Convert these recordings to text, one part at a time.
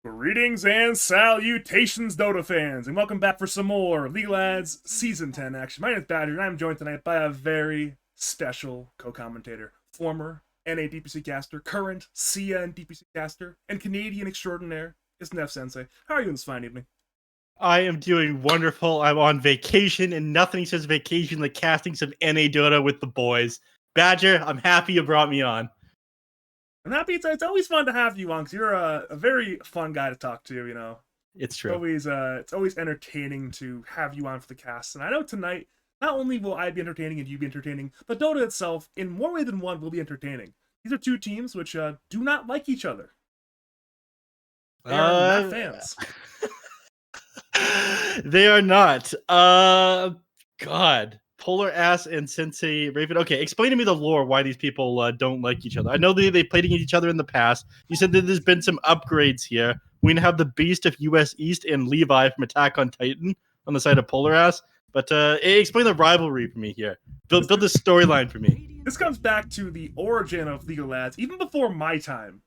Greetings and salutations, Dota fans, and welcome back for some more League of Legends Season 10 action. My name is Badger, and I'm joined tonight by a very special co-commentator, former NA DPC caster, current CN DPC caster, and Canadian extraordinaire, is Nephsensei. How are you this fine evening? I am doing wonderful. I'm on vacation, and nothing says vacation like casting some NA Dota with the boys. Badger, I'm happy you brought me on. I'm happy. It's always fun to have you on, because you're a very fun guy to talk to, It's true. It's always entertaining to have you on for the cast. And I know tonight, not only will I be entertaining and you be entertaining, but Dota itself, in more way than one, will be entertaining. These are two teams which do not like each other. They are not fans. They are not. God. Polar Ass and SenseiRaven. Okay, explain to me the lore why these people don't like each other. I know they played against each other in the past. You said that there's been some upgrades here. We're gonna have the Beast of US East and Levi from Attack on Titan on the side of Polar Ass. But explain the rivalry for me here. Build the storyline for me. This comes back to the origin of League of Legends, even before my time.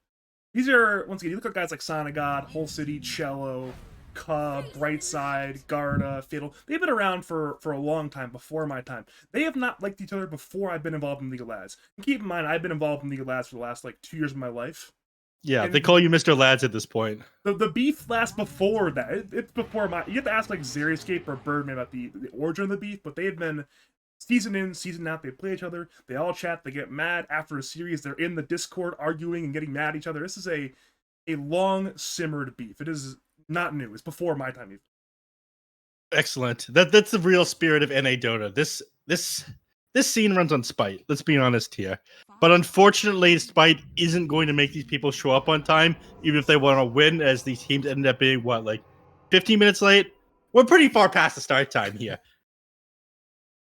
These are, once again, you look at guys like Sonagod, Whole City, Cello, Cub, Brightside, Garda, Fatal. They've been around for a long time before my time. They have not liked each other before I've been involved in League of Legends. And keep in mind, I've been involved in League of Legends for the last 2 years of my life. Yeah, they call you Mr. Lads at this point. The beef lasts before that. It's before my. You have to ask Xeriscape or Birdman about the origin of the beef, but they've been season in, season out. They play each other. They all chat. They get mad after a series. They're in the Discord arguing and getting mad at each other. This is a long simmered beef. It is not new. It's before my time even. Excellent. That's the real spirit of NA Dota. This scene runs on spite. Let's be honest here. But unfortunately, spite isn't going to make these people show up on time, even if they want to win, as these teams ended up being, 15 minutes late? We're pretty far past the start time here.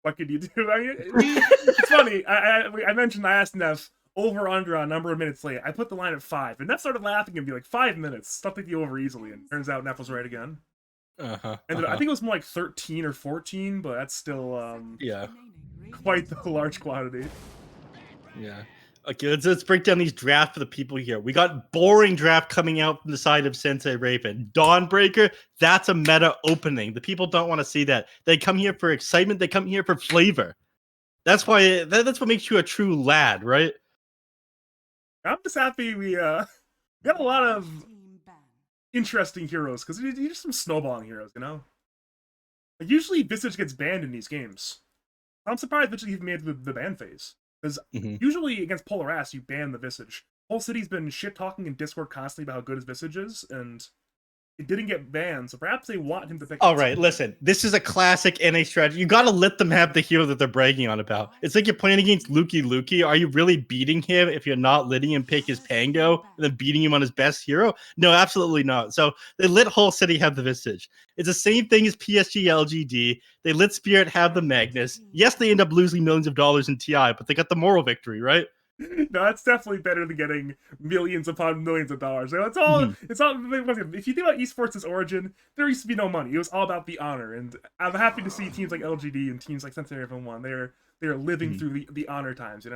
What could you do? I mean, it's funny. I mentioned, I asked Neff over under a number of minutes late. I put the line at 5, and Neff started laughing and be like, 5 minutes. Stop taking the over easily. And turns out Neff was right again. And I think it was more like 13 or 14, but that's still yeah, quite the large quantity. Yeah. Okay, let's break down these drafts for the people here. We got boring draft coming out from the side of SenseiRaven. Dawnbreaker, that's a meta opening. The people don't want to see that. They come here for excitement. They come here for flavor. That's why. That's what makes you a true lad, right? I'm just happy we got a lot of interesting heroes, because you're just some snowballing heroes, Like, usually Visage gets banned in these games. I'm surprised Visage even made the ban phase. Because usually against Polar Ass, you ban the Visage. Whole City's been shit-talking in Discord constantly about how good his Visage is, and it didn't get banned, so perhaps they want him to pick. All right, listen. This is a classic NA strategy. You gotta let them have the hero that they're bragging on about. It's like you're playing against Lukey. Are you really beating him if you're not letting him pick his Pango and then beating him on his best hero? No, absolutely not. So they let Whole City have the Visage. It's the same thing as PSG LGD. They let Spirit have the Magnus. Yes, they end up losing millions of dollars in TI, but they got the moral victory, right? No, that's definitely better than getting millions upon millions of dollars. It's all. It's all. If you think about esports' origin, there used to be no money. It was all about the honor, and I'm happy to see teams like LGD and teams like SenseiRaven1. They're living through the honor times.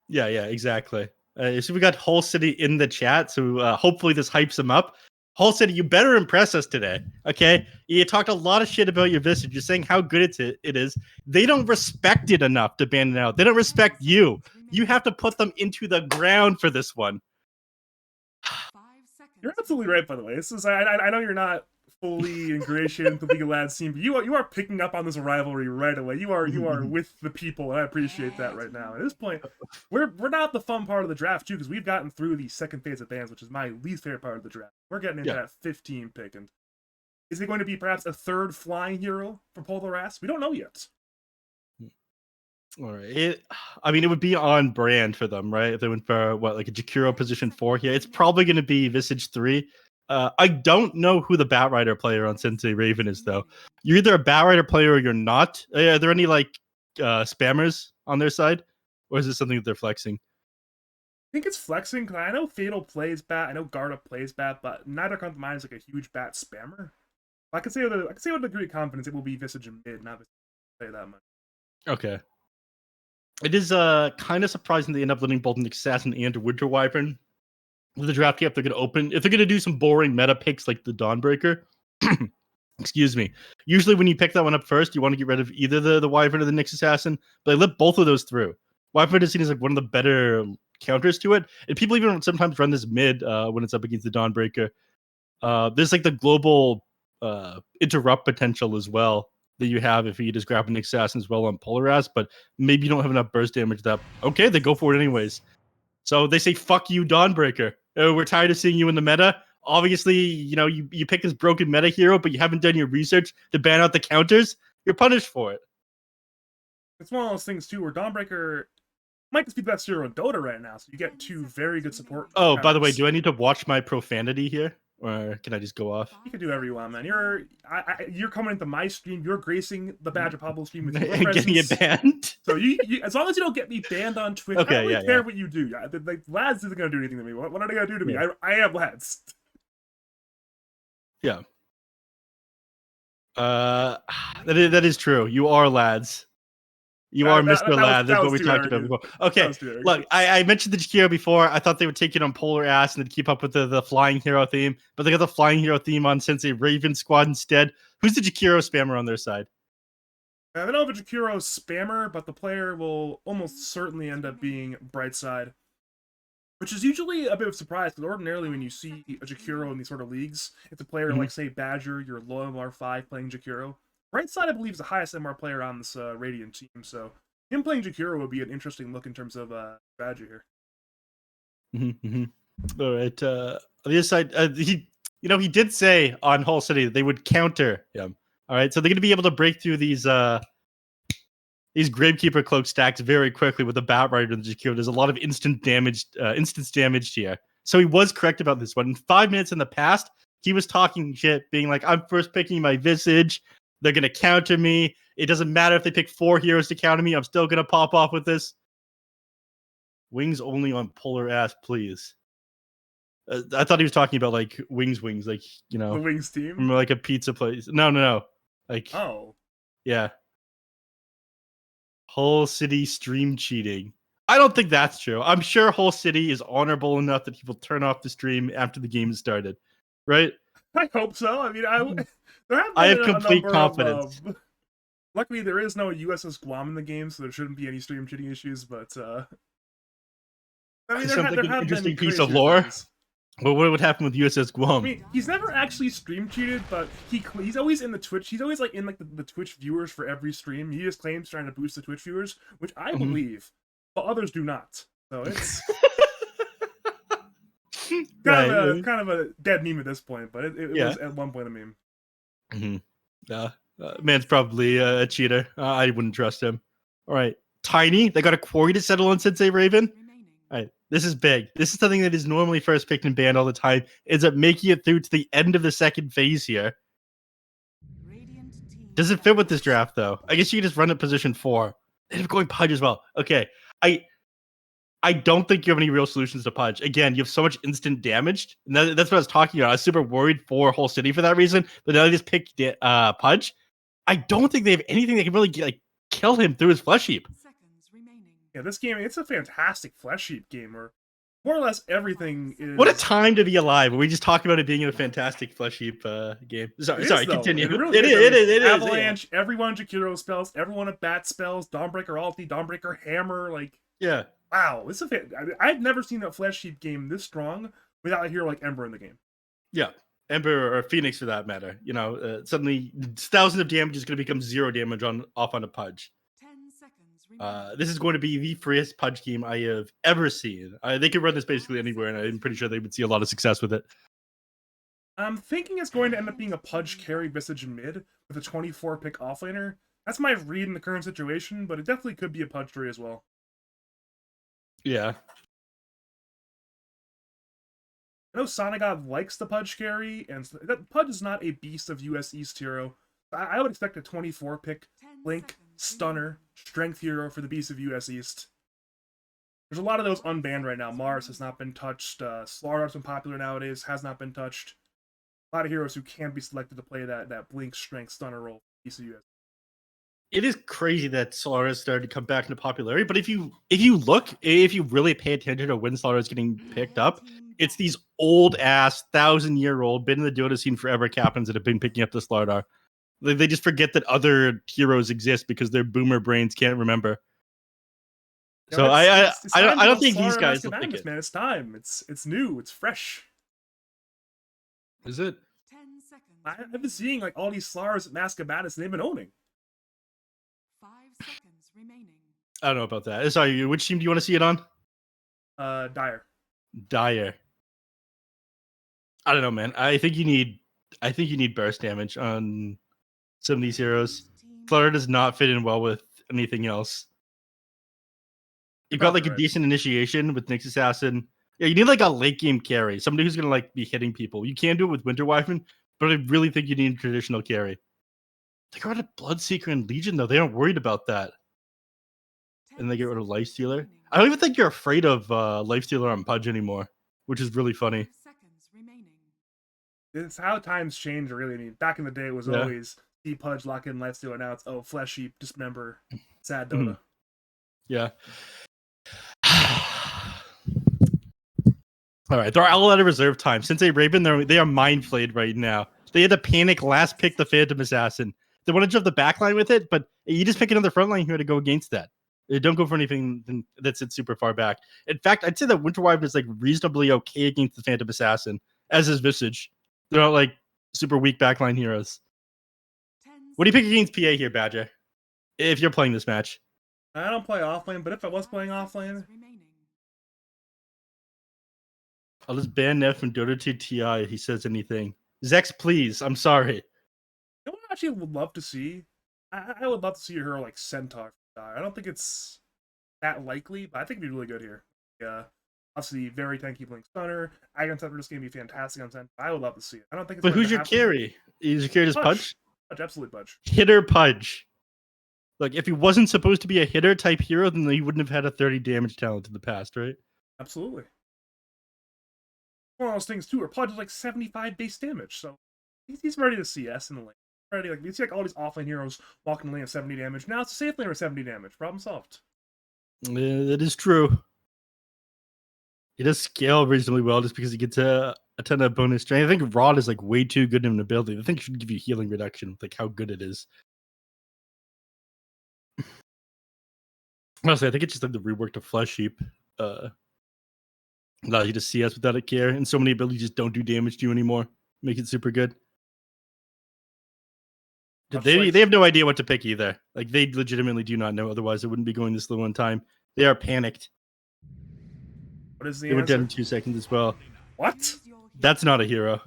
Yeah, exactly. So we got Whole City in the chat, so hopefully this hypes them up. Whole City, you better impress us today, okay? You talked a lot of shit about your Visage. You're saying how good it is. They don't respect it enough to ban it out. They don't respect you. You have to put them into the ground for this one. You're absolutely right, by the way. This is I know you're not fully ingratiated into the League of Legends team, but you are picking up on this rivalry right away. You are with the people, and I appreciate that right now. At this point, we're not the fun part of the draft too, because we've gotten through the second phase of bans, which is my least favorite part of the draft. We're getting into that 15 pick, and is it going to be perhaps a third flying hero for Polar Ass? We don't know yet. All right. It would be on brand for them, right? If they went for a Jakiro position 4 here, it's probably going to be Visage 3. I don't know who the Batrider player on SenseiRaven is, though. You're either a Batrider player or you're not. Are there any spammers on their side, or is this something that they're flexing? I think it's flexing, because I know Fatal plays Bat, I know Garda plays Bat, but neither comes to mind as a huge Bat spammer. I can say with a degree of confidence it will be Visage and mid, not Visage play that much. Okay. It is kind of surprising they end up letting both Nick Assassin and Winter Wyvern with the draft cap, they're going to open. If they're going to do some boring meta picks like the Dawnbreaker, excuse me. Usually, when you pick that one up first, you want to get rid of either the Wyvern or the Nyx Assassin. But I let both of those through. Wyvern is seen as like one of the better counters to it, and people even sometimes run this mid when it's up against the Dawnbreaker. There's like the global interrupt potential as well that you have if you just grab an assassin as well on Polar Ass, but maybe you don't have enough burst damage that okay, they go for it anyways. So they say, fuck you, Dawnbreaker. We're tired of seeing you in the meta. Obviously, you pick this broken meta hero, but you haven't done your research to ban out the counters. You're punished for it. It's one of those things too where Dawnbreaker might just be the best hero in Dota right now, so you get two very good support. Oh, by the way, do I need to watch my profanity here? Or can I just go off? You can do whatever you want, man. You're coming into my stream. You're gracing the Badge of Pablo stream with your and getting it banned. So you, as long as you don't get me banned on Twitch, okay, I don't really care what you do. Like Lads isn't gonna do anything to me. What are they gonna do to me? I am Lads. Yeah. That is true. You are Lads. You are Mr. Lad. That's what we talked about before. Okay, look, I mentioned the Jakiro before. I thought they would take it on Polar Ass and they'd keep up with the flying hero theme, but they got the flying hero theme on SenseiRaven squad instead. Who's the Jakiro spammer on their side? I don't know if a Jakiro spammer, but the player will almost certainly end up being Brightside, which is usually a bit of a surprise, because ordinarily when you see a Jakiro in these sort of leagues, it's a player like, say, Badger, your low MR5 playing Jakiro. Brightside, I believe, is the highest MR player on this Radiant team, so him playing Jakiro would be an interesting look in terms of Badger here. All right. On the other side, he did say on Hull City that they would counter him. All right, so they're going to be able to break through these Gravekeeper cloak stacks very quickly with the Bat Rider and the Jakiro. There's a lot of instance damage here. So he was correct about this one. In 5 minutes in the past, he was talking shit, being like, I'm first picking my Visage. They're going to counter me. It doesn't matter if they pick 4 heroes to counter me. I'm still going to pop off with this. Wings only on Polar Ass, please. I thought he was talking about like Wings, like, the Wings team? From like a pizza place. No. Like, oh. Yeah. Hull City stream cheating. I don't think that's true. I'm sure Hull City is honorable enough that he will turn off the stream after the game has started. Right? I hope so. I mean, I have complete confidence. Luckily, there is no USS Guam in the game, so there shouldn't be any stream cheating issues. But I mean, there sounds like an interesting piece of lore. Well, what would happen with USS Guam? I mean, he's never actually stream cheated, but he's always in the Twitch. He's always like in like the Twitch viewers for every stream. He just claims trying to boost the Twitch viewers, which I believe, but others do not. So it's kind of a dead meme at this point, but it was at one point a meme. Man's probably a cheater. I wouldn't trust him. All right, Tiny. They got a quarry to settle on SenseiRaven. All right, this is big. This is something that is normally first picked and banned all the time. Ends up making it through to the end of the second phase here. Does it fit with this draft, though? I guess you can just run at position 4. They end up going Pudge as well. Okay, I don't think you have any real solutions to Pudge. Again, you have so much instant damage. And that's what I was talking about. I was super worried for Hull City for that reason. But now they just picked Pudge. I don't think they have anything that can really kill him through his Flesh Heap. Yeah, this game, it's a fantastic Flesh Heap game where more or less everything is... What a time to be alive. We just talked about it being a fantastic Flesh Heap game. Sorry, continue. It is. Avalanche, everyone Jakiro spells, everyone at Bat spells, Dawnbreaker ulti, Dawnbreaker hammer, like... Yeah. Wow, this is I've never seen a Flesh Heap game this strong without a hero like Ember in the game. Yeah, Ember or Phoenix for that matter. Suddenly thousands of damage is going to become 0 damage off on a Pudge. This is going to be the freest Pudge game I have ever seen. They could run this basically anywhere, and I'm pretty sure they would see a lot of success with it. I'm thinking it's going to end up being a Pudge carry Visage mid with a 24 pick offlaner. That's my read in the current situation, but it definitely could be a Pudge tree as well. Yeah. I know Sonagod likes the Pudge carry, and Pudge is not a beast of US East hero. I would expect a 24 pick Blink, Stunner, Strength hero for the beast of US East. There's a lot of those unbanned right now. Mars has not been touched. Slaughter's been popular nowadays, has not been touched. A lot of heroes who can be selected to play that Blink, Strength, Stunner role. Beast of US. It is crazy that Slaughter started to come back into popularity, but if you really pay attention to when Slaughter is getting picked up, It's these old ass 1,000-year-old, been in the Dota scene forever captains that have been picking up the Slardar. They just forget that other heroes exist because their boomer brains can't remember. So I don't think these guys will pick it. Man, it's time. It's new. It's fresh. Is it? I've been seeing like all these Slars at Mask of Madness, and they've been owning. 5 seconds remaining. I don't know about that. Sorry, which team do you want to see it on? Dire. Dire. I don't know, man. I think you need burst damage on some of these heroes. Flare does not fit in well with anything else. You've got like a decent initiation with Nyx Assassin. Yeah, you need like a late game carry, somebody who's gonna like be hitting people. You can do it with Winter Wyvern, but I really think you need a traditional carry. They got rid of Bloodseeker and Legion though. They aren't worried about that. And they get rid of Lifestealer. I don't even think you're afraid of Lifestealer on Pudge anymore, which is really funny. It's how times change, really. I mean, back in the day, it was always see Pudge, lock in Lifestealer. Now it's Flesh Heap, Dismember, sad Dota. Yeah. All right, they're all out of reserve time. SenseiRaven, they are mind flayed right now. They had to panic last pick the Phantom Assassin. They want to jump the backline with it, but you just pick another frontline here to go against that. Don't go for anything that's super far back. In fact, I'd say that Winter Wyvern is like reasonably okay against the Phantom Assassin, as is Visage. They're not like super weak backline heroes. What do you pick against PA here, Badger? If you're playing this match. I don't play offlane, but if I was playing offlane, I'll just ban Neff from Dota 2 TI if he says anything. Zex, please. I'm sorry. You know what I actually would love to see? I would love to see a hero like Centaur. I don't think it's that likely, but I think it'd be really good here. Yeah, obviously very tanky Blink Stunner. Agon Scepter is going to be fantastic on Centaur. I would love to see it. I don't think it's. But who's your carry? Is your carry just Pudge? Pudge, absolutely Pudge. Hitter Pudge. Like, if he wasn't supposed to be a hitter type hero, then he wouldn't have had a 30 damage talent in the past, right? Absolutely. One of those things too, where Pudge is like 75 base damage, so he's ready to CS in the lane. Ready, like you see like all these offlane heroes walking the lane of 70 damage. Now it's a safe lane with 70 damage. Problem solved. That is true. He does scale reasonably well just because he gets a ton of bonus strength. I think Rod is like way too good in an ability. I think it should give you healing reduction with like how good it is. Honestly, I think it's just like the rework to Flesh Heap. Allows you to CS without a care, and so many abilities just don't do damage to you anymore. Make it super good. They have no idea what to pick either. Like, they legitimately do not know. Otherwise, it wouldn't be going this low on time. They are panicked. What is the They answer? went down in 2 seconds as well. What? That's not a hero.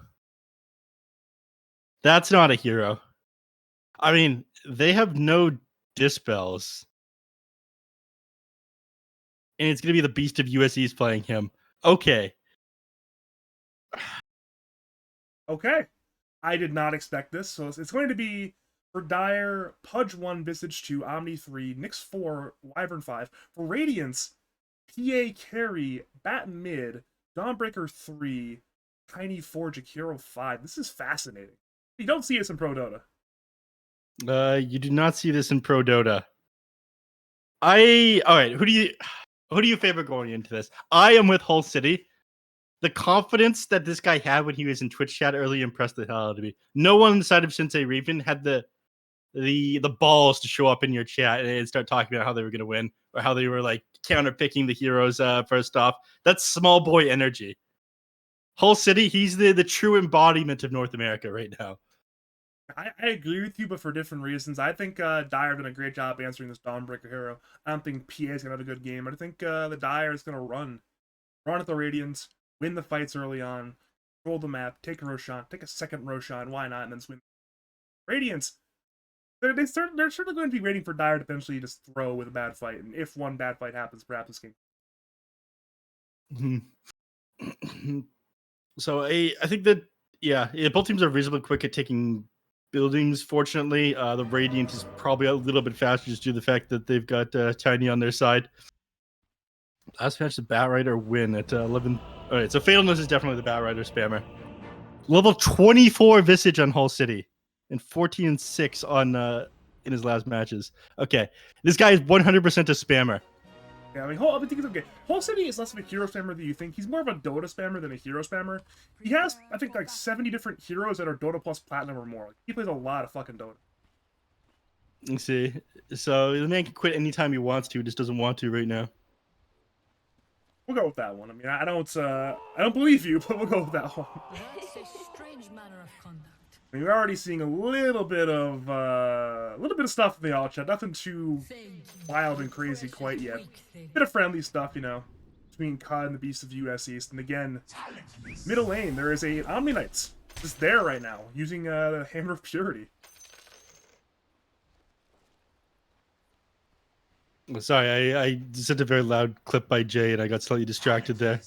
That's not a hero. I mean, they have no dispels. And it's going to be the Beast of USE's playing him. Okay. Okay. I did not expect this. So it's going to be for Dire, Pudge 1, Visage 2, Omni 3, Nyx 4, Wyvern 5. For Radiance, PA Carry, Bat Mid, Dawnbreaker 3, Tiny 4, Jakiro 5. This is fascinating. You don't see this in Pro Dota. You do not see this in Pro Dota. All right, who do you favor going into this? I am with Hull City. The confidence that this guy had when he was in Twitch chat early impressed the hell out of me. No one inside of SenseiRaven had the balls to show up in your chat and start talking about how they were going to win or how they were like counterpicking the heroes first off. That's small boy energy. Hull City, he's the true embodiment of North America right now. I agree with you, but for different reasons. I think Dire did a great job answering this Dawnbreaker hero. I don't think PA is going to have a good game. I think the Dire is going to run at the Radiance, win the fights early on, control the map, take a Roshan, take a second Roshan, why not, and then swing. Radiance, they're certainly going to be waiting for Dire to eventually just throw with a bad fight, and if one bad fight happens, perhaps this game. So I think that, yeah, both teams are reasonably quick at taking buildings. Fortunately, the Radiant is probably a little bit faster just due to the fact that they've got Tiny on their side. Last match, the Batrider win at 11. All right, so Fatalness is definitely the Batrider spammer. Level 24 Visage on Hull City and 14-6 on in his last matches. Okay, this guy is 100% a spammer. Yeah, I mean, I think it's okay. Whole City is less of a hero spammer than you think. He's more of a Dota spammer than a hero spammer. He has, I think, like 70 different heroes that are Dota plus Platinum or more. Like, he plays a lot of fucking Dota. You see, so the man can quit anytime he wants to, just doesn't want to right now. We'll go with that one. I mean, I don't believe you, but we'll go with that one. That's a strange manner of conduct. I mean, we're already seeing a little bit of stuff in the all chat. Nothing too wild and crazy quite yet. Bit of friendly stuff, you know, between Cod and the Beast of US East. And again, middle lane, there is a Omni Knights just there right now, using the Hammer of Purity. Sorry, I sent a very loud clip by Jay, and I got slightly distracted there.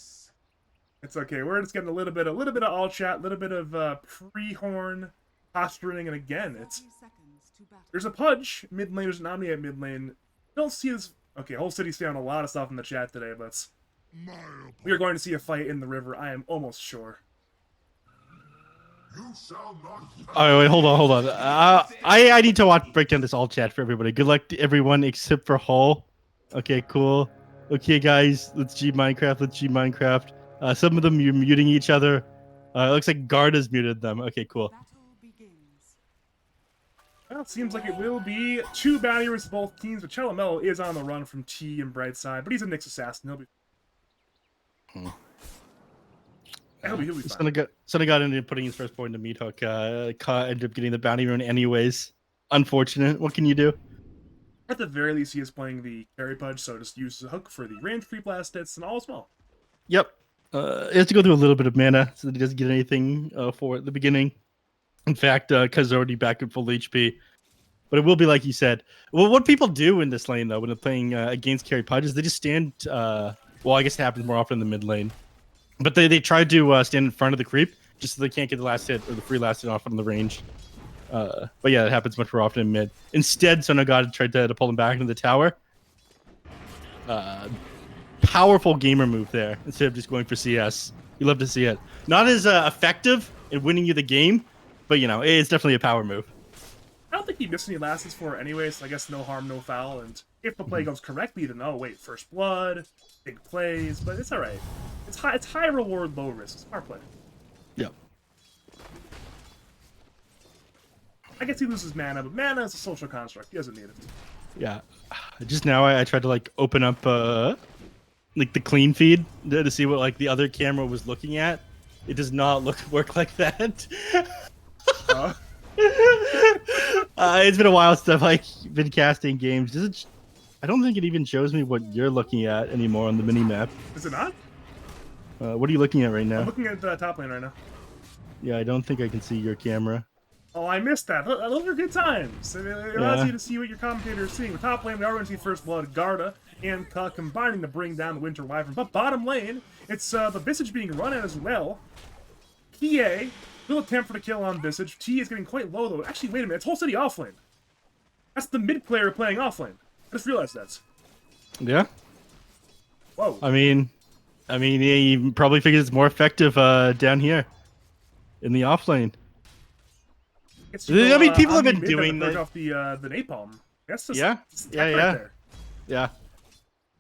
It's okay. We're just getting a little bit of all chat, a little bit of pre-horn posturing, and again, there's a Pudge mid lane, there's an Omni at mid lane. Don't see this. Okay, whole city's down a lot of stuff in the chat today, but we are going to see a fight in the river. I am almost sure. All right, wait, hold on. I need to break down this all chat for everybody. Good luck to everyone except for Hull. Okay, cool. Okay, guys, let's G Minecraft. Some of them you're muting each other. It looks like Garda's muted them. Okay, cool. Well, it seems like it will be two bounty versus both teams, but Chelamello is on the run from T and Brightside, but he's a Nyx assassin. He'll be fine. Son got into putting his first point into Meat Hook. Ka ended up getting the bounty rune anyways. Unfortunate. What can you do? At the very least, he is playing the carry Pudge, so just uses a hook for the range creep last hits, and all is well. Yep. He has to go through a little bit of mana so that he doesn't get anything for at the beginning. In fact, Ka's already back at full HP. But it will be like you said. Well, what people do in this lane, though, when they're playing against carry Pudge, is they just stand... well, I guess it happens more often in the mid lane. But they try to stand in front of the creep, just so they can't get the last hit or the free last hit off on the range. But yeah, it happens much more often in mid. Instead, Sonogod tried to pull him back into the tower. Powerful gamer move there, instead of just going for CS. You love to see it. Not as effective in winning you the game, but you know, it's definitely a power move. I don't think he missed any last hits for it anyway, so I guess no harm, no foul. And if the play goes correctly, then oh wait, first blood, big plays, but it's alright. It's high reward, low risk. Smart play. Yep. I guess he loses mana, but mana is a social construct. He doesn't need it. Yeah. Just now I tried to like open up like the clean feed to see what like the other camera was looking at. It does not work like that. It's been a while since I've like been casting games. I don't think it even shows me what you're looking at anymore on the mini map. Is it not? What are you looking at right now? I'm looking at the top lane right now. Yeah, I don't think I can see your camera. Oh, I missed that. Those are good times. It allows you to see what your commentator is seeing. With top lane, we are going to see First Blood, Garda, and Ka combining to bring down the Winter Wyvern. But bottom lane, it's the Visage being run at as well. Kie will attempt for the kill on Visage. T is getting quite low, though. Actually, wait a minute. It's whole city offlane. That's the mid player playing offlane. I just realized that. Yeah? Whoa. I mean, yeah, he probably figures it's more effective down here in the offlane. I mean, people have been doing that. Off the napalm. That's just, yeah, right there. Yeah.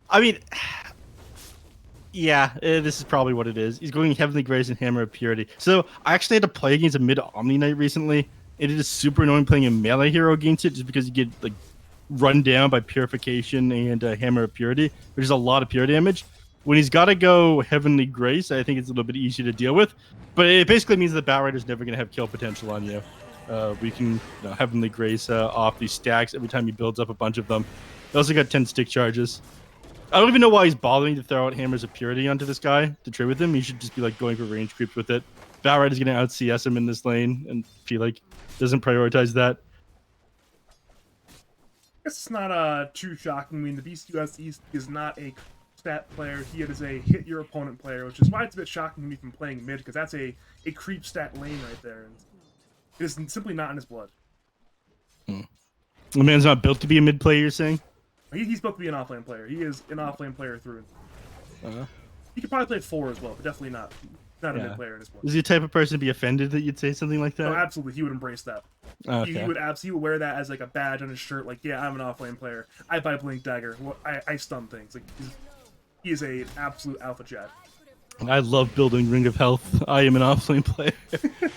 I mean, yeah, this is probably what it is. He's going Heavenly Grace and Hammer of Purity. So I actually had to play against a mid Omni Knight recently. It is super annoying playing a melee hero against it, just because you get like run down by Purification and Hammer of Purity, which is a lot of pure damage. When he's got to go Heavenly Grace, I think it's a little bit easier to deal with. But it basically means that Batrider's never going to have kill potential on you. We can Heavenly Grace off these stacks every time he builds up a bunch of them. He also got 10 stick charges. I don't even know why he's bothering to throw out Hammers of Purity onto this guy to trade with him. He should just be like going for range creeps with it. Batrider's going to out CS him in this lane, and feel like doesn't prioritize that. It's not too shocking. I mean, the Beast US East is not a stat player. He is a hit your opponent player, which is why it's a bit shocking to me from playing mid, because that's a creep stat lane right there. And it is simply not in his blood. The man's not built to be a mid player, you're saying? He's supposed to be an offlane player. He is an offlane player through and through. He could probably play 4 as well, but definitely not Not a Yeah. mid player in his point. Is he the type of person to be offended that you'd say something like that? No, absolutely, he would embrace that. Okay. He would wear that as like a badge on his shirt. Like, yeah, I'm an offlane player. I buy Blink Dagger. Well, I stun things. Like, he is a absolute alpha chat. I love building Ring of Health. I am an offlane player.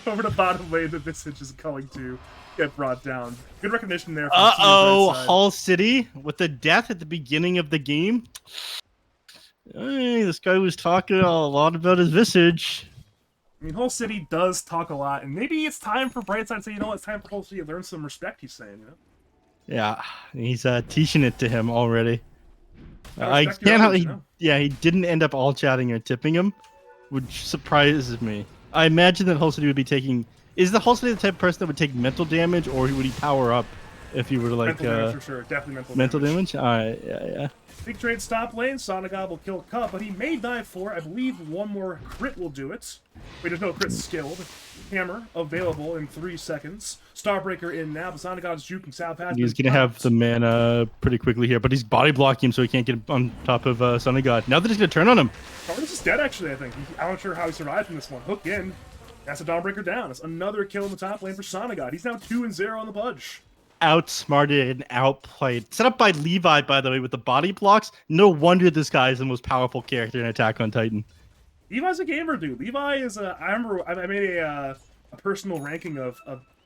Over the bottom lane, the Visage is going to get brought down. Good recognition there. From Uh-oh, Team Red side. Hull City with the death at the beginning of the game. Hey, this guy was talking a lot about his Visage. I mean, Hull City does talk a lot, and maybe it's time for Brightside to say, you know what, it's time for Hull City to learn some respect, he's saying, you know? Yeah, he's teaching it to him already. Gotta I respect your can't. elders, you know? Yeah, he didn't end up all chatting or tipping him, which surprises me. I imagine that Hull City would be taking. Is the Hull City the type of person that would take mental damage, or would he power up if he were to like Mental damage for sure, definitely mental damage? All right, yeah. Big trade stop lane, Sonagod will kill Cup, but he may die for, I believe, one more crit will do it. Wait, there's no crit skilled. Hammer available in 3 seconds. Starbreaker in now, but Sonagod's juking Sal Pass. He's gonna have the mana pretty quickly here, but he's body blocking him so he can't get on top of Sonagod. Now that he's gonna turn on him. This is dead, actually, I think. I'm not sure how he survived from this one. Hook in. That's a Dawnbreaker down. It's another kill in the top lane for Sonagod. He's now 2-0 on the Budge. Outsmarted and outplayed. Set up by Levi, by the way, with the body blocks. No wonder this guy is the most powerful character in Attack on Titan. Levi's a gamer, dude. Levi is a... I remember I made a personal ranking of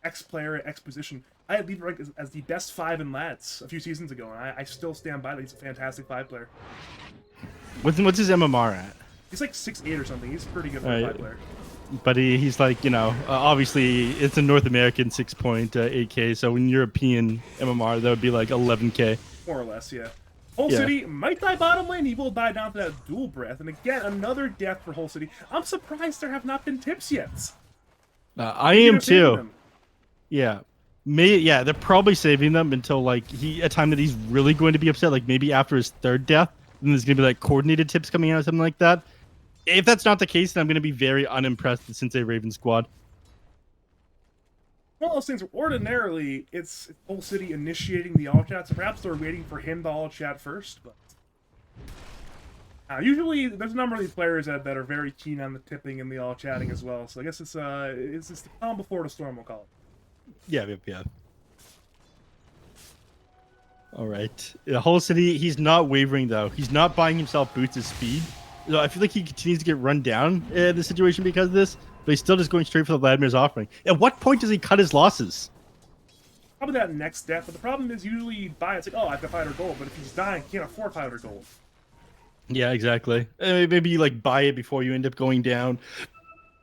X player at X position. I had Levi ranked as the best 5 in lads a few seasons ago, and I still stand by that. He's a fantastic 5 player. What's his MMR at? He's like 6'8" or something. He's pretty good for a Right. 5 player. But he's like, you know, obviously it's a North American 6.8K, so in European MMR, that would be like 11K. More or less, yeah. Hull Yeah. City might die bottom lane. He will die down to that dual breath. And again, another death for Hull City. I'm surprised there have not been tips yet. I am They're saving too. them. Yeah. Yeah, they're probably saving them until like a time that he's really going to be upset, like maybe after his 3rd death. And there's gonna be like coordinated tips coming out or something like that. If that's not the case, then I'm gonna be very unimpressed with SenseiRaven squad. One of those things where ordinarily it's Hull City initiating the all chat, so perhaps they're waiting for him to all chat first. But usually there's a number of these players that are very keen on the tipping and the all chatting as well. So I guess it's the calm before the storm, we'll call it. Yeah. All right. Hull City, he's not wavering though. He's not buying himself boots of speed. So I feel like he continues to get run down in this situation because of this, but he's still just going straight for the Vladimir's offering. At what point does he cut his losses? Probably that next step, but the problem is usually you buy it's like, oh, I've got 500 gold, but if he's dying, he can't afford 500 gold. Yeah, exactly. Maybe you like buy it before you end up going down.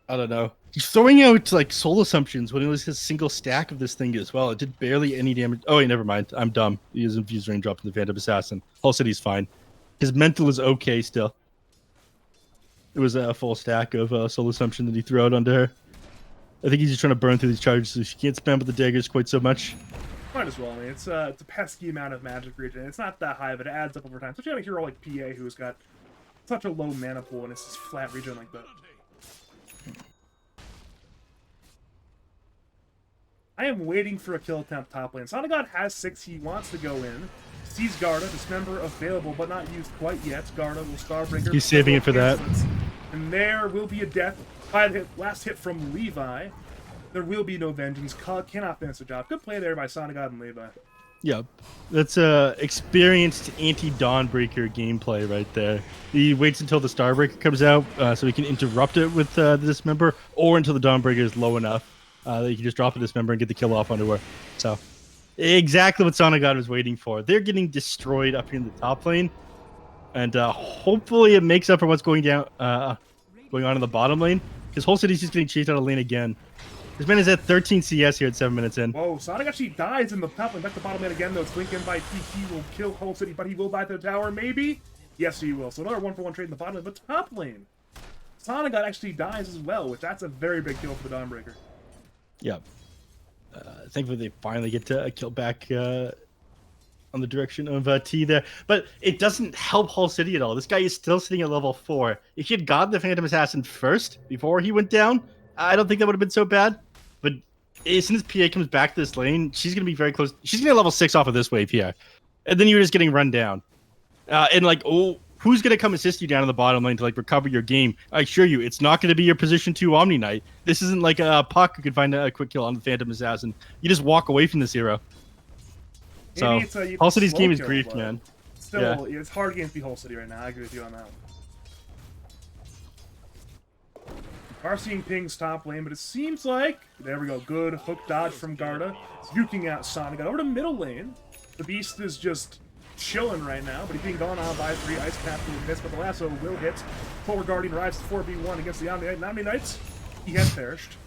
I don't know. He's throwing out like soul assumptions when it was his single stack of this thing as well. It did barely any damage. Oh, wait, never mind. I'm dumb. He has infused raindrop in the Phantom Assassin. Hull City's fine. His mental is okay still. It was a full stack of soul assumption that he threw out onto her. I think he's just trying to burn through these charges so she can't spam with the daggers quite so much. Might as well. I mean, it's a pesky amount of magic regen. It's not that high, but it adds up over time. Especially on a hero like PA who's got such a low mana pool and it's just flat regen like that. I am waiting for a kill attempt top lane. Sonagod has 6. He wants to go in. Sees Garda, Dismember available, but not used quite yet. Garda will Starbreaker. He's saving it for that. And there will be a death. Last hit from Levi. There will be no vengeance. Cannot finish the job. Good play there by Sonagod and Levi. Yep. That's experienced anti-Dawnbreaker gameplay right there. He waits until the Starbreaker comes out so he can interrupt it with the Dismember, or until the Dawnbreaker is low enough that you can just drop a Dismember and get the kill off onto her. So, exactly what Sonagod was waiting for. They're getting destroyed up here in the top lane, and hopefully it makes up for what's going on in the bottom lane, because Hull City's just getting chased out of lane again. This man is at 13 CS here at 7 minutes in. Whoa, Sonic actually dies in the top lane. Back to bottom lane again, though. It's linked in by TT. Will kill Hull City, but he will die to the tower, maybe? Yes, he will. So another 1-for-1 trade in the bottom lane. But top lane, Sonagod actually dies as well, which that's a very big kill for the Dawnbreaker. Yep. Thankfully, they finally get to kill back on the direction of T there. But it doesn't help Hull City at all. This guy is still sitting at level 4. If he had gotten the Phantom Assassin first, before he went down, I don't think that would have been so bad. But as soon as PA comes back to this lane, she's going to be very close. She's going to level 6 off of this wave here. And then you're just getting run down. And like, oh, who's going to come assist you down in the bottom lane to like recover your game? I assure you, it's not going to be your position 2 Omni Knight. This isn't like a Puck who could find a quick kill on the Phantom Assassin. You just walk away from this hero. So, Hull City's game is grief, man. Still, it's hard against the Hull City right now. I agree with you on that. Are seeing pings top lane, but it seems like there we go. Good hook dodge from Garda, juking out Sonic. Got over to middle lane. The Beast is just chilling right now, but he's being gone on by 3. Ice Cap will miss, but the lasso will hit. Forward Guardian rides to 4v1 against the Omni Knights. He has perished.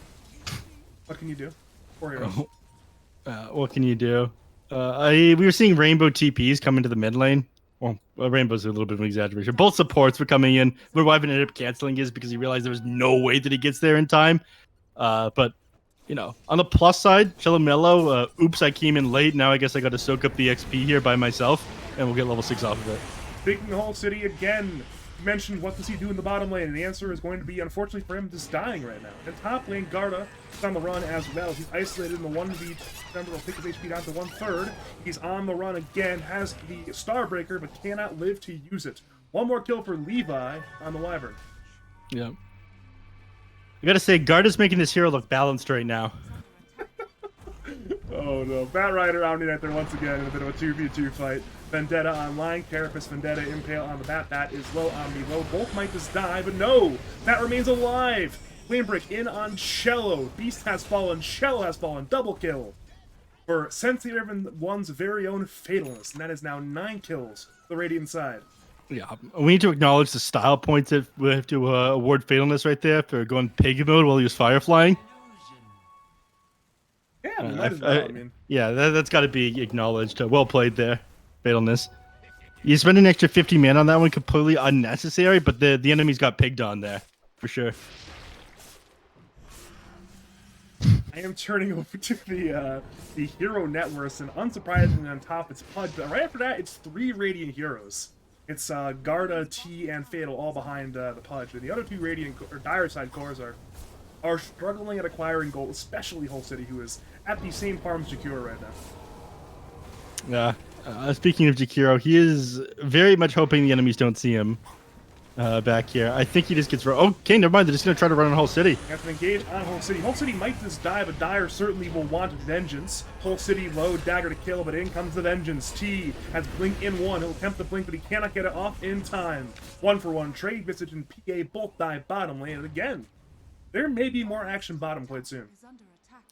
What can you do? 4 heroes. What can you do? We were seeing Rainbow TPs come into the mid lane. Well, Rainbow's a little bit of an exaggeration. Both supports were coming in, but why ended up canceling his because he realized there was no way that he gets there in time. But, you know, on the plus side, Chillamelo, oops, I came in late. Now I guess I got to soak up the XP here by myself, and we'll get level 6 off of it. Speaking of Hull City again, you mentioned what does he do in the bottom lane, and the answer is going to be, unfortunately for him, just dying right now. In top lane, Garda is on the run as well. He's isolated in the 1v. Remember, will pick his HP down to 1/3. He's on the run again, has the Starbreaker, but cannot live to use it. One more kill for Levi on the Wyvern. Yeah. I gotta say, Garda's making this hero look balanced right now. Oh no, Bat Rider Omni Knight there once again in a bit of a 2v2 fight. Vendetta online, Carapace, Vendetta, Impale on the Bat. Bat is low, Omni low. Both might just die, but no! Bat remains alive! Flame Break in on Cello. Beast has fallen, Cello has fallen. Double kill for SenseiRaven1's very own Fatalist, and that is now 9 kills the Radiant side. Yeah, we need to acknowledge the style points that we have to award Fatalness right there for going pig mode while he was fire flying. Yeah, yeah, that's got to be acknowledged. Well played there, Fatalness. You spend an extra 50 mana on that one, completely unnecessary, but the enemies got pigged on there, for sure. I am turning over to the hero net worth, and unsurprisingly on top it's Pudge, but right after that it's 3 Radiant heroes. It's Garda, T, and Fatal all behind the Pudge, and the other 2 Radiant or Dire side cores are struggling at acquiring gold, especially Hull City, who is at the same farm as Jakiro right now. Yeah. Speaking of Jakiro, he is very much hoping the enemies don't see him back here. I think he just gets... Okay, never mind. They're just going to try to run on Hull City. Have to engage on Hull City. Hull City might just die, but Dire certainly will want vengeance. Hull City low, dagger to kill, but in comes the vengeance. T has blink in 1. He'll attempt to blink, but he cannot get it off in time. 1 for 1. Trade, Visage, and PA both die bottom lane. And again, there may be more action bottom quite soon.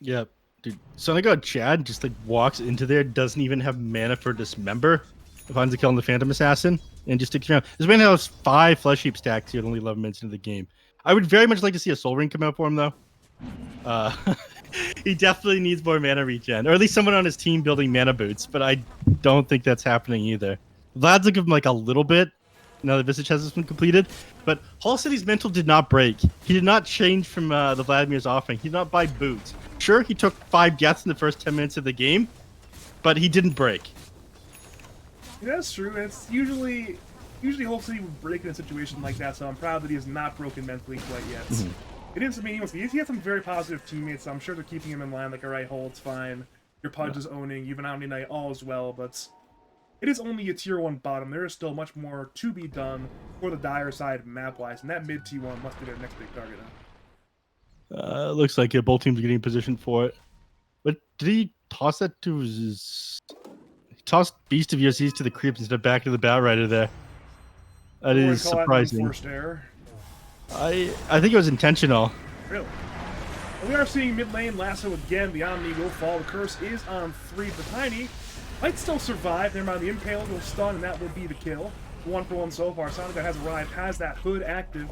Yep. Dude, Sonic God Chad just like walks into there, doesn't even have mana for Dismember, finds a kill on the Phantom Assassin, and just sticks around. This man has 5 Flesh Heap stacks here, only 11 minutes into the game. I would very much like to see a Soul Ring come out for him, though. He definitely needs more mana regen, or at least someone on his team building mana boots, but I don't think that's happening either. Vlad's will give him like a little bit, now that Visage has been completed, but Hull City's mental did not break. He did not change from the Vladimir's offering. He did not buy boots. Sure, he took 5 deaths in the first 10 minutes of the game, but he didn't break. Yeah, that's true. It's usually Hull City would break in a situation like that, so I'm proud that he is not broken mentally quite yet. It is, I mean, he has some very positive teammates, so I'm sure they're keeping him in line, like, alright, Hull, it's fine. Your Pudge is owning, you've an Omni Knight, all is well, but it is only a tier 1 bottom. There is still much more to be done for the Dire side map-wise, and that mid T1 must be their next big target now. Looks like both teams are getting positioned for it. But did he toss that to his... He tossed Beast of USCs to the creeps instead of back to the Bat Rider there. That is surprising. That error. I think it was intentional. Really? We are seeing mid lane lasso again. The Omni will fall. The curse is on 3 for Tiny. Might still survive. Never mind, the Impale will stun, and that will be the kill. 1 for 1 so far. Sonic has arrived, has that hood active,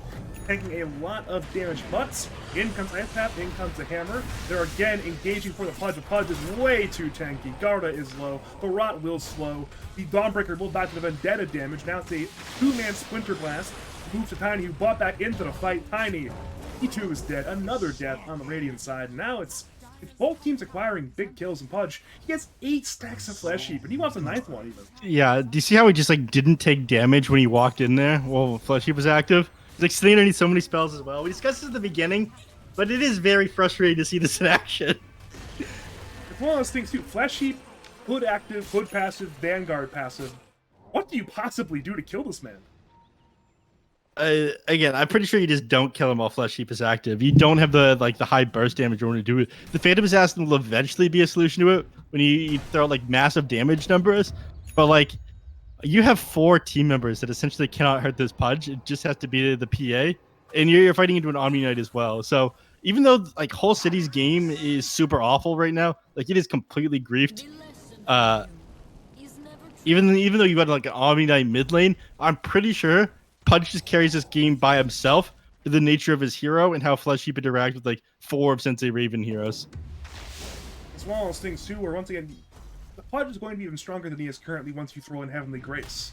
taking a lot of damage. But in comes Ice Tap, in comes the Hammer. They're again engaging for the Pudge. The Pudge is way too tanky. Garda is low. The Rot will slow. The Dawnbreaker will die to the Vendetta damage. Now it's a 2-man Splinter Blast. Moves to Tiny, who bought back into the fight. Tiny, he too is dead. Another death on the Radiant side. Now it's both teams acquiring big kills, and Pudge, he has 8 stacks of Flesh Heap, and he wants a 9th one even. Yeah, do you see how he just like didn't take damage when he walked in there while Flesh Heap was active? He's like sitting underneath so many spells as well. We discussed this at the beginning, but it is very frustrating to see this in action. It's one of those things too. Flesh Heap, hood active, hood passive, Vanguard passive. What do you possibly do to kill this man? Again, I'm pretty sure you just don't kill him while Flesh Heap is active. You don't have the high burst damage you want to do it. The Phantom Assassin will eventually be a solution to it when you throw like massive damage numbers, but like you have 4 team members that essentially cannot hurt this Pudge. It just has to be the PA, and you're fighting into an Omni Knight as well. So even though like whole city's game is super awful right now, like it is completely griefed. Even though you got like an Omni Knight mid lane, I'm pretty sure Pudge just carries this game by himself to the nature of his hero and how Flesh Heap interact with like 4 of SenseiRaven heroes. It's one of those things too where once again, the Pudge is going to be even stronger than he is currently once you throw in Heavenly Grace.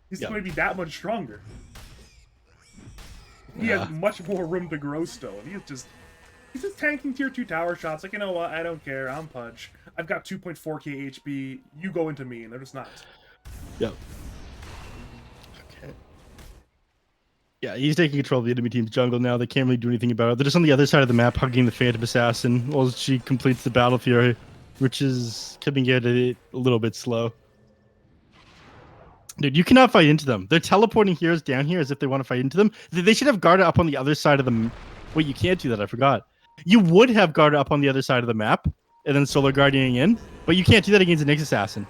He's going to be that much stronger. He has much more room to grow still. And he's just tanking tier 2 tower shots. Like, you know what? I don't care. I'm Pudge. I've got 2.4k HP. You go into me, and they're just not. Yep. Okay. Yeah, he's taking control of the enemy team's jungle now. They can't really do anything about it. They're just on the other side of the map, hugging the Phantom Assassin while she completes the Battle Fury, which is coming at it a little bit slow. Dude, you cannot fight into them. They're teleporting heroes down here as if they want to fight into them. They should have Garda up on the other side of the... Wait, you can't do that. I forgot. You would have Garda up on the other side of the map and then Solar Guardianing in, but you can't do that against the Nyx Assassin.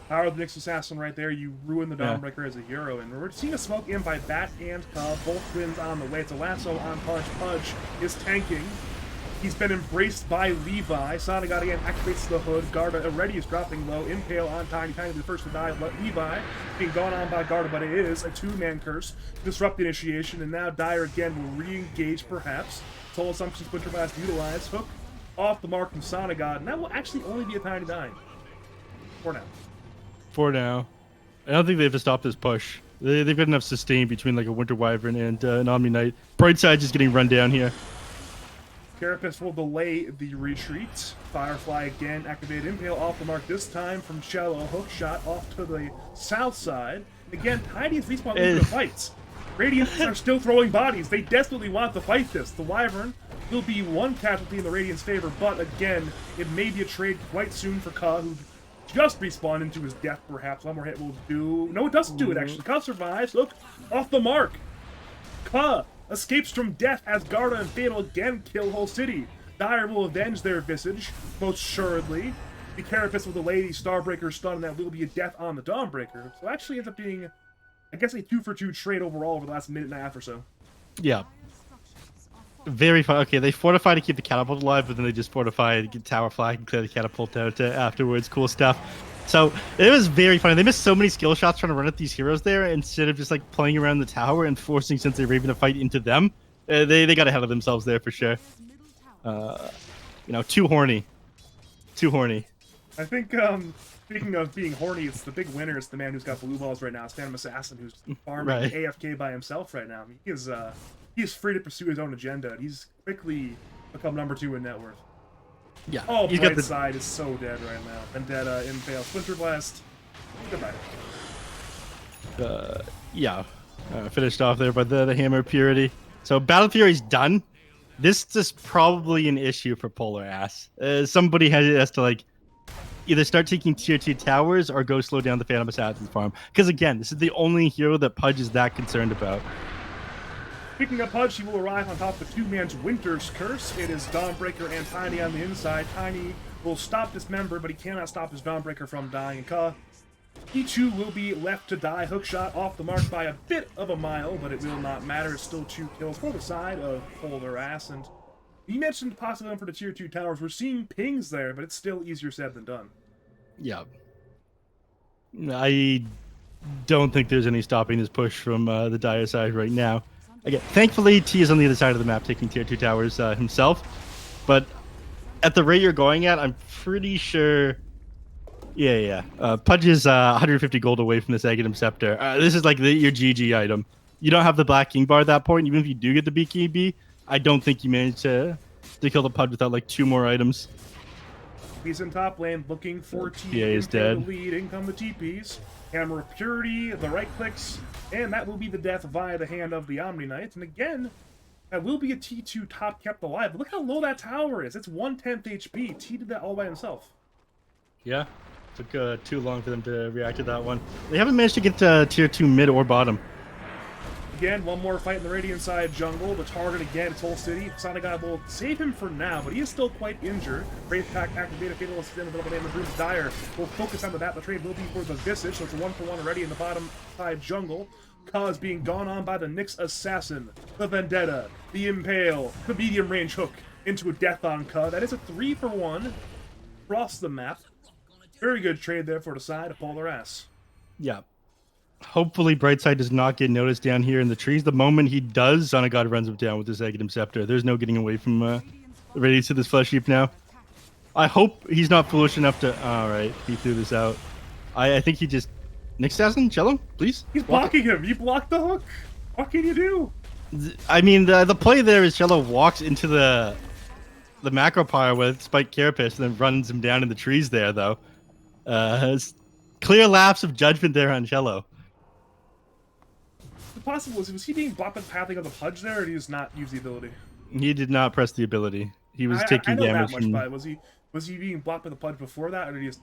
Power of the Nyx Assassin right there. You ruin the Dawnbreaker as a hero. And we're seeing a smoke in by Bat and Cub. Both twins on the way. It's a lasso on Pudge. Pudge is tanking. He's been embraced by Levi. Sonic God again activates the hood. Garda already is dropping low. Impale on Tiny. Tiny the first to die. Levi being gone on by Garda, but it is a 2-man curse. Disrupt initiation, and now Dire again will re-engage perhaps. Soul Assumptions, Winter Blast utilized. Hook off the mark from Sonic God, and that will actually only be a Tiny dying. For now. I don't think they have to stop this push. They've got enough sustain between like a Winter Wyvern and an Omni Knight. Brightside just getting run down here. Carapace will delay the retreat. Firefly again activated. Impale off the mark this time from Shallow. Hook shot off to the south side. Again, Tiny is respawning into the fights. Radiants are still throwing bodies. They desperately want to fight this. The Wyvern will be one casualty in the Radiant's favor, but again, it may be a trade quite soon for Ka, who just respawned into his death perhaps. One more hit will do. No, it doesn't do it actually. Ka survives. Look, off the mark. Ka escapes from death as Garda and Fatal again kill whole city. Dire will avenge their visage, most assuredly. The Carapace will delay the Starbreaker stun, and that will be a death on the Dawnbreaker. So it actually ends up being, I guess, a 2-for-2 trade overall over the last minute and a half or so. Yeah. Very fun. Okay, they fortify to keep the catapult alive, but then they just fortify to get tower flag and clear the catapult out afterwards. Cool stuff. So it was very funny. They missed so many skill shots trying to run at these heroes there instead of just like playing around the tower and forcing SenseiRaven to fight into them. They got ahead of themselves there for sure. You know, too horny. Too horny. I think, speaking of being horny, it's the big winner. It's the man who's got blue balls right now. It's Phantom Assassin, who's farming AFK by himself right now. I mean, he is free to pursue his own agenda, and he's quickly become number 2 in net worth. Yeah. Oh, Brightside is so dead right now. Vendetta, Impale, Splinter Blast. Goodbye. Yeah. Finished off there by the Hammer of Purity. So Battle Fury's done. This is probably an issue for Polar Ass. Somebody has to like either start taking tier 2 towers or go slow down the Phantom Assassin's farm. Because again, this is the only hero that Pudge is that concerned about. Speaking of Pudge, he will arrive on top of 2-man's Winter's Curse. It is Dawnbreaker and Tiny on the inside. Tiny will stop Dismember, but he cannot stop his Dawnbreaker from dying. And Ka, he too will be left to die. Hookshot off the mark by a bit of a mile, but it will not matter. It's still 2 kills for the side of Polar Ass. And you mentioned possibly for the tier 2 towers. We're seeing pings there, but it's still easier said than done. Yeah. I don't think there's any stopping this push from the Dire side right now. Again, thankfully, T is on the other side of the map taking tier 2 towers himself. But at the rate you're going at, I'm pretty sure... Yeah. Pudge is 150 gold away from this Aghanim Scepter. This is like your GG item. You don't have the Black King bar at that point. Even if you do get the BKB, I don't think you manage to kill the Pudge without like 2 more items. He's in top lane looking for PA is dead. Lead. In come the TPs. Hammer of Purity, the right clicks, and that will be the death via the hand of the Omni Knight. And again, that will be a T2 top kept alive. But look how low that tower is. It's 1/10 HP. T did that all by himself. Yeah. Took too long for them to react to that one. They haven't managed to get to tier 2 mid or bottom. again. One more fight in the Radiant side jungle. The target again, it's Whole City. Sonic God will save him for now, but he is still quite injured. Wraith Pack activated, Fatal Assistant, a little bit of damage. Dire will focus on the bat. The trade will be for the Visage, so it's a 1-for-1 already in the bottom side jungle. Ka is being gone on by the Nyx Assassin, the Vendetta, the Impale, the medium range hook into a death on Ka. That is a 3-for-1 across the map. Very good trade there for the side to Polar Ass. Yeah. Hopefully Brightside does not get noticed down here in the trees. The moment he does, Sonic God runs him down with his Aghanim Scepter. There's no getting away from the Radiance of this Flesh Heap now. I hope he's not foolish enough to... Alright, he threw this out. I think he just... Nyx Assassin? Cello, please? He's blocking him. You blocked the hook. What can you do? I mean, the play there is Cello walks into the macro pyre with Spike Carapace and then runs him down in the trees there, though. Clear lapse of judgment there on Cello. The possible was he being blocked by the pathing of the Pudge there, or did he just not use the ability? He did not press the ability. He was taking I know damage. that much, but was he being blocked by the Pudge before that, or did he just...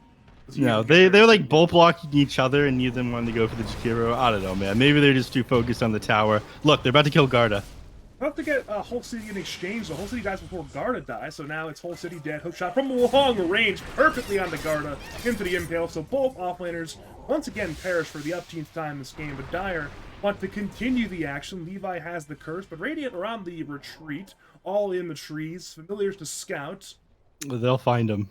No, they were like both blocking each other, and neither of them wanted to go for the Jakiro. I don't know, man. Maybe they're just too focused on the tower. Look, they're about to kill Garda. We'll have to get Whole City in exchange. The Whole City dies before Garda dies, so now it's Whole City dead. Hook shot from long range, perfectly onto Garda, into the Impale. So both offlaners once again perish for the upteenth time in this game. But Dire want to continue the action. Levi has the curse, but Radiant are on the retreat, all in the trees. Familiars to scout. They'll find him.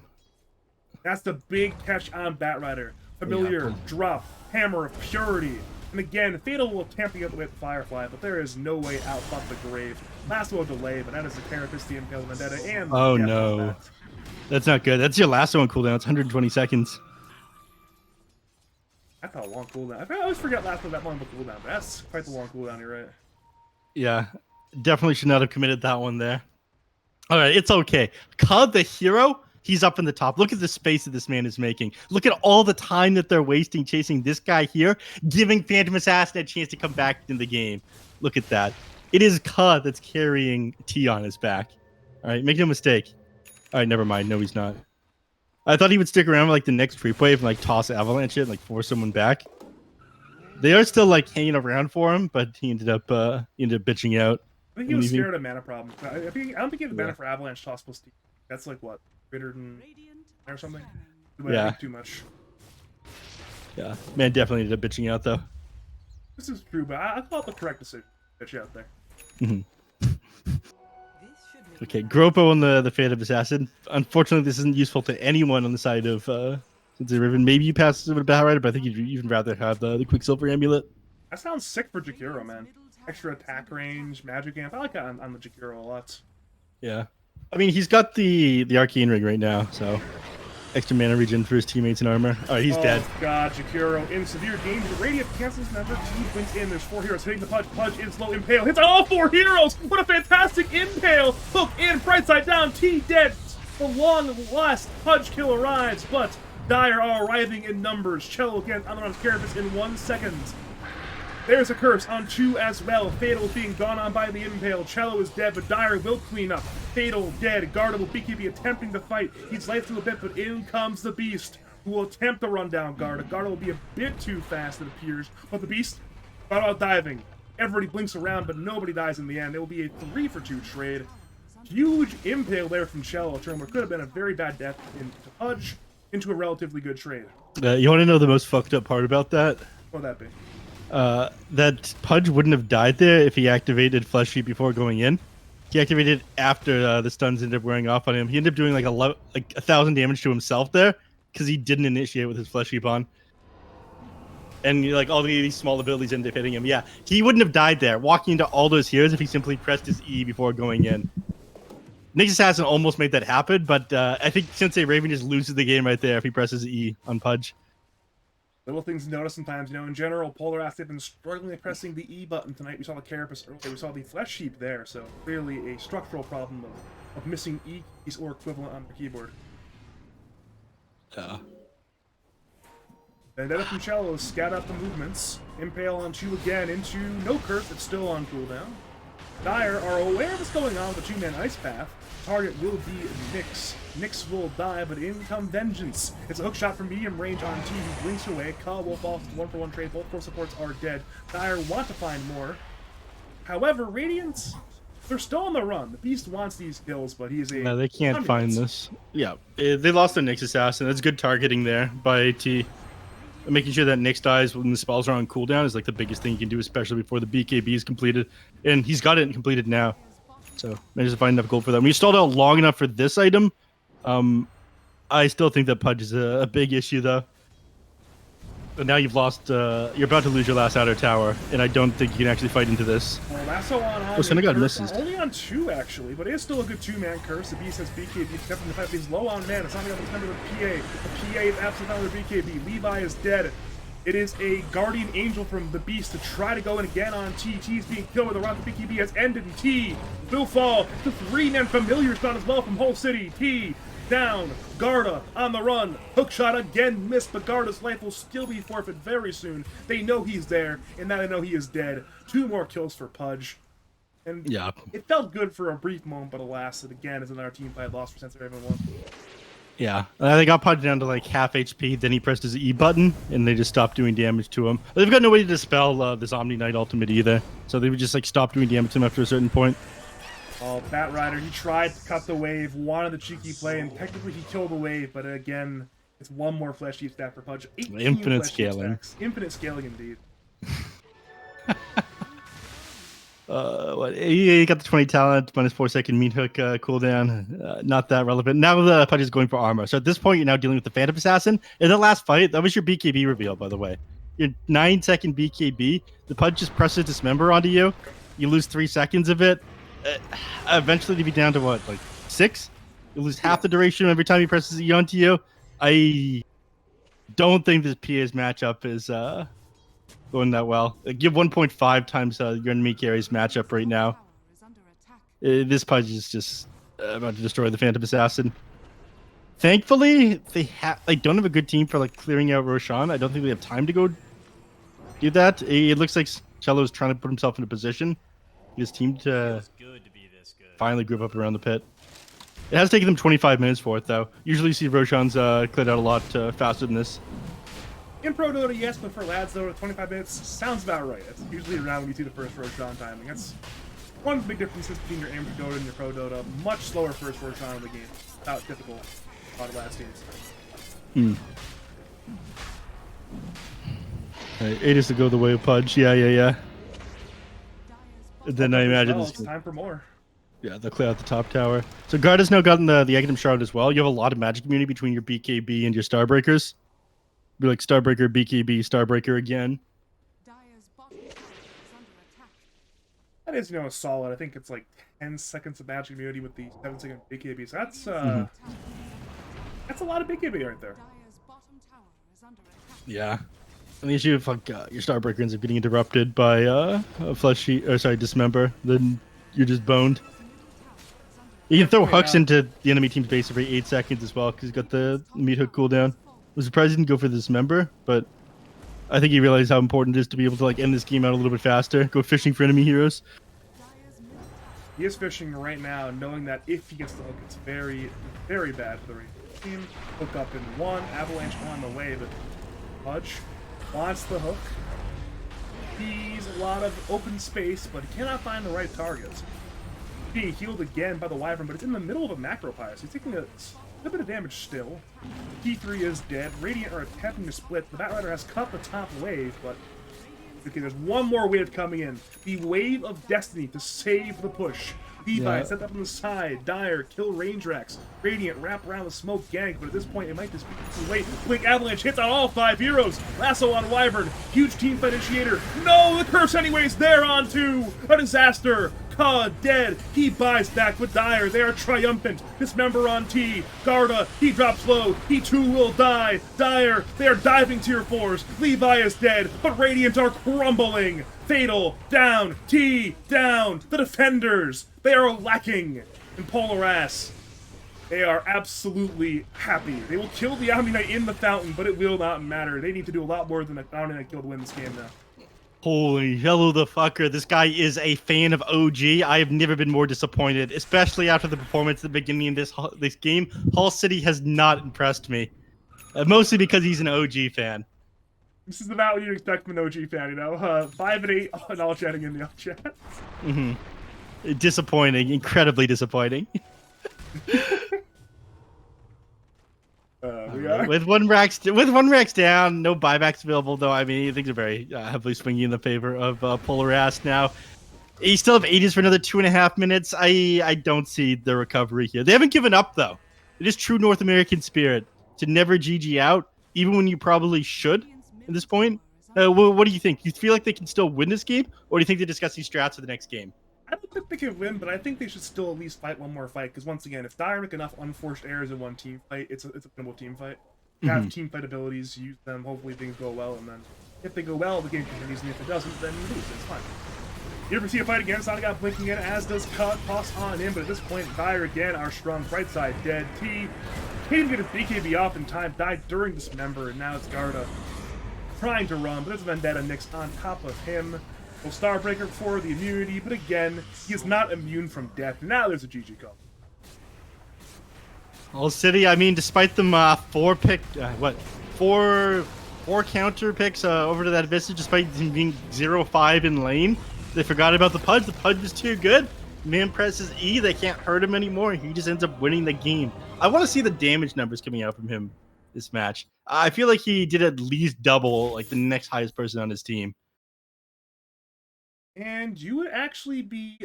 That's the big catch on Batrider. Familiar, drop, Hammer of Purity. And again, Fatal will attempt to get with Firefly, but there is no way out but the grave. Last will delay, but that is the Carapace, the Impale, Vendetta, and... Oh no. That's not good. That's your last one cooldown. It's 120 seconds. That's a long cooldown. I always forget last one that long of a cooldown, but that's quite the long cooldown, you're right. Yeah. Definitely should not have committed that one there. Alright, it's okay. Cub, the hero... He's up in the top. Look at the space that this man is making. Look at all the time that they're wasting chasing this guy here, giving Phantom Assassin a chance to come back in the game. Look at that. It is Ka that's carrying T on his back. All right, make no mistake. All right, never mind. No, he's not. I thought he would stick around for like the next creep wave and like toss Avalanche it and like force someone back. They are still like hanging around for him, but he ended up bitching out. I think he was scared of mana problem. I don't think he had the mana for Avalanche toss plus T. That's like what? Greater than or something? Yeah. Too much. Yeah. Man definitely ended up bitching out though. This is true, but I thought the correct decision to bitch out there. Okay, Gropo on the Phantom Assassin. Unfortunately, this isn't useful to anyone on the side of SenseiRaven. Maybe you pass it with a Batrider, but I think you'd even rather have the Quicksilver Amulet. That sounds sick for Jakiro, man. Extra attack range, magic amp. I like that on the Jakiro a lot. Yeah. I mean, he's got the Arcane Ring right now, so extra mana regen for his teammates in armor. All right, he's dead. Oh god, Jakiro in severe danger. Radiant cancels member. T wins in. There's 4 heroes hitting the Pudge. Pudge in slow Impale. Hits on all 4 heroes. What a fantastic Impale. Hook in. Brightside down. T dead. The long last Pudge kill arrives, but Dire are arriving in numbers. Cello again on the run of Carapace in 1 second. There's a curse on 2 as well. Fatal being gone on by the Impale. Cello is dead, but Dire will clean up. Fatal dead. Garda will be attempting to fight. He's life to a bit, but in comes the Beast, who will attempt to run down Garda. Garda will be a bit too fast, it appears. But the Beast, got out diving. Everybody blinks around, but nobody dies in the end. It will be a 3-for-2 trade. Huge Impale there from Cello. Turn what could have been a very bad death into Pudge into a relatively good trade. You want to know the most fucked up part about that? What would that be? That Pudge wouldn't have died there if he activated Flesh Heap before going in. He activated it after the stuns ended up wearing off on him. He ended up doing like 1,000 damage to himself there because he didn't initiate with his Flesh Heap on. And like all these small abilities ended up hitting him. Yeah, he wouldn't have died there, walking into all those heroes if he simply pressed his E before going in. Nyx Assassin almost made that happen, but I think SenseiRaven just loses the game right there if he presses E on Pudge. Little things to notice sometimes, in general, Polar Ass, they've been struggling at pressing the E button tonight. We saw the Carapace earlier, we saw the Flesh Heap there, so clearly a structural problem of missing E keys or equivalent on the keyboard. And then from Cello, scout out the movements. Impale on 2 again into no curse, it's still on cooldown. Dire are aware of what's going on with the 2-man Ice Path. Target will be Nyx. Nyx will die, but in come Vengeance. It's a hook shot from medium range on T, who blinks away. Ka will fall to 1-for-1 trade. Both core supports are dead. Dire want to find more. However, Radiant, they're still on the run. The Beast wants these kills, but he's a... No, they can't find communist. this. Yeah, they lost their Nyx assassin. That's good targeting there by AT. Making sure that Nyx dies when the spells are on cooldown is like the biggest thing you can do, especially before the BKB is completed. And he's got it completed now. So managed to find enough gold for that. When you stalled out long enough for this item, I still think that Pudge is a big issue though. But now you've lost, you're about to lose your last outer tower, and I don't think you can actually fight into this. Well, Lasso on Oh, Synagogue misses. Only on 2, actually, but it is still a good 2-man curse. The Beast has BKB, except in the fact he's low on mana. It's not going to remember the PA. The PA is absolutely not with BKB. Levi is dead. It is a Guardian Angel from the Beast to try to go in again on T. T's being killed with the rock. The BKB has ended, and T will fall. The 3-man Familiar's gone as well from Whole City. T down. Garda on the run. Hookshot again missed, but Garda's life will still be forfeit very soon. They know he's there, and now they know he is dead. 2 more kills for Pudge. And Yeah. it felt good for a brief moment, but alas, it again is another team fight loss for SenseiRaven1. Yeah, they got Pudge down to like half HP, then he pressed his E button, and they just stopped doing damage to him. They've got no way to dispel this Omni Knight ultimate either, so they would just like stop doing damage to him after a certain point. Oh, Bat Rider, he tried to cut the wave, wanted the cheeky play, and technically he killed the wave, but again, it's 1 more flesh heap stack for Pudge. 18 Infinite flesh heap scaling. stacks. Infinite scaling indeed. What? He got the 20 talent, minus 4-second meat hook cooldown. Not that relevant. Now the Pudge is going for armor. So at this point, you're now dealing with the Phantom Assassin. In the last fight, that was your BKB reveal, by the way. Your 9-second BKB. The Pudge just presses Dismember onto you. You lose 3 seconds of it. Eventually, to be down to what, like 6? You lose half the duration every time he presses E onto you. I don't think this PA's matchup is going that well. Give 1.5 times your enemy carry's matchup right now. This Pudge is just about to destroy the Phantom Assassin. Thankfully, they don't have a good team for like clearing out Roshan. I don't think they have time to go do that. It looks like Cello's trying to put himself in a position. His team to finally group up around the pit. It has taken them 25 minutes for it, though. Usually you see Roshan's cleared out a lot faster than this. In Pro Dota, yes, but for lads, though, 25 minutes sounds about right. It's usually around when you see the first Roshan timing. That's one of the big differences between your Amateur Dota and your Pro Dota. Much slower first Roshan in the game. About typical a lot of lads teams. Right, 8 is to go the way of Pudge. Yeah. Then I imagine Well, this. it's time for more. Yeah, they'll clear out the top tower. So Guard has now gotten the Aghanim Shroud as well. You have a lot of magic immunity between your BKB and your Starbreakers. Be like Starbreaker, BKB, Starbreaker again. That is, a solid. I think it's like 10 seconds of magic immunity with the 7-second BKB. So that's a lot of BKB right there. Yeah. And the issue if like, your Starbreaker ends up getting interrupted by a Dismember, then you're just boned. You can throw hooks into the enemy team's base every 8 seconds as well because he's got the meat hook cooldown. I'm surprised he didn't go for the Dismember, but I think he realized how important it is to be able to like end this game out a little bit faster. Go fishing for enemy heroes. He is fishing right now, knowing that if he gets the hook, it's very, very bad for the team. Hook up in 1, Avalanche on the way, but Pudge wants the hook. He's a lot of open space, but he cannot find the right targets. Being healed again by the Wyvern, but it's in the middle of a macro pyre, so he's taking a bit of damage still. T3 is dead. Radiant are attempting to split. The Batrider has cut the top wave, but okay, there's one more wave coming in. The Wave of Destiny to save the push. Levi set up on the side. Dire, kill Rangerex. Radiant wrap around the smoke gank, but at this point it might just be too late. Blink Avalanche hits on all 5 heroes. Lasso on Wyvern. Huge team fight initiator. No, the curse anyways. They're on 2. A disaster. Ka dead. He buys back with Dire. They are triumphant. Dismember on T. Garda, he drops low. He too will die. Dire, they are diving tier 4s. Levi is dead, but Radiant are crumbling. Fatal, down. T, down. The defenders, they are lacking in Polaras. They are absolutely happy. They will kill the Omni Knight in the fountain, but it will not matter. They need to do a lot more than the Omni Knight kill to win this game now. Holy hello the fucker. This guy is a fan of OG. I have never been more disappointed, especially after the performance at the beginning of this game. Hull City has not impressed me. Mostly because he's an OG fan. This is about what you expect from an OG fan, you know? 5 and 8 and all chatting in the chat. Disappointing, incredibly disappointing. We Right. are. With one racks down, no buybacks available though. I mean, things are very heavily swinging in the favor of Polarast now. You still have 80s for another 2.5 minutes. I don't see the recovery here. They haven't given up though. It is true North American spirit to never GG out, even when you probably should at this point. What do you think? You feel like they can still win this game, or do you think they discuss these strats for the next game? I don't think they can win, but I think they should still at least fight one more fight. Because once again, if Dire make enough unforced errors in one team fight, it's a winnable team fight. You have team fight abilities, use them. Hopefully things go well, and then if they go well, the game continues. And if it doesn't, then you lose. It's fine. You ever see a fight again? Sonic got blinking in, as does Cut. Toss on in, but at this point, Dire again, our strong right side dead. T can't even get his BKB off in time. Died during Dismember, and now it's Garda trying to run, but there's Vendetta Nyx on top of him. Well, Starbreaker for the immunity, but again, he is not immune from death. Now there's a GG call. All City, I mean, despite them four counter picks over to that Visage, despite him being 0-5 in lane, they forgot about the Pudge. The Pudge is too good. Man presses E, they can't hurt him anymore. He just ends up winning the game. I want to see the damage numbers coming out from him this match. I feel like he did at least double like the next highest person on his team. And you would actually be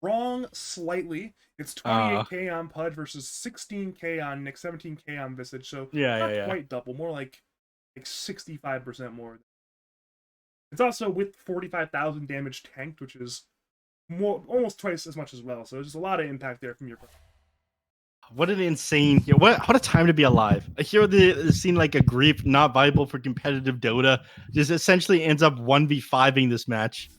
wrong slightly. It's 28k on Pudge versus 16k on Nick, 17k on Visage. So not quite double, more like 65% more. It's also with 45,000 damage tanked, which is almost twice as much as well. So there's a lot of impact there from your player. What an insane hero. What a time to be alive. A hero that seemed like a grief, not viable for competitive Dota, just essentially ends up 1v5ing this match.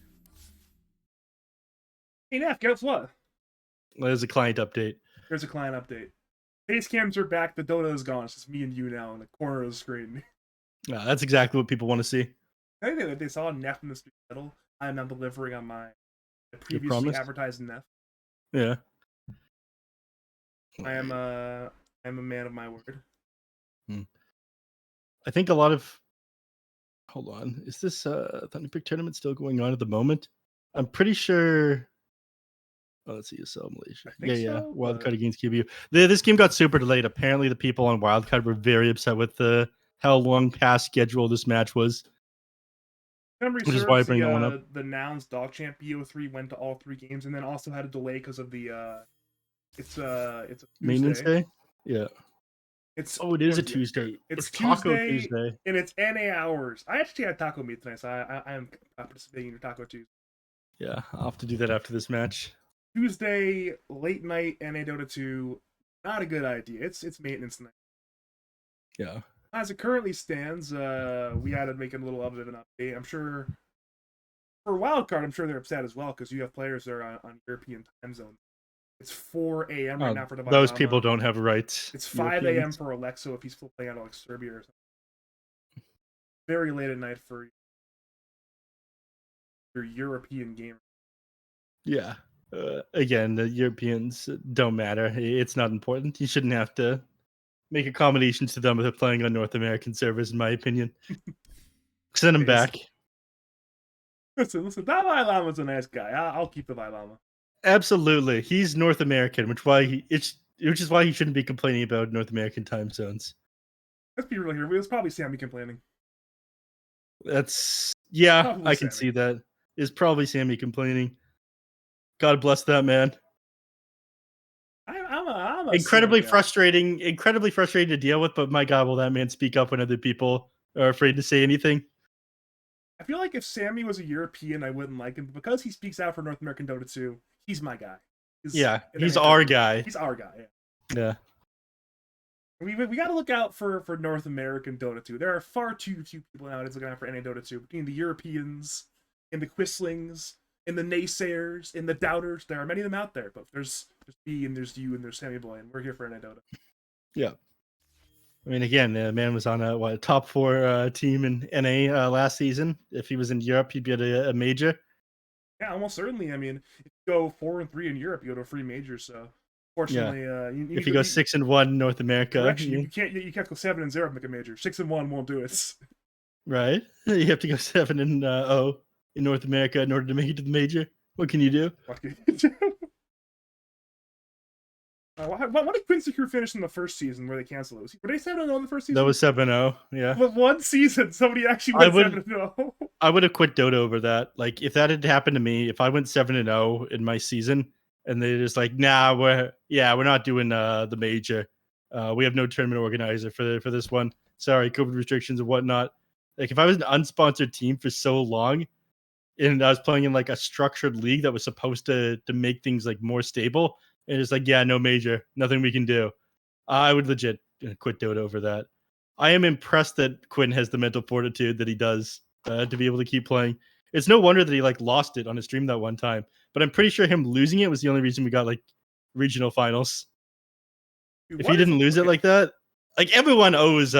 Hey, Neff, guess what? There's a client update. There's a client update. Face cams are back. The Dota is gone. It's just me and you now in the corner of the screen. That's exactly what people want to see. I think they saw Neff in the middle. I am now delivering on my previously advertised Neff. Yeah. I am a man of my word. I think a lot of... Hold on. Is this Thunder Pick tournament still going on at the moment? I'm pretty sure... Oh, let's see. Malaysia. Yeah. So, Wildcard against QBU. This game got super delayed. Apparently, the people on Wildcard were very upset with how long past schedule this match was. Which is why I bring that one up. The Nouns Dog Champ BO3 went to all 3 games, and then also had a delay because of the it's a maintenance day. Yeah. It is a Tuesday. It's Taco Tuesday, and it's NA hours. I actually had taco meat tonight, so I am participating in your Taco Tuesday. Yeah, I'll have to do that after this match. Tuesday, late night, NA Dota 2, not a good idea. It's maintenance night. Yeah. As it currently stands, we had to make a little of an update. I'm sure for Wildcard, I'm sure they're upset as well because you have players that are on European time zone. It's 4 a.m. right now for the those people don't have rights. It's 5 a.m. for Alexo if he's still playing out like Serbia or something. Very late at night for your European gamer. Yeah. Again, the Europeans don't matter. It's not important. You shouldn't have to make accommodations to them if they're playing on North American servers, in my opinion. Send them back. Listen, that Dalai Lama's a nice guy. I'll keep the Dalai Lama. Absolutely. He's North American, which is why he shouldn't be complaining about North American time zones. Let's be real here. It was probably Sammy complaining. Probably I can see that. It's probably Sammy complaining. God bless that man. I'm a incredibly frustrating to deal with, but my God, will that man speak up when other people are afraid to say anything? I feel like if Sammy was a European, I wouldn't like him, but because he speaks out for North American Dota 2, he's my guy. He's our guy. He's our guy, yeah. We got to look out for North American Dota 2. There are far too few people nowadays looking out for NA Dota 2. Between the Europeans, and the Quislings, and the naysayers, and the doubters, there are many of them out there, but there's me, and there's you, and there's Sammy Boy, and we're here for NA Dota. Yeah. I mean, again, the man was on a top 4 team in NA last season. If he was in Europe, he'd be at a major. Yeah, almost certainly. I mean, if you go 4-3 in Europe, you go to a free major. So, fortunately, if you go 6-1 in North America, you can't go 7-0 and make a major. 6-1 won't do it. Right? You have to go 7-0 in North America in order to make it to the major. What can you do? What can you do? What did Quincy Crew finish in the first season where they canceled it? Were they 7-0 in the first season? That was 7-0. Yeah. But one season, somebody actually I went would- 7-0. I would have quit Dota over that. Like, if that had happened to me, if I went 7-0 in my season, and they're just like, nah, we're not doing the major. We have no tournament organizer for this one. Sorry, COVID restrictions and whatnot. Like, if I was an unsponsored team for so long, and I was playing in like a structured league that was supposed to make things like more stable, and it's like, yeah, no major, nothing we can do. I would legit quit Dota over that. I am impressed that Quinn has the mental fortitude that he does to be able to keep playing. It's no wonder that he like lost it on his stream that one time. But I'm pretty sure him losing it was the only reason we got like regional finals. If he didn't lose it like that, like everyone owes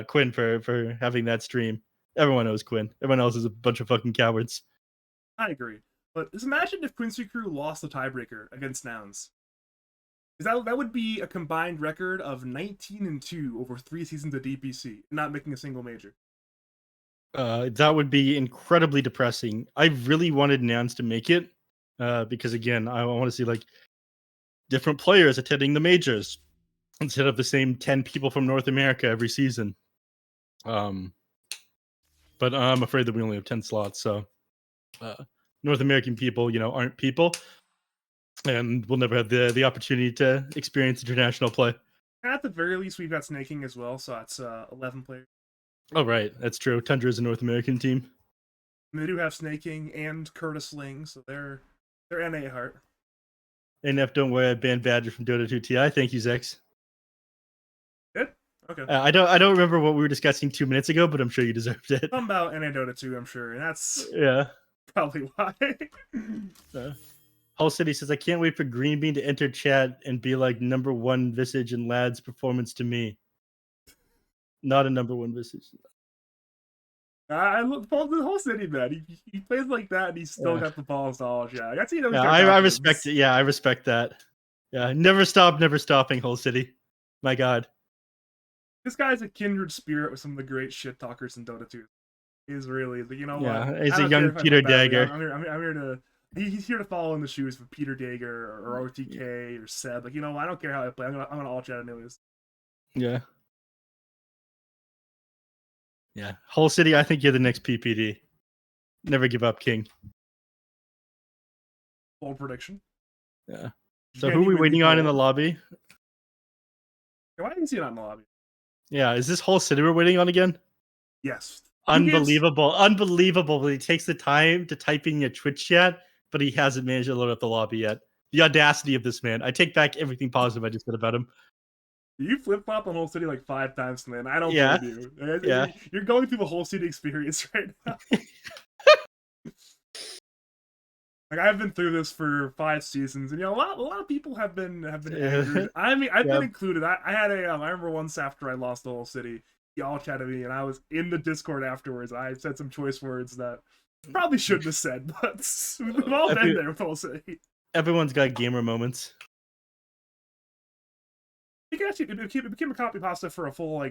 Quinn for having that stream. Everyone owes Quinn. Everyone else is a bunch of fucking cowards. I agree. But just imagine if Quincy Crew lost the tiebreaker against Nouns. That would be a combined record of 19-2 over 3 seasons of DPC, not making a single major. That would be incredibly depressing. I really wanted Nouns to make it because, again, I want to see like different players attending the majors instead of the same 10 people from North America every season. But I'm afraid that we only have 10 slots, so North American people, aren't people, and we'll never have the opportunity to experience international play. At the very least, we've got snaking as well, so that's 11 players. Oh, right. That's true. Tundra is a North American team. And they do have snaking and Curtis Ling, so they're NA heart. NF, don't worry, I banned Badger from Dota 2 TI. Thank you, Zex. Good? Okay. I don't remember what we were discussing 2 minutes ago, but I'm sure you deserved it. Something about NA Dota 2, I'm sure, and that's Yeah. probably why. Hull City says, I can't wait for Green Bean to enter chat and be like number one Visage and Lad's performance to me. Not a number one Visage. I look Paul the whole city, man. He plays like that, and he's still got the balls all. Yeah, that's I respect it. Yeah, I respect that. Yeah, never stopping Hull City. My God, this guy's a kindred spirit with some of the great shit talkers in Dota 2. He's really, he's a young Peter Dagger. I'm here to. He's here to follow in the shoes of Peter Dagger or OTK or Seb. Like, I don't care how I play. I'm gonna all chat anyways. Yeah. Yeah, Hull City. I think you're the next PPD. Never give up, King. Bold prediction. Yeah. So who are we waiting on in the lobby? Why is he not in the lobby? Yeah, is this Hull City we're waiting on again? Yes. Unbelievable. Unbelievable. He takes the time to type in your Twitch chat, but he hasn't managed to load up the lobby yet. The audacity of this man. I take back everything positive I just said about him. You flip-flop on Whole City like 5 times, man. I don't blame you. Yeah. You're going through the Whole City experience right now. Like, I've been through this for 5 seasons, and a lot of people have been angry. I mean, I've been included. I had I remember once after I lost the Whole City, y'all chatted me, and I was in the Discord afterwards. I said some choice words that probably shouldn't have said, but we've all been there with Whole City. Everyone's got gamer moments. It became a copy pasta for a full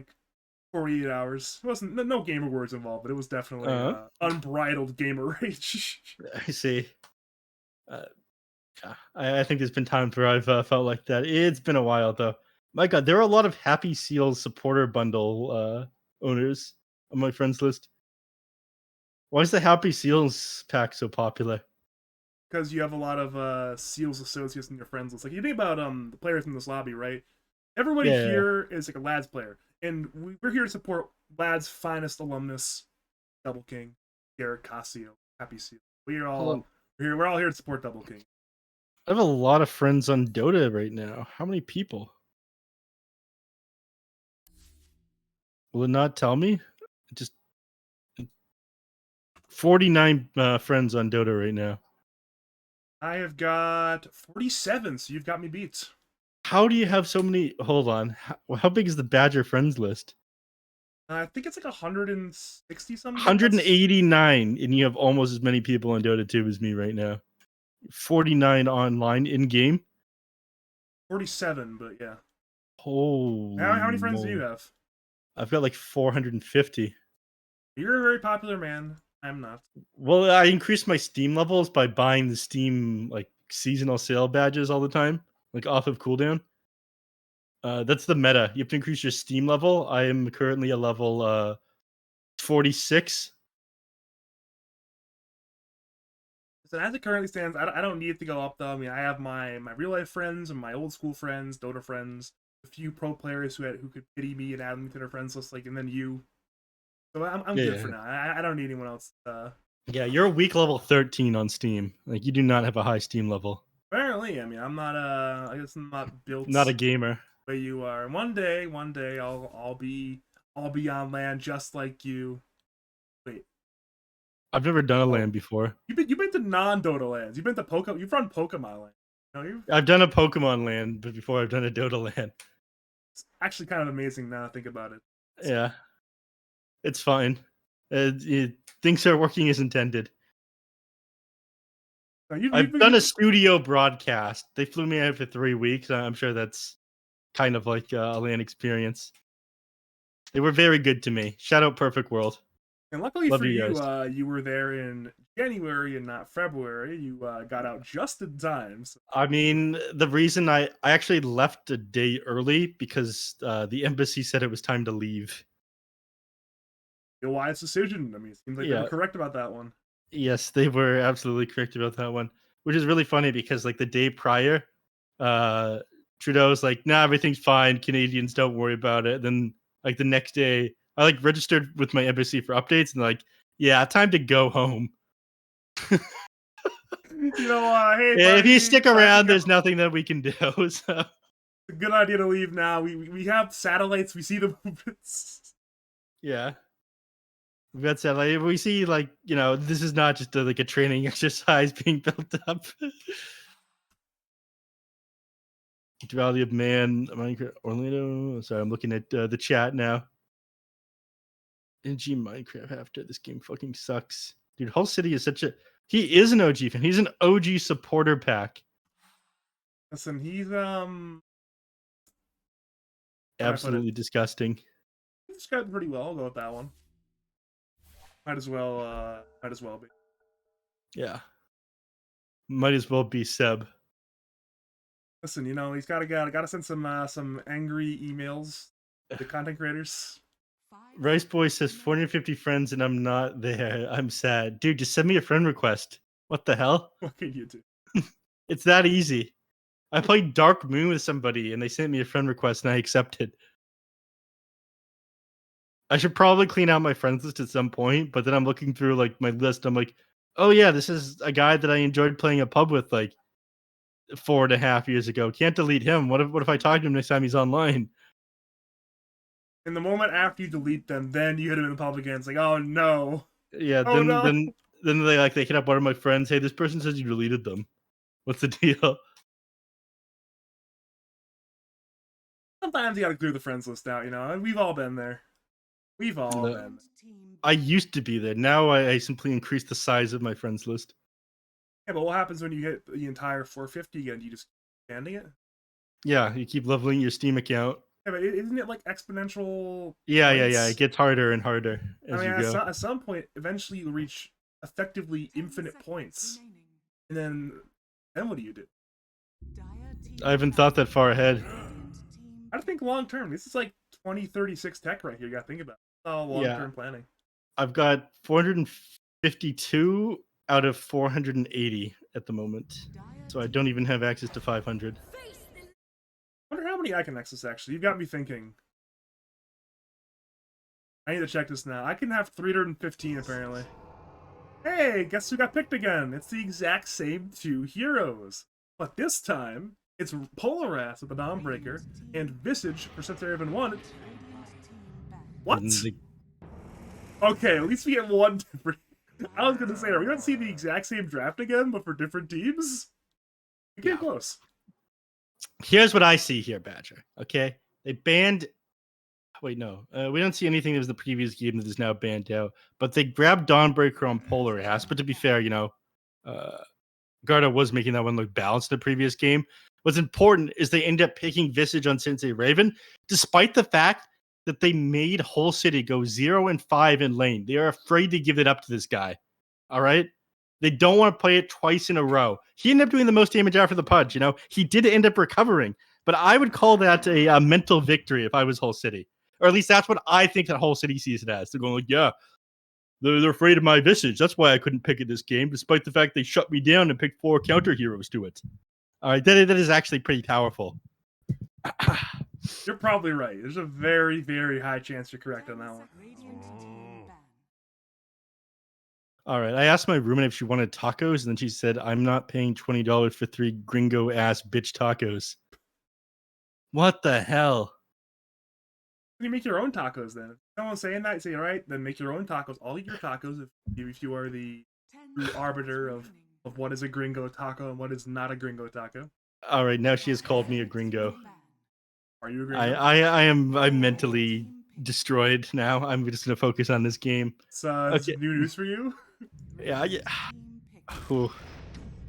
48 hours. It wasn't no gamer words involved, but it was definitely unbridled gamer rage. I see. I think there's been times where I've felt like that. It's been a while though. My God, there are a lot of Happy Seals supporter bundle owners on my friends list. Why is the Happy Seals pack so popular? Because you have a lot of Seals associates in your friends list. Like, you think about the players in this lobby, right? Everybody here is like a Lads player, and we're here to support Lads' finest alumnus, Double King, Garrett Casio, Happy Seal. We're all here to support Double King. I have a lot of friends on Dota right now. How many people? Will it not tell me? Just 49 friends on Dota right now. I have got 47, so you've got me beat. How do you have so many? Hold on. How big is the Badger friends list? I think it's like 160 something. 189, and you have almost as many people on Dota 2 as me right now. 49 online in game. 47, but yeah. Holy. How many friends do you have? I've got like 450. You're a very popular man. I'm not. Well, I increased my Steam levels by buying the Steam like seasonal sale badges all the time, like off of cooldown. That's the meta. You have to increase your Steam level. I am currently a level 46. So as it currently stands, I don't need it to go up though. I mean, I have my real life friends and my old school friends, Dota friends, a few pro players who could pity me and add me to their friends list, like, and then you. So I'm good for Yeah. now. I don't need anyone else. Yeah, you're a weak level 13 on Steam. Like you do not have a high Steam level. Apparently, I mean, I'm not I guess I'm not built Not a gamer. the way you are. And one day, I'll be on land just like you. Wait, I've never done a Oh. land before. you've been to non-Dota lands. You've been to You've run Pokemon land. No, you. I've done a Pokemon land, but before I've done a Dota land. It's actually kind of amazing now I think about it. Yeah, it's fine. Things are working as intended. No, I've done a studio broadcast. They flew me out for 3 weeks. I'm sure that's kind of like a land experience. They were very good to me. Shout out Perfect World. And luckily Love for you you, guys. you were there in January and not February. You got out just in time. So. I mean, the reason I actually left a day early because the embassy said it was time to leave. A wise decision. I mean, it seems like they Yeah. were correct about that one. Yes, they were absolutely correct about that one, which is really funny because like the day prior, Trudeau's like, "Nah, everything's fine. Canadians don't worry about it." Then like the next day, I like registered with my embassy for updates and like, "Yeah, time to go home." You know, hey, If buddy, you stick time to around, go. there's nothing that we can do. So It's a good idea to leave now. We have satellites. We see the movements. yeah. That's it. Like we see, like this is not just like a training exercise being built up. Duality of Man, Minecraft, Orlando. Sorry, I'm looking at the chat now. NG Minecraft after this game fucking sucks, dude. Hull City is such a. He is an OG fan. He's an OG supporter pack. Listen, he's Absolutely disgusting. he described it pretty well. I'll go with that one. Might as well be. Yeah. Might as well be Seb. Listen, he's gotta send some angry emails to content creators. Rice Boy says 450 friends and I'm not there. I'm sad. Dude, just send me a friend request. What the hell? What can you do? It's that easy. I played Dark Moon with somebody and they sent me a friend request and I accepted. I should probably clean out my friends list at some point, but then I'm looking through like my list. I'm like, oh yeah, this is a guy that I enjoyed playing a pub with like 4.5 years ago. Can't delete him. What if I talk to him next time he's online? In the moment after you delete them, then you hit him in the public again. It's like, oh no. Yeah, Oh, no. then they hit up one of my friends. Hey, this person says you deleted them. What's the deal? Sometimes you gotta clear the friends list out, and we've all been there. We've all No. been. I used to be there. Now I simply increase the size of my friends list. Yeah, but what happens when you hit the entire 450 again? Do you just keep expanding it? Yeah, you keep leveling your Steam account. Yeah, but isn't it like exponential? Yeah. points? It gets harder and harder as you go. At some point, eventually you'll reach effectively infinite points, and then what do you do? I haven't thought that far ahead. I think long term. This is like 2036 tech right here. You gotta think about it. It's all long term planning. I've got 452 out of 480 at the moment, so I don't even have access to 500. I wonder how many I can access, actually. You've got me thinking. I need to check this now. I can have 315, apparently. Hey, guess who got picked again? It's the exact same two heroes. But this time, it's Polaras with the Dawnbreaker, and Visage for SenseiRaven1. What? Okay, at least we get one different... I was gonna say, are we gonna see the exact same draft again, but for different teams? We came close. Here's what I see here, Badger. Okay, they banned. Wait, no, we don't see anything that was the previous game that is now banned out. But they grabbed Dawnbreaker on Polaras. But to be fair, Garda was making that one look balanced in the previous game. What's important is they end up picking Visage on SenseiRaven, despite the fact that they made Whole City go 0-5 in lane. They are afraid to give it up to this guy. All right? They don't want to play it twice in a row. He ended up doing the most damage after the pudge. You know, he did end up recovering, but I would call that a mental victory if I was Whole City. Or at least that's what I think that Whole City sees it as. They're going like, yeah, they're afraid of my visage. That's why I couldn't pick it this game, despite the fact they shut me down and picked 4 counter heroes to it. All right, that is actually pretty powerful. You're probably right. There's a very, very high chance you're correct on that one. All right, I asked my roommate if she wanted tacos, and then she said, I'm not paying $20 for 3 gringo-ass bitch tacos. What the hell? You make your own tacos then. If someone's saying that, say, all right, then make your own tacos. I'll eat your tacos if you are the true arbiter of what is a gringo taco and what is not a gringo taco. All right, now she has called me a gringo. Are you a gringo? I'm mentally destroyed now. I'm just gonna focus on this game. It's okay. New news for you? Yeah. Ooh.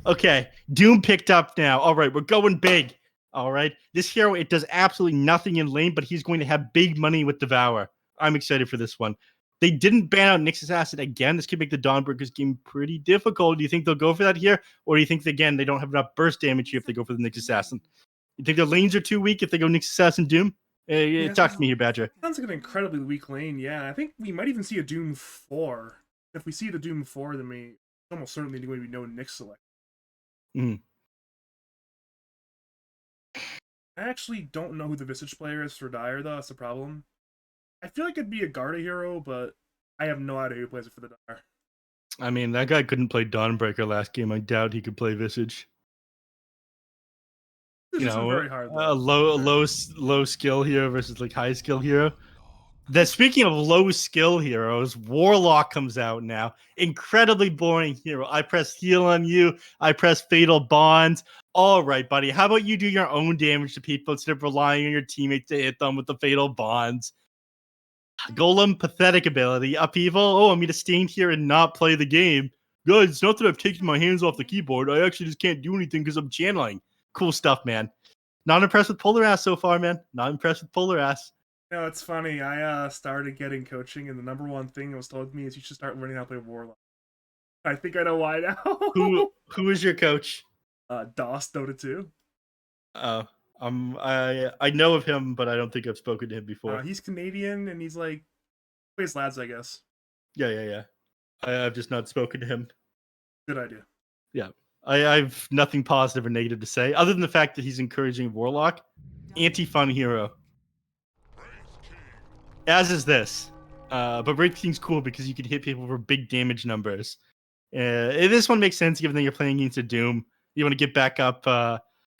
Okay, Doom picked up now. All right, we're going big. All right, this hero, it does absolutely nothing in lane, but he's going to have big money with Devour. I'm excited for this one. They didn't ban out Nyx Assassin again. This could make the Dawnbreakers game pretty difficult. Do you think they'll go for that here? Or do you think, again, they don't have enough burst damage here if they go for the Nyx Assassin? You think their lanes are too weak if they go Nyx Assassin Doom? Talk to me here, Badger. Sounds like an incredibly weak lane, yeah. I think we might even see a Doom 4. If we see the Doom 4, then we almost certainly going to be no Nyx select. Mm. I actually don't know who the Visage player is for Dire, though. That's the problem. I feel like it'd be a Garda hero, but I have no idea who plays it for the Dire. I mean, that guy couldn't play Dawnbreaker last game. I doubt he could play Visage. This is very hard, a low skill hero versus like high skill hero. Speaking of low skill heroes, Warlock comes out now. Incredibly boring hero. I press heal on you. I press fatal bonds. All right, buddy. How about you do your own damage to people instead of relying on your teammates to hit them with the fatal bonds? Golem, pathetic ability. Upheaval. Oh, I'm going to stand here and not play the game. Guys, it's not that I've taken my hands off the keyboard. I actually just can't do anything because I'm channeling. Cool stuff, man. Not impressed with Polar Ass so far, man. Not impressed with Polar Ass. No, it's funny. I started getting coaching, and the number one thing that was told me is you should start learning how to play Warlock. I think I know why now. Who is your coach? DOS Dota 2. I know of him, but I don't think I've spoken to him before. He's Canadian, and he's like plays lads, I guess. Yeah. I've just not spoken to him. Good idea. Yeah, I've nothing positive or negative to say, other than the fact that he's encouraging Warlock. Anti-fun hero. As is this. But Wraith King's cool because you can hit people for big damage numbers. This one makes sense given that you're playing against a Doom. You want to get back up.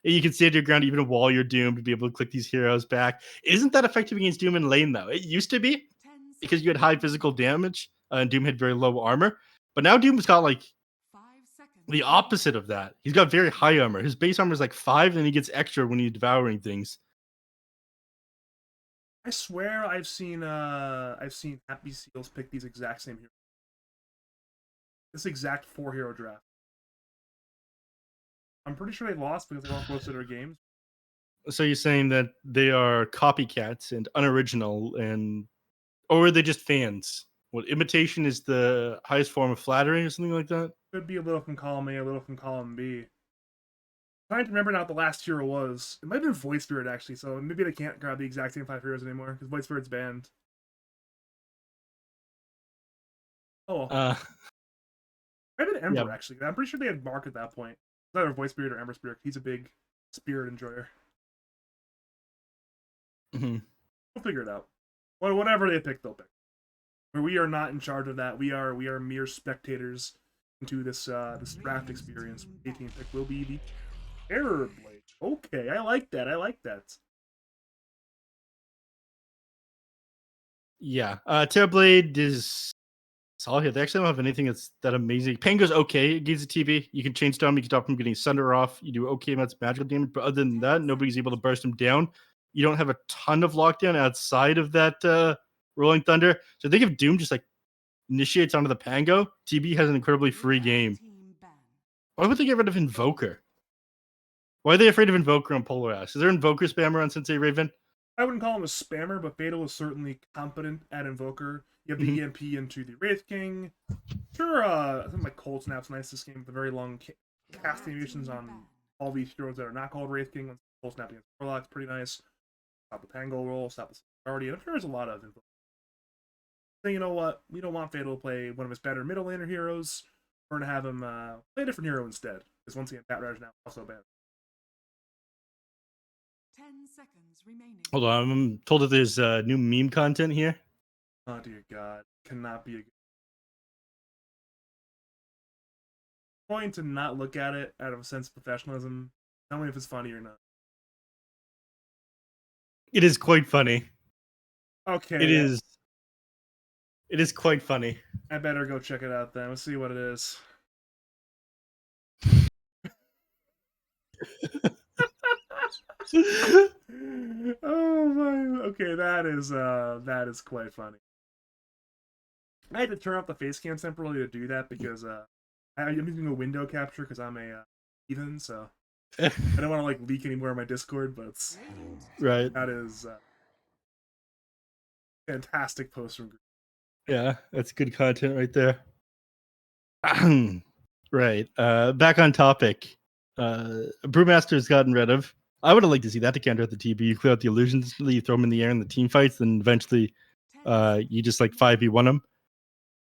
You can stand your ground even while you're doomed to be able to click these heroes back. Isn't that effective against Doom in lane, though? It used to be because you had high physical damage and Doom had very low armor. But now Doom's got like the opposite of that. He's got very high armor. His base armor is like 5, and then he gets extra when he's devouring things. I swear I've seen Happy Seals pick these exact same heroes. This exact 4-hero draft. I'm pretty sure they lost because they lost most of their games. So you're saying that they are copycats and unoriginal, or are they just fans? What, imitation is the highest form of flattery or something like that? Could be a little from column A, a little from column B. I'm trying to remember now what the last hero was. It might have been Void Spirit, actually, so maybe they can't grab the exact same 5 heroes anymore, because Void Spirit's banned. Oh, well. Maybe an Ember, actually. I'm pretty sure they had Mark at that point. It's either Void Spirit or Ember Spirit. He's a big spirit enjoyer. Mm-hmm. We'll figure it out. Well, whatever they pick, they'll pick. But we are not in charge of that. We are mere spectators into this draft experience. 18th pick will be the Terror Blade. Okay, I like that. Yeah, Terror Blade is all here. They actually don't have anything that's that amazing. Pango's okay against the TV. You can chain storm. You can stop him getting Sunder off. You do okay amounts of magical damage, but other than that, nobody's able to burst him down. You don't have a ton of lockdown outside of that Rolling Thunder. So I think if Doom just like initiates onto the Pango, TB has an incredibly free game. Why would they get rid of Invoker? Why are they afraid of Invoker on Polar Ass? Is there Invoker spammer on SenseiRaven? I wouldn't call him a spammer, but Fatal is certainly competent at Invoker. You have the Mhm. EMP into the Wraith King. Sure, I think my Cold Snap's nice this game. The very long cast animations on all these heroes that are not called Wraith King. Cold Snap against Warlock's pretty nice. Stop the Pango roll, stop the Guardian. I'm sure there's a lot of Invoker. So you know what? We don't want Fatal to play one of his better middle laner heroes. We're going to have him play a different hero instead. Because once again, Batrage now also bad. 10 seconds remaining. Hold on, I'm told that there's new meme content here. Oh dear God. Cannot be a good. Going to not look at it out of a sense of professionalism. Tell me if it's funny or not. It is quite funny. Okay. It is. It is quite funny. I better go check it out then. Let's see what it is. Oh my. Okay, that is quite funny. I had to turn off the face cam temporarily to do that because I'm using a window capture because I'm a heathen, so I don't want to like leak anymore on my Discord, but Right. that is fantastic post from Group. Yeah, that's good content right there. Right. Back on topic. Brewmaster's gotten rid of. I would have liked to see that to counter at the TB. You clear out the illusions, you throw them in the air in the team fights, then eventually you just like 5v1 them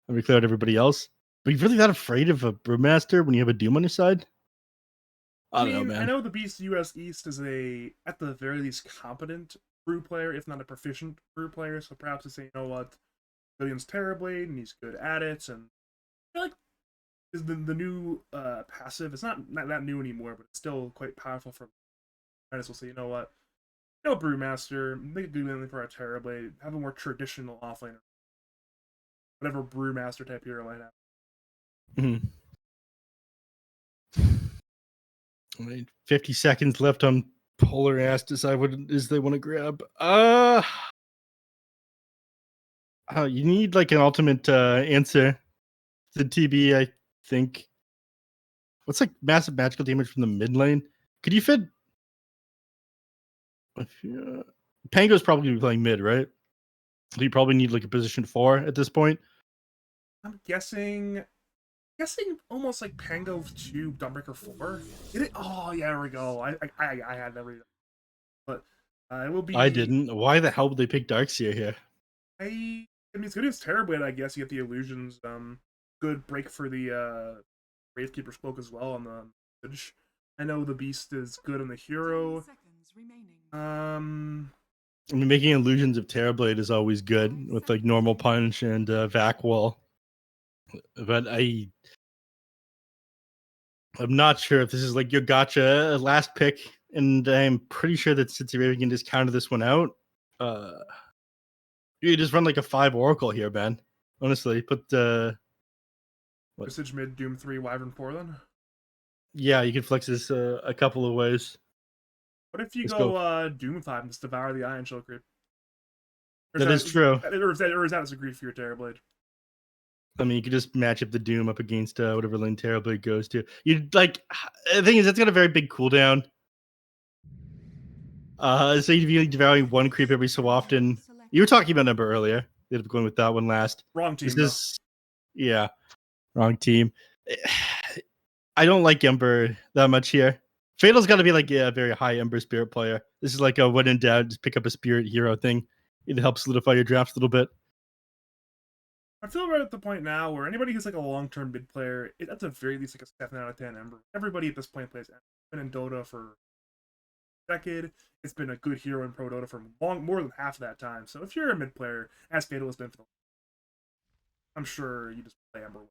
and we clear out everybody else. But you're really not afraid of a Brewmaster when you have a Doom on your side? I don't know, man. I know the Beast US East is at the very least, competent brew player, if not a proficient brew player. So perhaps to say, you know what, William's Terrorblade and he's good at it, and I feel like is the new passive. It's not that new anymore, but it's still quite powerful for. I just will say, you know what, no Brewmaster, make a good win for our Terrorblade, have a more traditional offlaner, whatever Brewmaster type hero might have. Mm-hmm. 50 seconds left on Polar Ass. Decide what it is they want to grab. You need like an ultimate answer to TB, I think. What's like massive magical damage from the mid lane? Could you fit? Pango's probably gonna be playing mid, right? So you probably need like a position 4 at this point. I'm guessing almost like Pango 2 Dawnbreaker 4. Oh yeah, there we go. I had that read. But it will be. I didn't. Why the hell would they pick Darkseer here? I mean, it's good as Terrorblade, I guess. You get the illusions. Good break for the Wraithkeeper's Cloak as well on the edge. I know the Beast is good on the hero. 10 seconds remaining. I mean, making illusions of Terrorblade is always good with like normal punch and vac wall. But I'm not sure if this is like your gotcha last pick, and I'm pretty sure that SenseiRaven can just counter this one out. You just run like a 5 Oracle here, man. Honestly, put what? Visage mid Doom 3 Wyvern 4 then. Yeah, you can flex this a couple of ways. What if you Let's go Doom 5 and just devour the Iron Shell creep? That is true. Or is that as a grief for your Terrorblade? I mean, you could just match up the Doom up against whatever lane Terrorblade goes to. You like the thing is that's got a very big cooldown. So you'd be devouring one creep every so often. You were talking about number earlier. You ended up going with that one last. Wrong team. Yeah, wrong team. I don't like Ember that much here. Fatal's got to be like a very high Ember Spirit player. This is like a when in doubt, just pick up a Spirit hero thing. It helps solidify your drafts a little bit. I feel right at the point now where anybody who's like a long-term mid player, that's a very least like a 7 out of 10 Ember. Everybody at this point plays Ember. It's been in Dota for a decade. It's been a good hero in Pro Dota for more than half of that time. So if you're a mid player, as Fatal has been for I'm sure you just play Ember well.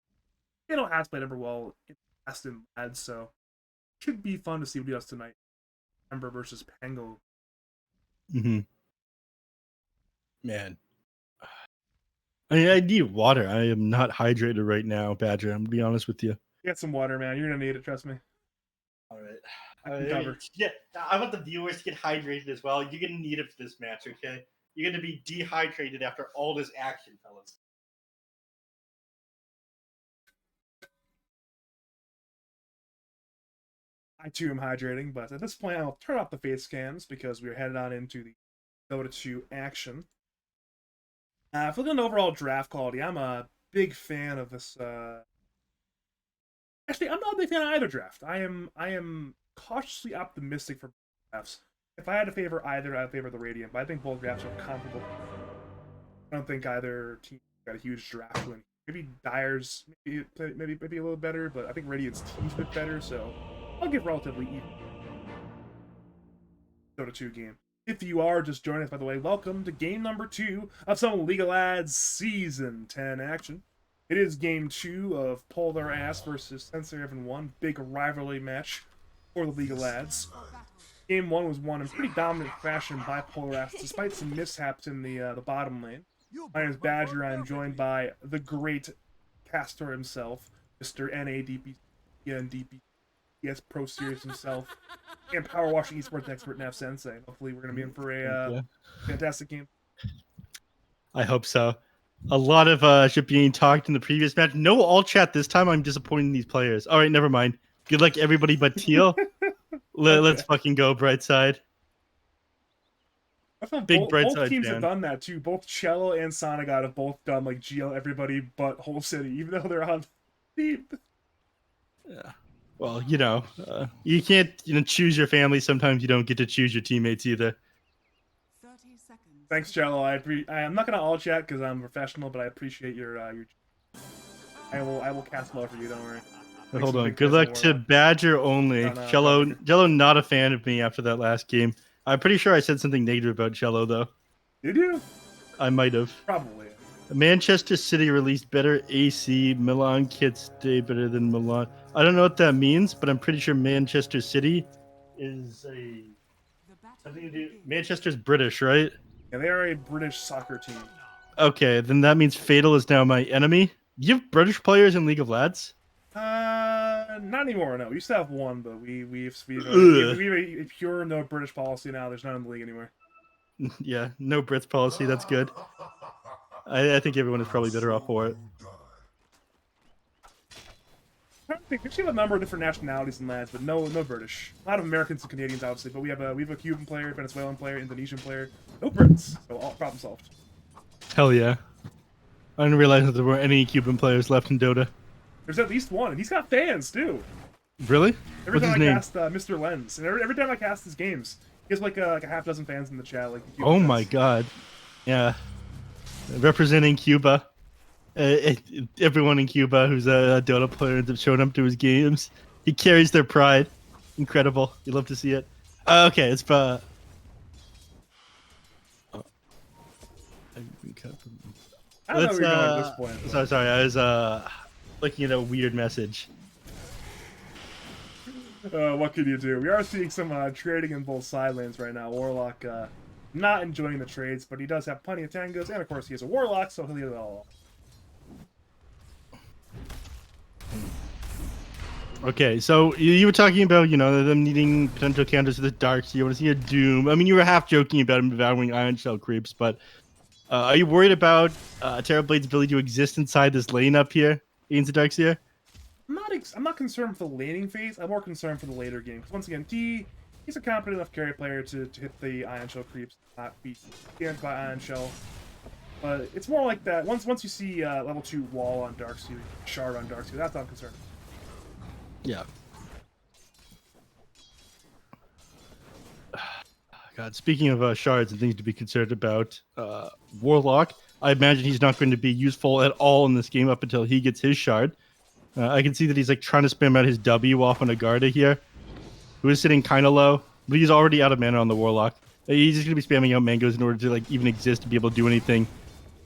Fatal has played Ember well in Aston ads, so it should be fun to see what he does tonight. Ember versus Pango. Mm-hmm. Man. I mean, I need water. I am not hydrated right now, Badger. I'm going to be honest with you. Get some water, man. You're going to need it, trust me. All right. I can cover. Yeah, I want the viewers to get hydrated as well. You're going to need it for this match, okay? You're going to be dehydrated after all this action, fellas. I too am hydrating, but at this point I'll turn off the face cams because we're headed on into the Dota 2 action. If looking at the overall draft quality, I'm a big fan of this. Actually, I'm not a big fan of either draft. I am cautiously optimistic for drafts. If I had to favor either, I'd favor the Radiant, but I think both drafts are comparable. I don't think either team got a huge draft win. Maybe Dyer's maybe a little better, but I think Radiant's team's a bit better, so I'll give relatively even. Dota 2 game. If you are just joining us, by the way, welcome to game number 2 of some League of Lads Season 10 action. It is game 2 of Polar Ass versus SenseiRaven1, big rivalry match for the League of Lads. Game 1 was won in pretty dominant fashion by Polar Ass, despite some mishaps in the bottom lane. My name is Badger. I'm joined by the great caster himself, Mr. NADP and DPS Pro Series himself, and power washing esports expert Nephsensei. Hopefully, we're going to be in for a fantastic game. I hope so. A lot of shit being talked in the previous match. No all chat this time. I'm disappointed in these players. All right, never mind. Good luck, everybody but Teal. Let's fucking go, bright side. Big both teams have done that too. Both Cello and Sonagod have both done like GL everybody but whole city, even though they're on deep. Yeah. Well, you can't choose your family. Sometimes you don't get to choose your teammates either. 30 seconds. Thanks, Cello. I'm not gonna all chat because I'm professional, but I appreciate your. I will cast love for you. Don't worry. Hold on. Good luck to Badger only. Cello not a fan of me after that last game. I'm pretty sure I said something negative about Cello, though. Did you? I might have. Probably. Manchester City released better AC. Milan kits stay better than Milan. I don't know what that means, but I'm pretty sure Manchester City is a... Manchester's British, right? Yeah, they are a British soccer team. Okay, then that means Fatal is now my enemy. Do you have British players in League of Lads? Not anymore. No, we used to have one, but we have a pure no British policy now. There's none in the league anymore. Yeah, no Brits policy. That's good. I think everyone is probably better off for it. I think we actually have a number of different nationalities in Lads, but no British. A lot of Americans and Canadians, obviously, but we have a Cuban player, Venezuelan player, Indonesian player. No Brits, so all problem solved. Hell yeah! I didn't realize that there were any Cuban players left in Dota. There's at least one, and he's got fans too. Really? Every time I cast Mr. Lens, and every time I cast his games, he has like a half dozen fans in the chat. Like, oh my god, yeah, representing Cuba. Everyone in Cuba who's a Dota player ends up showing up to his games. He carries their pride. Incredible. You love to see it. Okay, it's I don't know where you're going at this point. Sorry, I was looking at a weird message. What can you do? We are seeing some trading in both side lanes right now. Warlock not enjoying the trades, but he does have plenty of tangos, and of course he has a Warlock, so he'll get it all. Okay, so you were talking about, them needing potential counters to the Darks. You want to see a Doom. I mean, you were half joking about him devouring Iron Shell creeps, but are you worried about Terrablade's ability to exist inside this lane up here against the Darks here? I'm not concerned for the laning phase. I'm more concerned for the later game. Because once again, he's a competent enough carry player to hit the Iron Shell creeps, not be scanned by Iron Shell. But it's more like that. Once you see level 2 wall on Darkseid, shard on Darkseid, that's not concerned. Yeah. God, speaking of shards and things to be concerned about, Warlock, I imagine he's not going to be useful at all in this game up until he gets his shard. I can see that he's like trying to spam out his W off on Agartha here, who is sitting kind of low, but he's already out of mana on the Warlock. He's just going to be spamming out mangoes in order to like even exist to be able to do anything.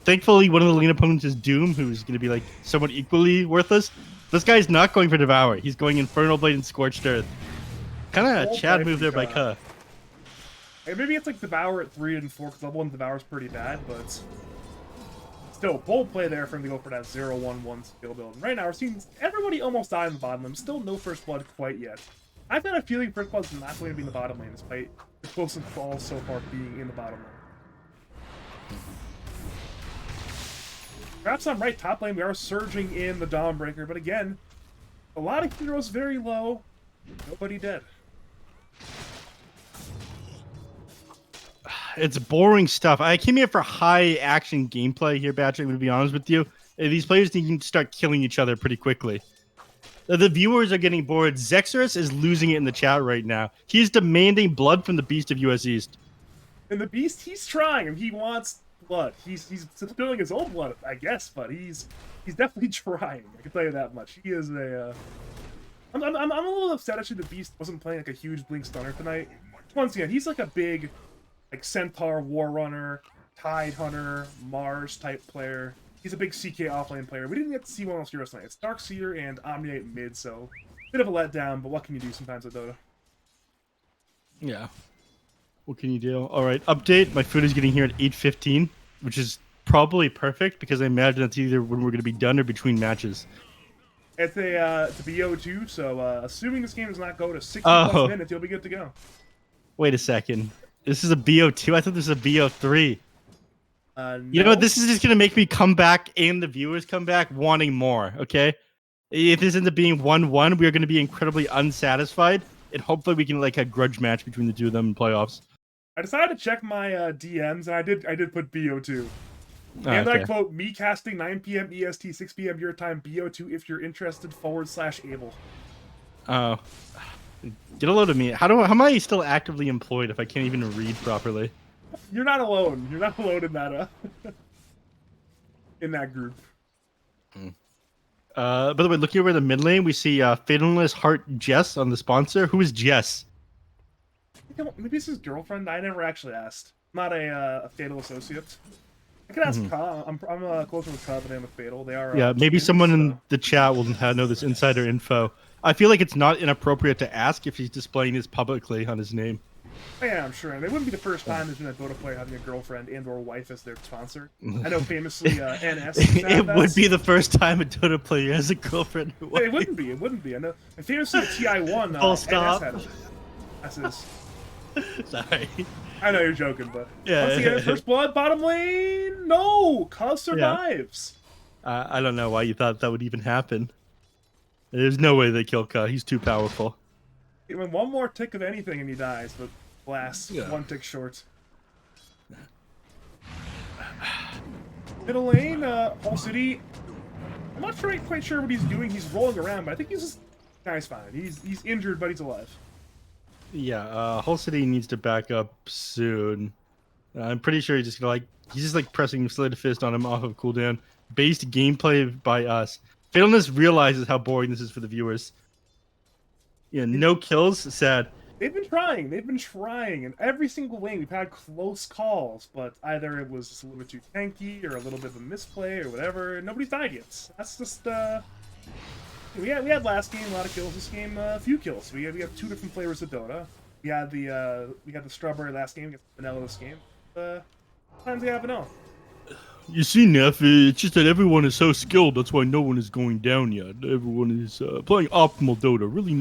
Thankfully, one of the lane opponents is Doom, who's going to be like somewhat equally worthless. This guy's not going for Devour. He's going Infernal Blade and Scorched Earth. Kind of a Chad move there by Kuh. Maybe it's like Devour at 3 and 4, because level 1 Devour is pretty bad, but still, bold play there for him to go for that 0-1-1 skill build. And right now, we're seeing everybody almost die in the bottom lane. Still no First Blood quite yet. I've got a feeling First Blood's not going to be in the bottom lane, despite the closest falls so far being in the bottom lane. Perhaps on right top lane, we are surging in the Dawnbreaker, but again, a lot of heroes very low, nobody dead. It's boring stuff. I came here for high action gameplay here, Patrick. To be honest with you, these players need to start killing each other pretty quickly. The viewers are getting bored. Zexorus is losing it in the chat right now. He's demanding blood from the Beast of US East. And the Beast, he's trying, and he wants blood. He's spilling his own blood, I guess, but he's definitely trying. I can tell you that much. He is a. I'm a little upset actually. The Beast wasn't playing like a huge Blink Stunner tonight. Once again, he's like a big, like Centaur, War Runner, Tide Hunter, Mars type player. He's a big CK offlane player. We didn't get to see one of those heroes tonight. It's Darkseer and Omniate mid, so bit of a letdown. But what can you do sometimes with Dota? Yeah. What can you do? All right, update. My food is getting here at 8:15, which is probably perfect because I imagine that's either when we're going to be done or between matches. It's a BO2, so assuming this game does not go to 60 plus minutes, you'll be good to go. Wait a second. This is a BO2? I thought this was a BO3. No. You know what? This is just going to make me come back and the viewers come back wanting more, okay? If this ends up being 1-1, we are going to be incredibly unsatisfied, and hopefully we can like a grudge match between the two of them in playoffs. I decided to check my DMs, and I did put BO2. And okay. I quote, me casting 9 p.m. EST, 6 p.m. your time, BO2 if you're interested, /able. Oh. Get a load of me. How am I still actively employed if I can't even read properly? You're not alone. You're not alone in that in that group. By the way, looking over the mid lane, we see Fatalness Heart Jess on the sponsor. Who is Jess? Maybe it's his girlfriend. I never actually asked. I'm not a Fatal associate. I can ask Ka. I'm closer with Ka than I am with Fatal. They are. Yeah, maybe twins, someone so. in the chat will know this insider info. I feel like it's not inappropriate to ask if he's displaying this publicly on his name. Oh, yeah, I'm sure. And it wouldn't be the first time there's been a Dota player having a girlfriend and/or wife as their sponsor. I know famously NS. It would be the first time a Dota player has a girlfriend. It wouldn't be. It wouldn't be. I know. And famously TI1. Full stop. NS had it. That's his. Sorry. I know you're joking, but Yeah. once again, first blood, bottom lane. No, Cuz survives. I don't know why you thought that would even happen. There's no way they kill Ka. He's too powerful. When one more tick of anything and he dies, but alas, one tick short. Middle lane, Whole City. I'm not quite sure what he's doing. He's rolling around, but I think he's just. Nah, he's fine. He's injured, but he's alive. Yeah, Whole City needs to back up soon. I'm pretty sure he's just like pressing Slid Fist on him off of cooldown. Based gameplay by us. Fatalness realizes how boring this is for the viewers. Yeah, no kills. Sad. They've been trying. And every single lane we've had close calls, but either it was just a little bit too tanky or a little bit of a misplay or whatever. Nobody's died yet. That's just we had last game a lot of kills. This game a few kills. We have two different flavors of Dota. We had the strawberry last game, vanilla this game. Sometimes we have vanilla. You see, Neff, it's just that everyone is so skilled. That's why no one is going down yet. Everyone is playing optimal Dota. Really,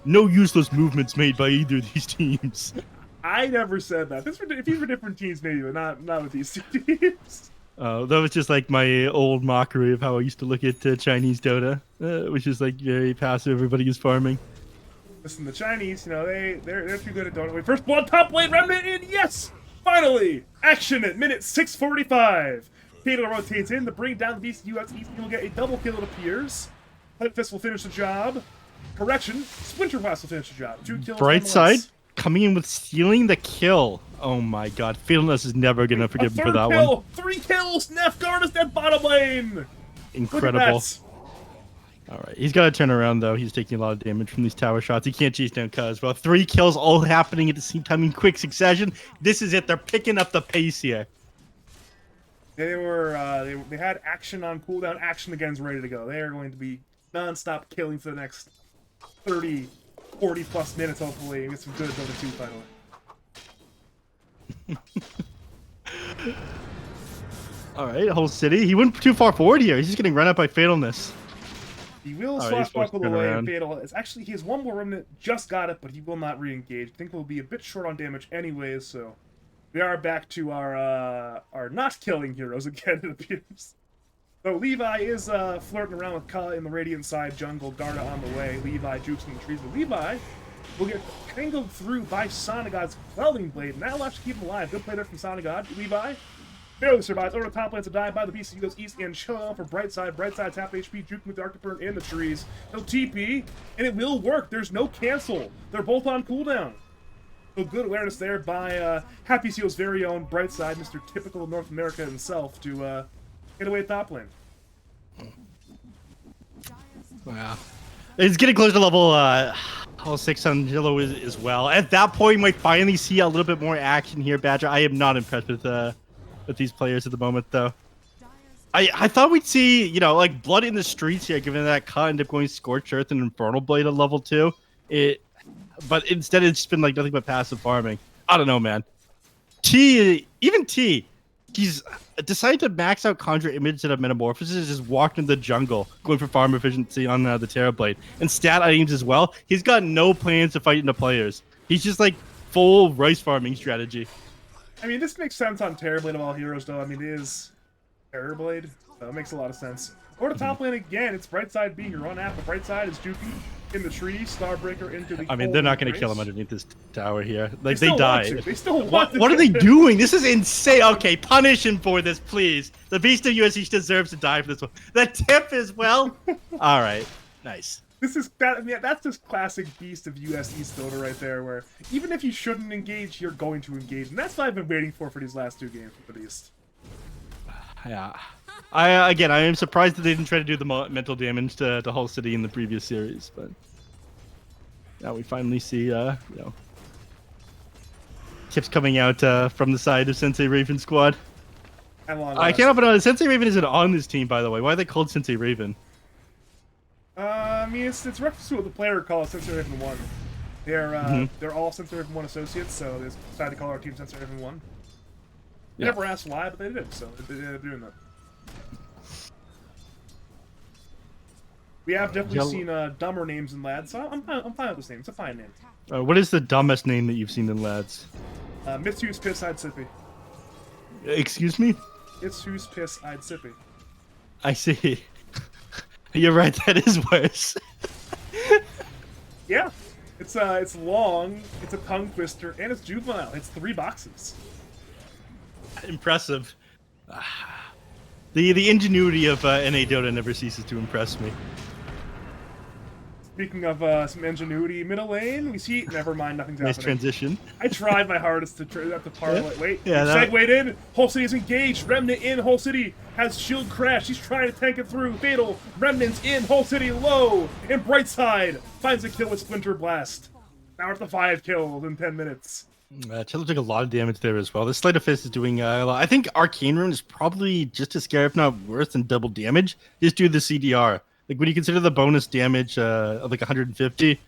no useless movements made by either of these teams. I never said that. If these were different teams, maybe, but not with these two teams. That was just like my old mockery of how I used to look at Chinese Dota, which is like very passive. Everybody is farming. Listen, the Chinese, they're too good at Dota. Wait, first blood, top lane, remnant in, yes! Finally! Action at minute 6:45. Fatal rotates in to bring down the Beast US East. He will get a double kill, it appears. Flint Fist will finish the job. Correction, Splinter Blast will finish the job. 2 kills. Bright side, coming in with stealing the kill. Oh my god, Fatalness is never going to forgive him for that kill. one. 3 kills! Neff Guard is dead bottom lane! Incredible. Alright, he's got to turn around though. He's taking a lot of damage from these tower shots. He can't chase down Cuz. Well, 3 kills all happening at the same time in quick succession. This is it. They're picking up the pace here. They were they had action on cooldown. Action again's ready to go. They are going to be non-stop killing for the next 30, 40 plus minutes, hopefully, and get some good Dota 2 finally. Alright, Whole City. He went too far forward here. He's just getting run up by Fatalness. He will swashbuckle away and Fatal. It's actually, he has one more remnant, just got it, but he will not re-engage. I think we'll be a bit short on damage anyways, so we are back to our not killing heroes again, it appears. So Levi is flirting around with Ka in the Radiant side jungle, Garda on the way. Levi jukes in the trees, but Levi will get tangled through by Sonagod's Quelling Blade, and that'll actually keep him alive. Good play there from Sonagod. Levi barely survives. Over the top lane to die by the beast. He goes east and chilling out for Brightside. Brightside tap HP, juking with the Arctic Burn in the trees. He'll TP, and it will work. There's no cancel. They're both on cooldown. So good awareness there by Happy Seal's very own Brightside, Mr. Typical North America himself, to get away at top lane. Wow. It's getting close to level 6 on Yellow as well. At that point, we might finally see a little bit more action here, Badger. I am not impressed with these players at the moment, though. I thought we'd see, you know, like blood in the streets here, given that cut ended up going Scorched Earth and Infernal Blade at level 2. But instead, it's been like nothing but passive farming. I don't know, man. T, he's decided to max out Conjure Image instead of Metamorphosis, just walked in the jungle, going for farm efficiency on the Terra Blade. And stat items as well. He's got no plans to fight into players. He's just like full rice farming strategy. I mean, this makes sense on Terra Blade of all heroes, though. I mean, it is Terra Blade, so it makes a lot of sense. Over to top lane again, it's Brightside B. You're on app. The Brightside is Dookie in the tree, Starbreaker into the. I mean, they're not going to kill him underneath this tower here. Like, they still died. want to. They still want to. What are they doing? This is insane. Okay, punish him for this, please. The Beast of USC deserves to die for this one. The tip as well. All right, nice. This is that. I mean, that's just classic Beast of US East Dota right there, where even if you shouldn't engage, you're going to engage, and that's what I've been waiting for these last 2 games for the Beast. Yeah. I am surprised that they didn't try to do the mental damage to Hull City in the previous series, but now we finally see, you know, tips coming out from the side of SenseiRaven squad. I can't help but notice SenseiRaven isn't on this team, by the way. Why are they called SenseiRaven? I mean, it's reference to what the player calls SenseiRaven1. They're all SenseiRaven1 associates, so they decided to call our team SenseiRaven1. Yeah. Never asked why, but they did, so they're doing that. We have definitely seen dumber names in Lads, so I'm fine with this name. It's a fine name. What is the dumbest name that you've seen in Lads? Mitsu's Piss I'd Sippy. Excuse me? Mitsu's Piss I'd Sippy. I see. You're right, that is worse. Yeah. It's long, it's a tongue twister, and it's juvenile. It's 3 boxes. Impressive. The ingenuity of NA Dota never ceases to impress me. Speaking of some ingenuity, middle lane, we see. Never mind, nothing's Nice happening. transition. I tried my hardest to parlay. Yeah. Wait, Yeah, segued in. Whole City is engaged. Remnant in. Whole City has shield crash. He's trying to tank it through. Fatal. Remnant's in. Whole City low. And Brightside finds a kill with Splinter Blast. Now we're at the 5 kills in 10 minutes. Cello took a lot of damage there as well. This Sleight of Fist is doing a lot. I think Arcane Rune is probably just as scary, if not worse, than double damage. Just do the CDR. Like, when you consider the bonus damage of like 150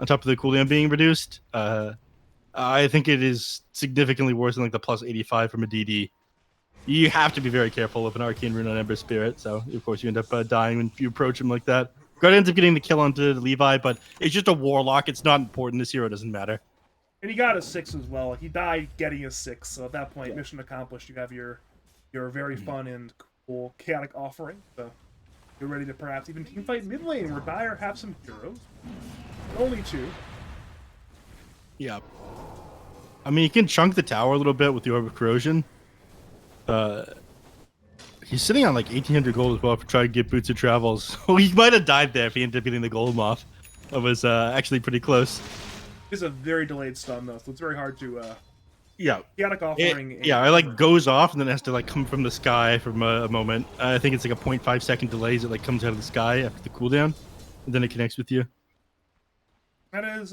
on top of the cooldown being reduced, I think it is significantly worse than like the plus 85 from a DD. You have to be very careful of an Arcane Rune on Ember Spirit, so of course you end up dying when you approach him like that. God ends up getting the kill onto Levi, but it's just a Warlock. It's not important. This hero doesn't matter. And he got a 6 as well. He died getting a 6, so at that point, mission accomplished. You have your very fun and cool chaotic offering. So you're ready to perhaps even teamfight mid lane, where Dire have some heroes. Only 2. Yeah. I mean, you can chunk the tower a little bit with the Orb of Corrosion. He's sitting on like 1,800 gold as well for trying to get Boots of Travels. Well, he might have died there if he ended up getting the gold off. That was actually pretty close. It's a very delayed stun though, so it's very hard to Yeah. chaotic offering. It like goes off and then it has to like come from the sky from a moment. I think it's like a 0.5 second delay as it like comes out of the sky after the cooldown, and then it connects with you. That is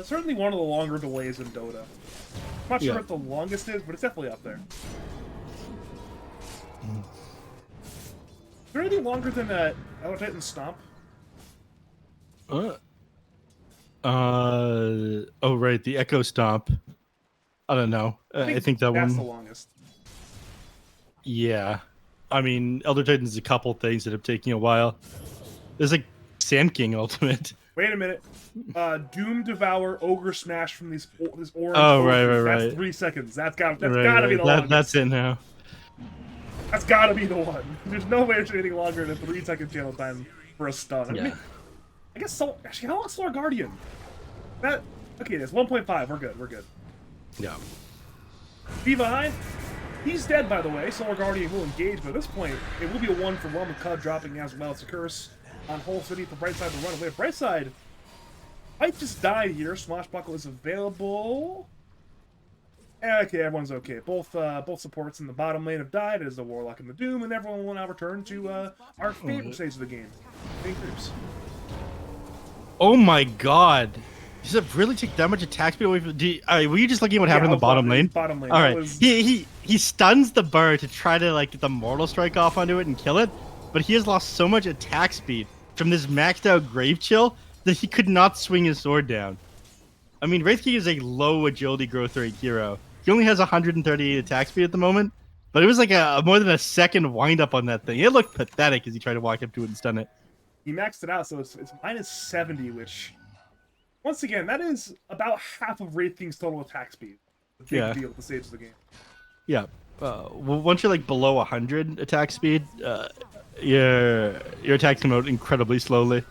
certainly one of the longer delays in Dota. I'm not sure what the longest is, but it's definitely up there. Is there anything longer than Elder Titan Stomp? Oh right, the Echo Stomp. I don't know. I think that that's one. the longest. Yeah, I mean, Elder Titan's a couple things that have taken a while. There's like Sand King Ultimate. Wait a minute. Doom Devour Ogre Smash from this orange. Oh right. That's 3 seconds. That's gotta be the longest. That's it now. That's gotta be the one. There's no way there's anything longer than 3 second channel time for a stun. I mean, I guess so. Actually, how long's Solar Guardian? That okay, it's 1.5. We're good. We're good. Yeah. Levi, he's dead, by the way. Solar Guardian will engage, but at this point, it will be a 1-for-1 with Cud dropping as well. It's a curse on Whole City for Brightside to run away. Brightside might just die here. Swashbuckle is available. Okay, everyone's okay. Both supports in the bottom lane have died as the Warlock and the Doom, and everyone will now return to our favorite stage of the game. Groups. Oh my god. Does it really take that much attack speed away from were you just looking at what happened in the bottom lane? Bottom lane. All right. Was... He stuns the bird to try to like get the mortal strike off onto it and kill it, but he has lost so much attack speed from this maxed out grave chill that he could not swing his sword down. I mean, Wraith King is a low agility growth rate hero. He only has 138 attack speed at the moment, but it was like a more than a second wind up on that thing. It looked pathetic as he tried to walk up to it and stun it. He maxed it out, so it's minus 70, which, once again, that is about half of Wraith King's total attack speed. A big deal at the stage of the game. Yeah. Well, once you're like below 100 attack speed, your attacks come out incredibly slowly.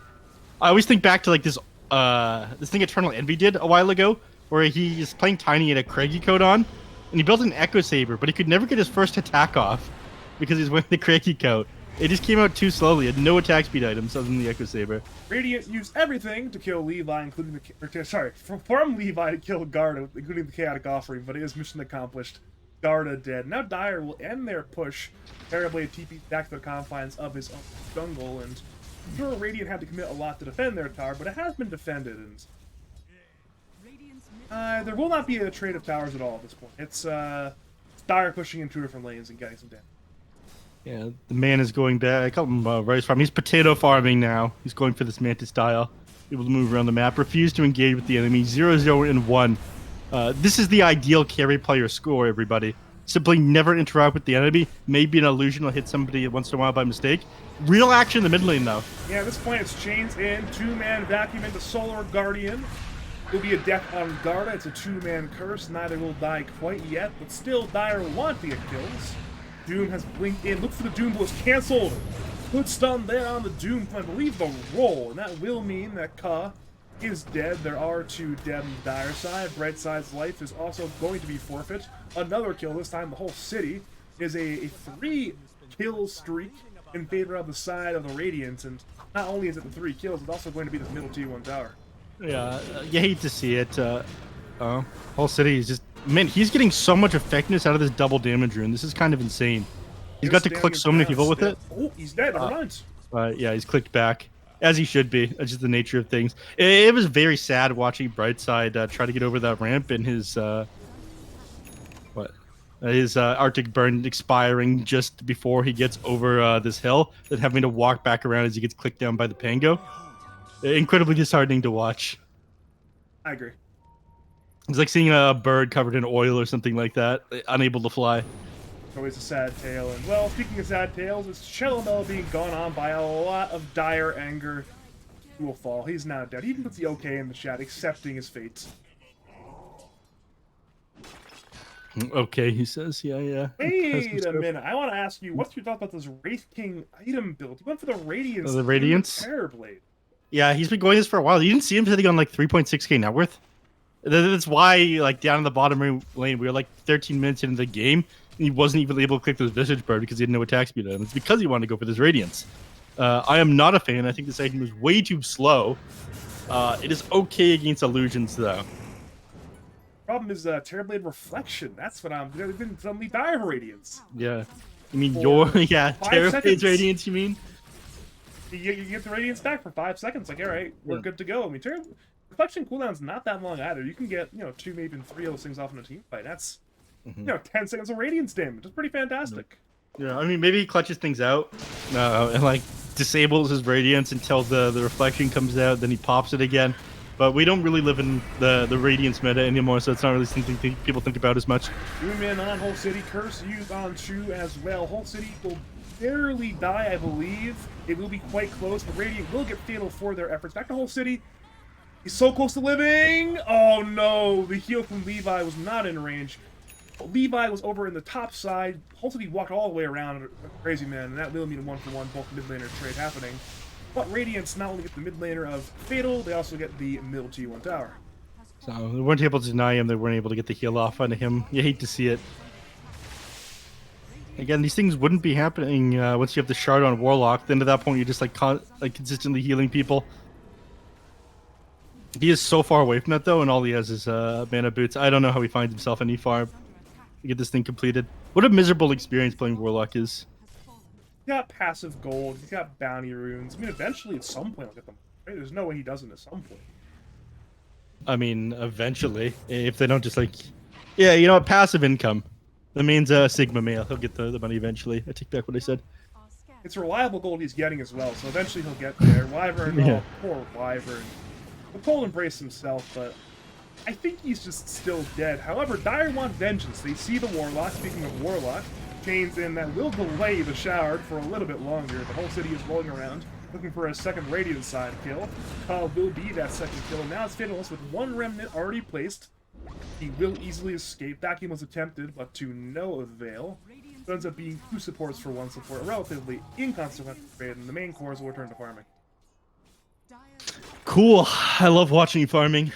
I always think back to like this thing Eternal Envy did a while ago, where he is playing Tiny at a Craigie coat on, and he built an Echo Saber, but he could never get his first attack off because he's wearing the Craigie coat. It just came out too slowly. It had no attack speed items other than the Echo Saber. Radiant used everything to kill Levi, including from Levi to kill Garda, including the Chaotic Offering, but it is mission accomplished. Garda dead. Now Dire will end their push. Terrorblade TP back to the confines of his own jungle, and sure, Radiant had to commit a lot to defend their tower, but it has been defended, and there will not be a trade of towers at all at this point. It's Dire pushing in 2 different lanes and getting some damage. Yeah, the man is going back. I call him rice farm. He's potato farming now. He's going for this Mantis style. Able to move around the map. Refuse to engage with the enemy. 0-0 and 1. This is the ideal carry player score, everybody. Simply never interact with the enemy. Maybe an illusion will hit somebody once in a while by mistake. Real action in the mid lane, though. Yeah, at this point it's chains in. 2-man vacuum into Solar Guardian. Will be a death on Garda. It's a 2-man curse. Neither will die quite yet, but still Dire want to get kills. Doom has blinked in. Look for the Doom was cancelled. Good stun there on the Doom. I believe the roll, and that will mean that Ka is dead. There are 2 dead on the Dire side. Brightside's life is also going to be forfeit. Another kill. This time the whole city is a 3-kill streak in favor of the side of the Radiant, and not only is it the 3 kills, it's also going to be the middle T1 tower. Yeah, you hate to see it. Whole city is just... Man, he's getting so much effectiveness out of this double damage rune. This is kind of insane. He's got to click so many people with it. Oh, he's dead. Never mind. Yeah, he's clicked back. As he should be. That's just the nature of things. It was very sad watching Brightside try to get over that ramp and his... his Arctic Burn expiring just before he gets over this hill, and having to walk back around as he gets clicked down by the Pango. Incredibly disheartening to watch. I agree. It's like seeing a bird covered in oil or something like that, unable to fly. Always a sad tale. And, well, speaking of sad tales, it's Shellamel being gone on by a lot of dire anger. He will fall. He's now dead. He even puts the okay in the chat, accepting his fate. Okay, he says, yeah. Wait a minute. I want to ask you, what's your thought about this Wraith King item build? He went for the Radiance. The Radiance? Terrorblade. Yeah, he's been going this for a while. You didn't see him sitting on like 3.6k net worth? That's why, like, down in the bottom lane, we were like 13 minutes into the game, and he wasn't even able to click this Visage Bird because he had no attack speed on him. It's because he wanted to go for this Radiance. I am not a fan. I think this item is way too slow. It is okay against illusions, though. Problem is Terrorblade Reflection. That's what I'm... They didn't suddenly die of Radiance. Yeah. You mean your... Yeah, Terrorblade's Radiance, you mean? You get the Radiance back for 5 seconds. Like, all right, we're good to go. I mean, Reflection cooldown's not that long either. You can get, 2, maybe even 3 of those things off in a team fight. That's, 10 seconds of Radiance damage. It's pretty fantastic. Yeah, I mean, maybe he clutches things out and, like, disables his Radiance until the Reflection comes out, then he pops it again. But we don't really live in the Radiance meta anymore, so it's not really something people think about as much. Zoom in on Whole City. Curse used on Chu as well. Whole City will barely die, I believe. It will be quite close, but Radiant will get fatal for their efforts. Back to Whole City. He's so close to living! Oh no! The heal from Levi was not in range. Levi was over in the top side. Whole City walked all the way around Crazy Man, and that will mean a 1-for-1 both mid laner trade happening. But Radiance not only get the mid laner of Fatal, they also get the middle T1 tower. So they weren't able to deny him. They weren't able to get the heal off onto him. You hate to see it. Again, these things wouldn't be happening once you have the shard on Warlock. Then at that point, you're just like consistently healing people. He is so far away from that though, and all he has is mana boots. I don't know how he finds himself any farm to get this thing completed. What a miserable experience playing Warlock is. He's got passive gold. He's got bounty runes. I mean, eventually at some point he'll get them. Right? There's no way he doesn't at some point. I mean, eventually, if they don't just like, yeah, you know what? Passive income. That means Sigma male. He'll get the money eventually. I take back what I said. It's reliable gold he's getting as well, so eventually he'll get there. Wyvern, Yeah. oh, poor Wyvern. The Pole embraced himself, but I think he's just still dead. However, Dire want vengeance. They see the Warlock. Speaking of Warlock, chains in that will delay the Shard for a little bit longer. The whole city is rolling around, looking for a second Radiant side kill. Kyle will be that second kill, and now it's Fatalist with one Remnant already placed. He will easily escape. Vacuum was attempted, but to no avail. It ends up being 2 supports for 1 support, a relatively inconsequential trade, and the main cores will return to farming. Cool. I love watching you farming.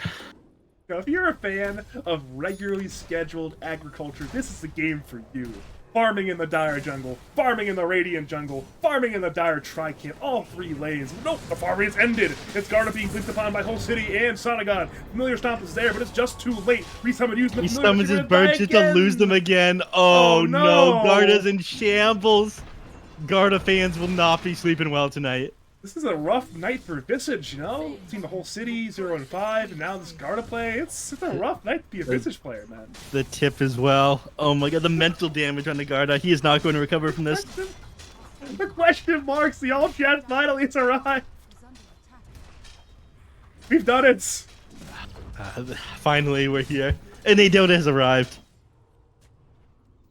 Now, if you're a fan of regularly scheduled agriculture, this is the game for you. Farming in the Dire jungle, farming in the Radiant jungle, farming in the Dire Tri-Camp, all 3 lanes. Nope, the farm is ended. It's Garda being blinked upon by Whole City and Sonagon. Familiar Stomp is there, but it's just too late. Resummon used the He Familiar, summons but his you're gonna bird die just to again. lose them again. Oh, Oh, no. no. Garda's in shambles. Garda fans will not be sleeping well tonight. This is a rough night for Visage, you know? Seeing the whole city 0-5, and now this Garda play. It's a rough night to be a Visage player, man. The tip as well. Oh my god, the mental damage on the Garda. He is not going to recover from this. The question marks, the all chat finally it's arrived. We've done it. Finally, we're here. And Adota has arrived.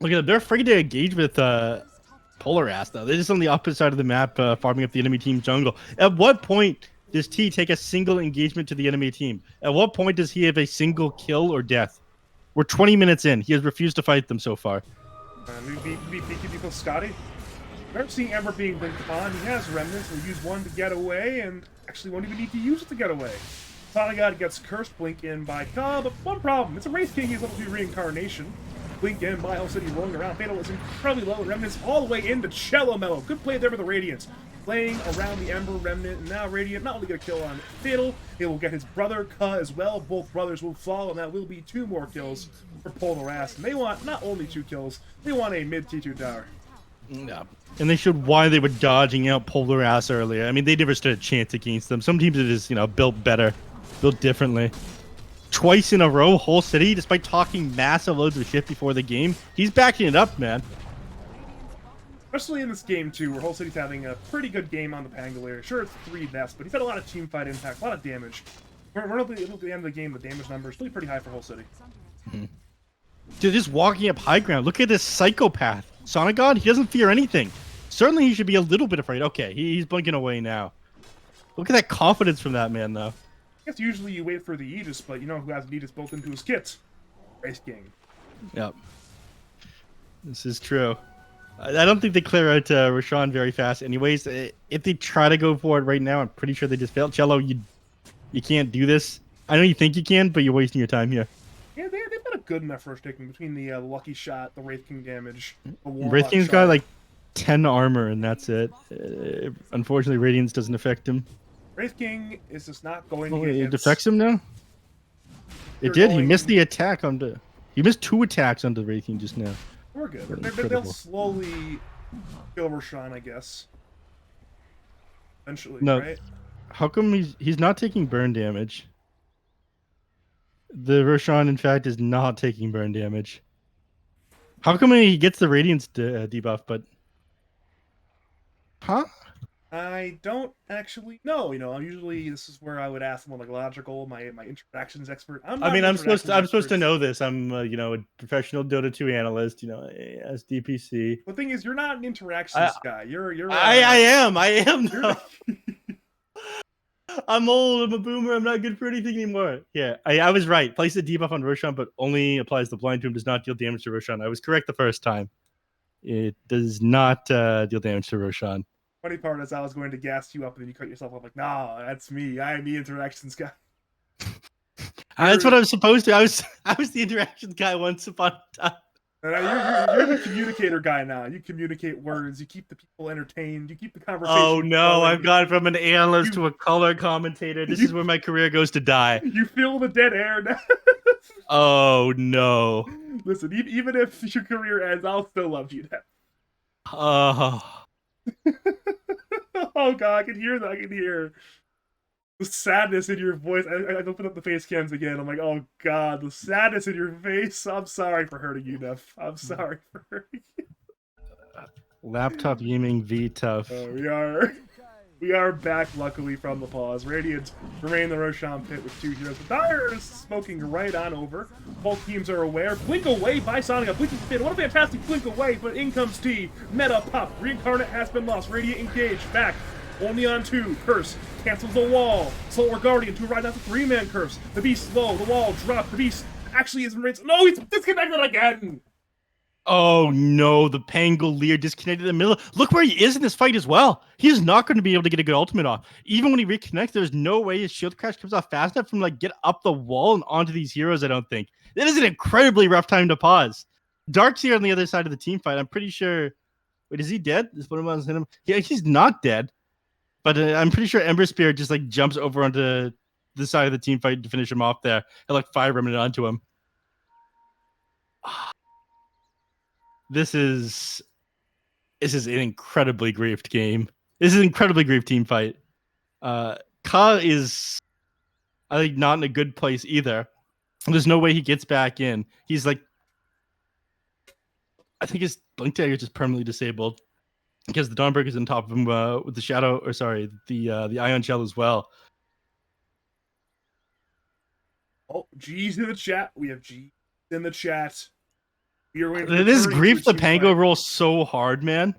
Look at them. They're afraid to engage with Polar Ass, though. They're just on the opposite side of the map, farming up the enemy team jungle. At what point does T take a single engagement to the enemy team? At what point does he have a single kill or death? We're 20 minutes in. He has refused to fight them so far. We people Scotty. Remember seeing Ember being blinked upon. He has remnants. He'll use one to get away, and actually won't even need to use it to get away. Sonagod gets Cursed Blink in by Ka, but one problem. It's a Wraith King. He's level 2 reincarnation. Blink in by Whole City rolling around. Fatal is incredibly low. Remnants all the way into Cello Mellow. Good play there with the Radiance. Playing around the Ember Remnant, and now Radiant not only get a kill on Fatal, he will get his brother Ka as well. Both brothers will fall, and that will be 2 more kills for Polar Ass. And they want not only 2 kills, they want a mid T2 tower. Yeah. And they showed why they were dodging out Polar Ass earlier. I mean, they never stood a chance against them. Some teams are just, built better, built differently. Twice in a row, Whole City, despite talking massive loads of shit before the game, he's backing it up, man. Especially in this game, too, where Whole City's having a pretty good game on the Pangolier. Sure, it's 3 deaths, but he's had a lot of teamfight impact, a lot of damage. We're at the end of the game, the damage number is still pretty high for Whole City. Dude, just walking up high ground. Look at this psychopath. Sonic God, he doesn't fear anything. Certainly he should be a little bit afraid. Okay, he's blinking away now. Look at that confidence from that man, though. I guess usually you wait for the Aegis, but you know who has an Aegis built into his kit? Wraith King. Yep. This is true. I don't think they clear out Roshan very fast anyways. If they try to go for it right now, I'm pretty sure they just failed. Cello, you can't do this. I know you think you can, but you're wasting your time here. Yeah, they've got a good enough rush taking between the Lucky Shot, the Wraith King damage, the Warlock Wraith King's shot. got like 10 armor, and that's it. Unfortunately, Radiance doesn't affect him. Wraith King is just not going Oh, to get it hits. affects him now? They're It did. He going- missed the attack on the... He missed 2 attacks on the Wraith King just now. We're good. Incredible. They'll slowly kill Roshan, I guess. Eventually, No. right? How come he's not taking burn damage? The Roshan, in fact, is not taking burn damage. How come he gets the Radiance debuff, but... Huh? I don't actually know. Usually this is where I would ask someone like Logical, my interactions expert. I'm supposed to know this. I'm a professional Dota 2 analyst, as DPC. The thing is, you're not an interactions guy. You're. I am. You're, No. I'm old. I'm a boomer. I'm not good for anything anymore. Yeah, I was right. Place the debuff on Roshan, but only applies the blind tomb. Does not deal damage to Roshan. I was correct the first time. It does not deal damage to Roshan. Funny part is I was going to gas you up and then you cut yourself off like, nah, that's me. I'm the interactions guy. That's what I was supposed to. I was the interactions guy once upon a time. You're the communicator guy now. You communicate words. You keep the people entertained. You keep the conversation. Oh no, flowing. I've gone from an analyst to a color commentator. This is where my career goes to die. You feel the dead air now. Oh no. Listen, even if your career ends, I'll still love you now. Oh. Oh god, I can hear that. I can hear the sadness in your voice. I open up the face cams again. I'm like, oh god, the sadness in your face. I'm sorry for hurting you, Neph. I'm sorry for hurting you. Laptop gaming V tough. We are back, luckily, from the pause. Radiant remain in the Roshan pit with 2 heroes. The Dire is smoking right on over. Both teams are aware. Blink away by Sonic. Blink pit. What a fantastic blink away, but in comes T. Meta pop. Reincarnate has been lost. Radiant engaged. Back. Only on 2. Curse. Cancels the wall. Solar Guardian. 2 right now. 3-man curse. The beast low. The wall dropped. The beast actually is... No, he's disconnected again! Oh no, the Pangolier disconnected in the middle. Look where he is in this fight as well. He is not going to be able to get a good ultimate off. Even when he reconnects, there's no way his shield crash comes off fast enough from like get up the wall and onto these heroes, I don't think. It is an incredibly rough time to pause. Dark's here on the other side of the team fight. I'm pretty sure... Wait, is he dead? Is one of us hit him? Yeah, he's not dead. But I'm pretty sure Ember Spirit just like jumps over onto the side of the team fight to finish him off there. And like fire remnant onto him. This is an incredibly griefed game. This is an incredibly griefed team fight. Ka is, I think, not in a good place either. There's no way he gets back in. He's like, I think his blink dagger is just permanently disabled because the Dawnbreaker's on top of him with the shadow, or sorry, the Ion Shell as well. Oh, G's in the chat. We have G in the chat. This grief the Pango roll so hard, man.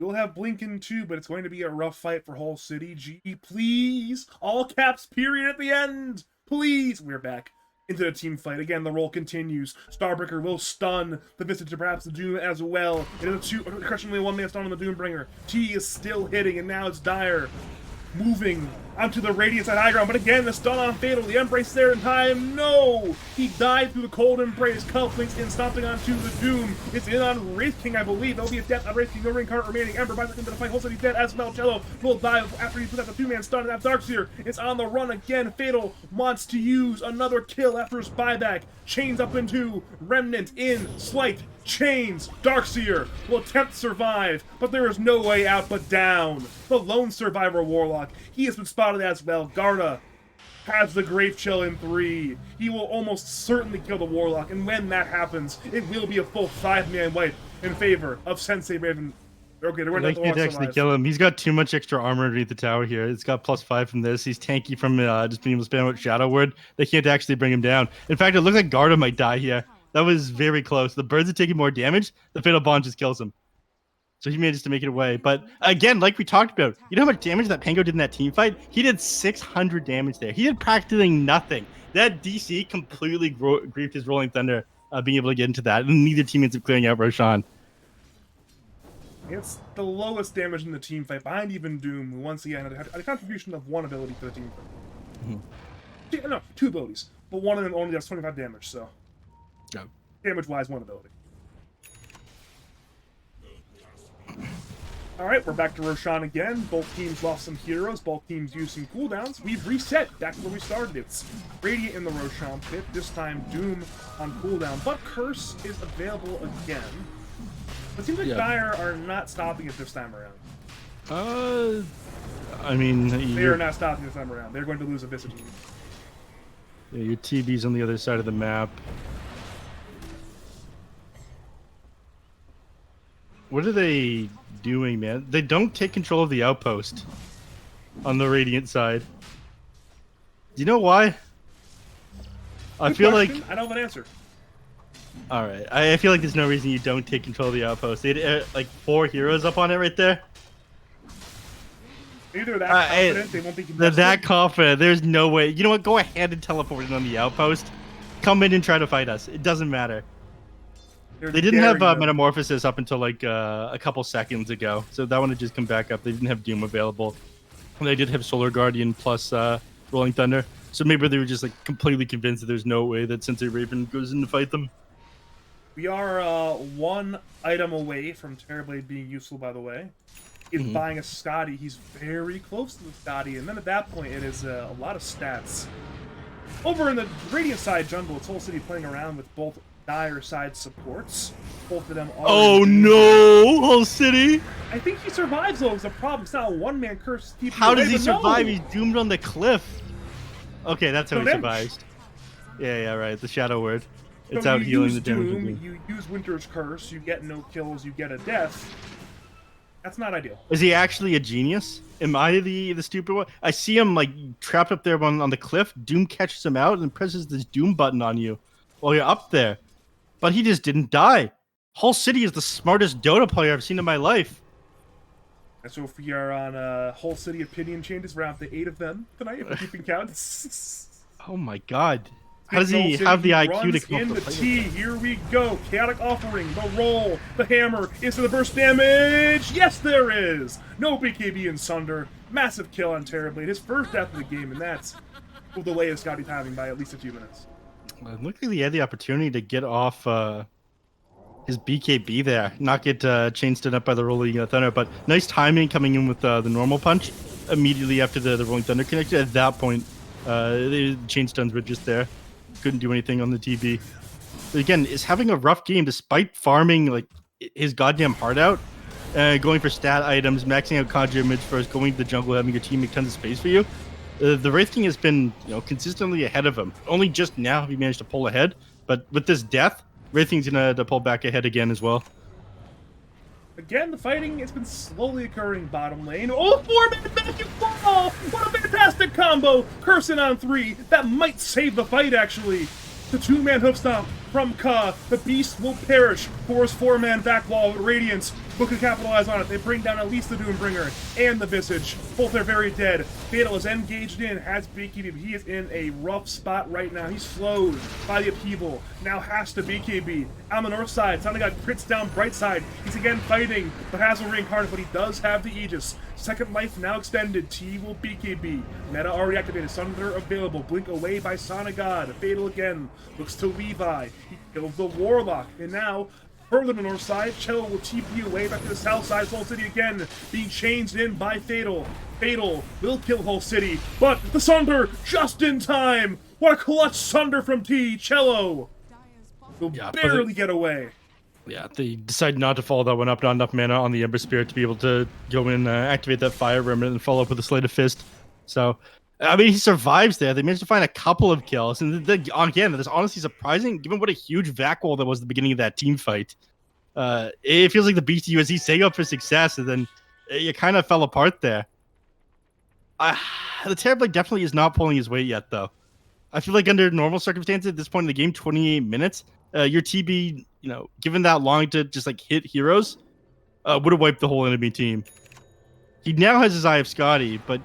We'll have Blinken too, but it's going to be a rough fight for whole city. G, please. All caps, period at the end. Please. We're back into the team fight. Again, the roll continues. Starbreaker will stun the Visage and perhaps the Doom as well. It is a crushingly 1-man stun on the Doombringer. T is still hitting, and now it's Dire. Moving onto the Radiant side high ground, but again, the stun on Fatal. The Embrace there in time. No! He died through the Cold Embrace. Cufflinks in, stomping onto the Doom. It's in on Wraith King, I believe. There'll be a death on Wraith King. No reincarnate remaining. Ember buys into the fight. Whole City's dead as well. Cello will die after he puts out the 2-man stun. And that Darkseer is on the run again. Fatal wants to use another kill after his buyback. Chains up into Remnant in Slight. Chains. Darkseer will attempt to survive, but there is no way out but down. The lone survivor Warlock. He has been spotted as well. Garda has the Grave Chill in 3. He will almost certainly kill the Warlock, and when that happens, it will be a full 5-man wipe in favor of SenseiRaven. Okay, they're going to actually kill him. He's got too much extra armor underneath the tower here. It's got +5 from this. He's tanky from just being able to spam out Shadow Word. They can't actually bring him down. In fact, it looks like Garda might die here. That was very close. The birds are taking more damage. The Fatal Bond just kills him. So he managed to make it away. But again, like we talked about, you know how much damage that Pango did in that team fight? He did 600 damage there. He did practically nothing. That DC completely griefed his Rolling Thunder being able to get into that. And neither team ends up clearing out Roshan. It's the lowest damage in the team fight, behind even Doom, who once again had a contribution of 1 ability for the team. Mm-hmm. No, 2 abilities. But one of them only does 25 damage, so... Yep. Damage-wise, 1 ability. Alright, we're back to Roshan again. Both teams lost some heroes. Both teams used some cooldowns. We've reset back to where we started. It's Radiant in the Roshan pit. This time, Doom on cooldown. But Curse is available again. It seems like Dire are not stopping it this time around. I mean... They are not stopping this time around. They're going to lose a Visage. Yeah, your TB's on the other side of the map. What are they doing, man? They don't take control of the outpost on the Radiant side. Do you know why? I feel like I don't have an answer. All right, I feel like there's no reason you don't take control of the outpost. They had like 4 heroes up on it right there. Maybe they're that confident they won't be contested. They're that confident. There's no way. You know what? Go ahead and teleport in on the outpost. Come in and try to fight us. It doesn't matter. They didn't have Metamorphosis up until like a couple seconds ago, so that one had just come back up. They didn't have Doom available. And they did have Solar Guardian plus Rolling Thunder. So maybe they were just like completely convinced that there's no way that SenseiRaven goes in to fight them. We are one item away from Terrorblade being useful, by the way. He's buying a Scotty. He's very close to the Scotty, and then at that point, it is a lot of stats. Over in the Radiant side jungle, it's Whole City playing around with both Dire side supports. Both of them are. Oh no, Whole City! I think he survives though. It's a problem. It's not a one-man curse. How does he survive? He's doomed on the cliff. Okay, that's how he survives. Yeah, right. The Shadow Word. It's out healing the damage. You use Winter's Curse. You get no kills. You get a death. That's not ideal. Is he actually a genius? Am I the stupid one? I see him like trapped up there on the cliff. Doom catches him out and presses this Doom button on you while you're up there. But he just didn't die. Whole City is the smartest Dota player I've seen in my life. And so if we are on Whole City opinion changes, we're up to 8 of them tonight, if we're keeping count. Oh my god. How does he have the IQ to come in up the with T? Here we go. Chaotic Offering, the roll, the hammer, into the burst damage. Yes, there is. No BKB in Sunder. Massive kill on Terrorblade. His first death of the game, and that's will delay his Scotty timing by at least a few minutes. It looked like he had the opportunity to get off his BKB there, not get chain stood up by the Rolling Thunder, but nice timing coming in with the normal punch immediately after the Rolling Thunder connected. At that point, the chain stuns were just there. Couldn't do anything on the TB. But again, is having a rough game despite farming like his goddamn heart out, going for stat items, maxing out conjure image first, going to the jungle, having your team make tons of space for you. The Wraith King has been consistently ahead of him. Only just now have he managed to pull ahead, but with this death, Wraith King's gonna pull back ahead again as well. Again, the fighting has been slowly occurring bottom lane. Oh, 4-man vacuum ball! What a fantastic combo! Cursing on 3. That might save the fight, actually. The 2-man hoof stomp from Ka. The beast will perish for his 4-man back wall with Radiance. Who can capitalize on it? They bring down at least the Doombringer and the Visage. Both are very dead. Fatal is engaged in, has BKB. He is in a rough spot right now. He's slowed by the upheaval. Now has to BKB. On the north side, Sonic got crits down bright side. He's again fighting, but has a reincarnate, but he does have the Aegis. Second life now extended. T will BKB. Meta already activated. Sunder available. Blink away by Sonic God. Fatal again. Looks to Levi. He kills the Warlock. And now, further to the north side, Cello will TP away back to the south side. Whole City again being changed in by Fatal. Fatal will kill Whole City, but the Sunder just in time. What a clutch Sunder from T. Cello will barely get away. Yeah, they decided not to follow that one up. Not enough mana on the Ember Spirit to be able to go in, activate that Fire Remnant, and follow up with a Sleight of Fist. So, I mean, he survives there. They managed to find a couple of kills. And again, that's honestly surprising, given what a huge vac wall that was at the beginning of that team fight. It feels like the BTUSD setting up for success, and then you kind of fell apart there. The Terrorblade definitely is not pulling his weight yet, though. I feel like under normal circumstances, at this point in the game, 28 minutes, your TB, given that long to just like hit heroes, would have wiped the whole enemy team. He now has his Eye of Scotty, but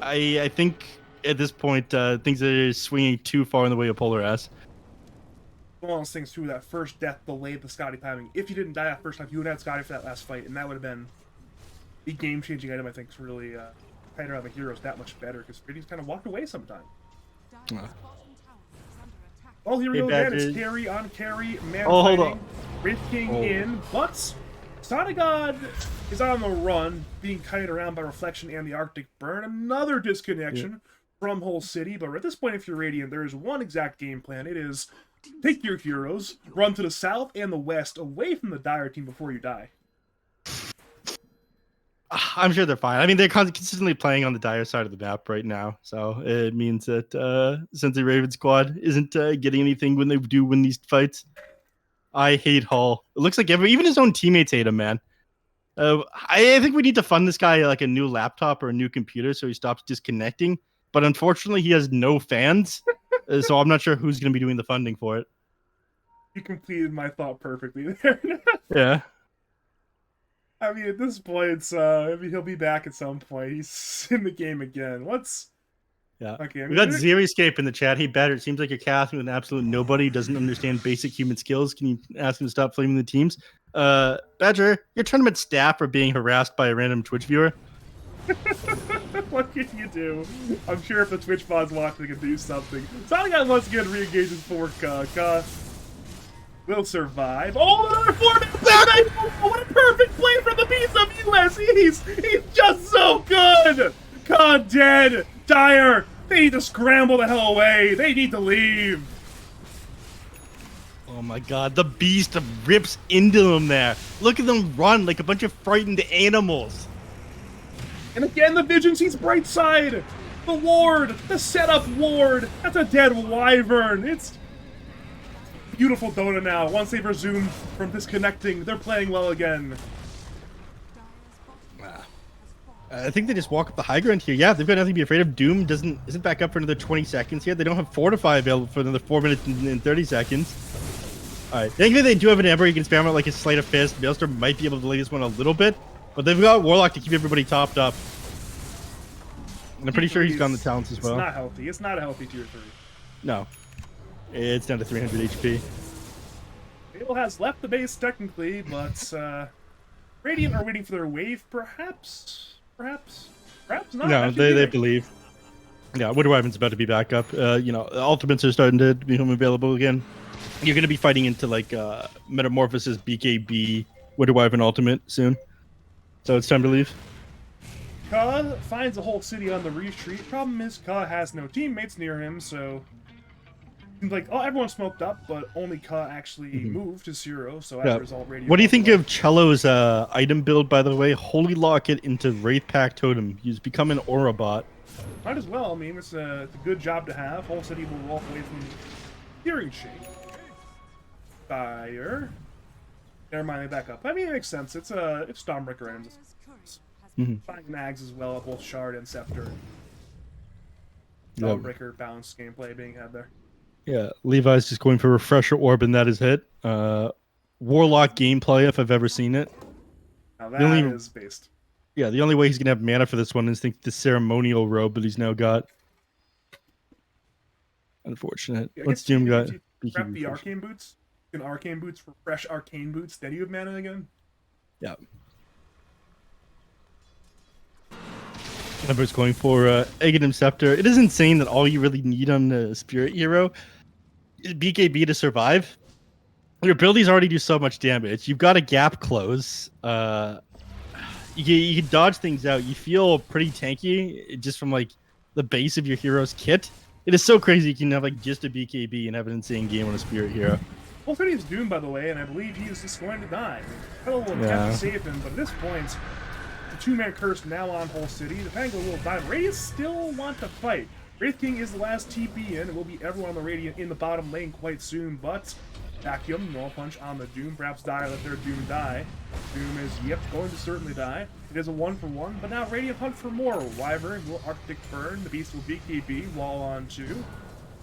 I think at this point, things are swinging too far in the way of Polar Ass. One of those things too, that first death delayed the Scotty timing. If you didn't die that first time, you would have had Scotty for that last fight, and that would have been the game-changing item, I think, to really tighten around the heroes that much better, because Radiant's kind of walked away sometime. Oh, here we go again. It's carry on carry, man fighting. Wraith King in, but Sonic God is on the run, being kited around by Reflection and the Arctic Burn. Another disconnection from Whole City, but at this point, if you're Radiant, there is one exact game plan. It is take your heroes, run to the south and the west, away from the Dire team before you die. I'm sure they're fine. I mean, they're consistently playing on the Dire side of the map right now, so it means that SenseiRaven squad isn't getting anything when they do win these fights. I hate Hull. It looks like even his own teammates hate him, man. I think we need to fund this guy like a new laptop or a new computer so he stops disconnecting. But unfortunately, he has no fans, so I'm not sure who's going to be doing the funding for it. You completed my thought perfectly there. Yeah. I mean, at this point, he'll be back at some point. He's in the game again. Yeah. Okay. We got Xeriscape in the chat. Hey, Badger, it seems like you're casting with an absolute nobody who doesn't understand basic human skills. Can you ask him to stop flaming the teams? Badger, your tournament staff are being harassed by a random Twitch viewer. What can you do? I'm sure if the Twitch bod's watching, they can do something. Sonic once again re-engages for Ka. Will survive. Oh, another 4-man! What a perfect play from the piece of US! He's just so good! Ka dead! Dire! They need to scramble the hell away! They need to leave! Oh my god, the beast rips into them there. Look at them run like a bunch of frightened animals. And again, the Vision sees bright side! The ward! The setup ward! That's a dead wyvern! It's beautiful Dota now. Once they've resumed from disconnecting, they're playing well again. I think they just walk up the high ground here. Yeah, they've got nothing to be afraid of. Doom isn't back up for another 20 seconds yet. They don't have Fortify available for another 4 minutes and 30 seconds. Alright, thankfully they do have an Ember. You can spam out like a Sleight of Fist. Maelstrom might be able to delay this one a little bit, but they've got Warlock to keep everybody topped up. And I'm pretty sure he's gone the talents as well. It's not healthy. It's not a healthy tier 3. No. It's down to 300 HP. Fable has left the base technically, but Radiant are waiting for their wave, perhaps? Perhaps not. No, they believe. Yeah, Widow Wyvern's about to be back up. You know, ultimates are starting to become available again. You're going to be fighting into like Metamorphosis, BKB, Widow Wyvern ultimate soon. So it's time to leave. Ka finds a whole city on the retreat. Problem is, Ka has no teammates near him, so seems like everyone's smoked up, but only Ka actually moved to 0. So as a result, Radio. What do you think of Cello's item build, by the way? Holy Locket into Wraith Pack Totem. He's become an Aura bot. Might as well. I mean, it's a good job to have. Whole city will walk away from Hearing Shade. Fire. Never mind, they back up. I mean, it makes sense. It's Stormbreaker items. Finding Nags as well, both Shard and Scepter. Stormbreaker balanced gameplay being had there. Yeah, Levi's just going for Refresher Orb, and that is hit. Warlock gameplay, if I've ever seen it. Now that is based. Yeah, the only way he's going to have mana for this one is the ceremonial robe that he's now got. Unfortunate. Yeah, What's Doom got? Prep the Arcane Boots. You can Arcane Boots for fresh Arcane Boots, then you have mana again. Yeah. Ember's going for Aghanim Scepter. It is insane that all you really need on the Spirit Hero is BKB to survive. Your abilities already do so much damage. You've got a gap close. You can dodge things out. You feel pretty tanky just from like the base of your hero's kit. It is so crazy you can have like just a BKB and have an insane game on a Spirit Hero. Full 30 is Doom, by the way, and I believe he is just going to die. Pedal will attempt to save him, but at this point, the 2-man curse now on Whole City. The Pango will die. Radiant still want to fight. Wraith King is the last TP in. It will be everyone on the Radiant in the bottom lane quite soon, but Vacuum, Null Punch on the Doom. Perhaps Dire let their Doom die. Doom is, going to certainly die. It is a 1-for-1, but now Radiant hunt for more. Wyvern will Arctic Burn. The Beast will BKB. Wall on 2.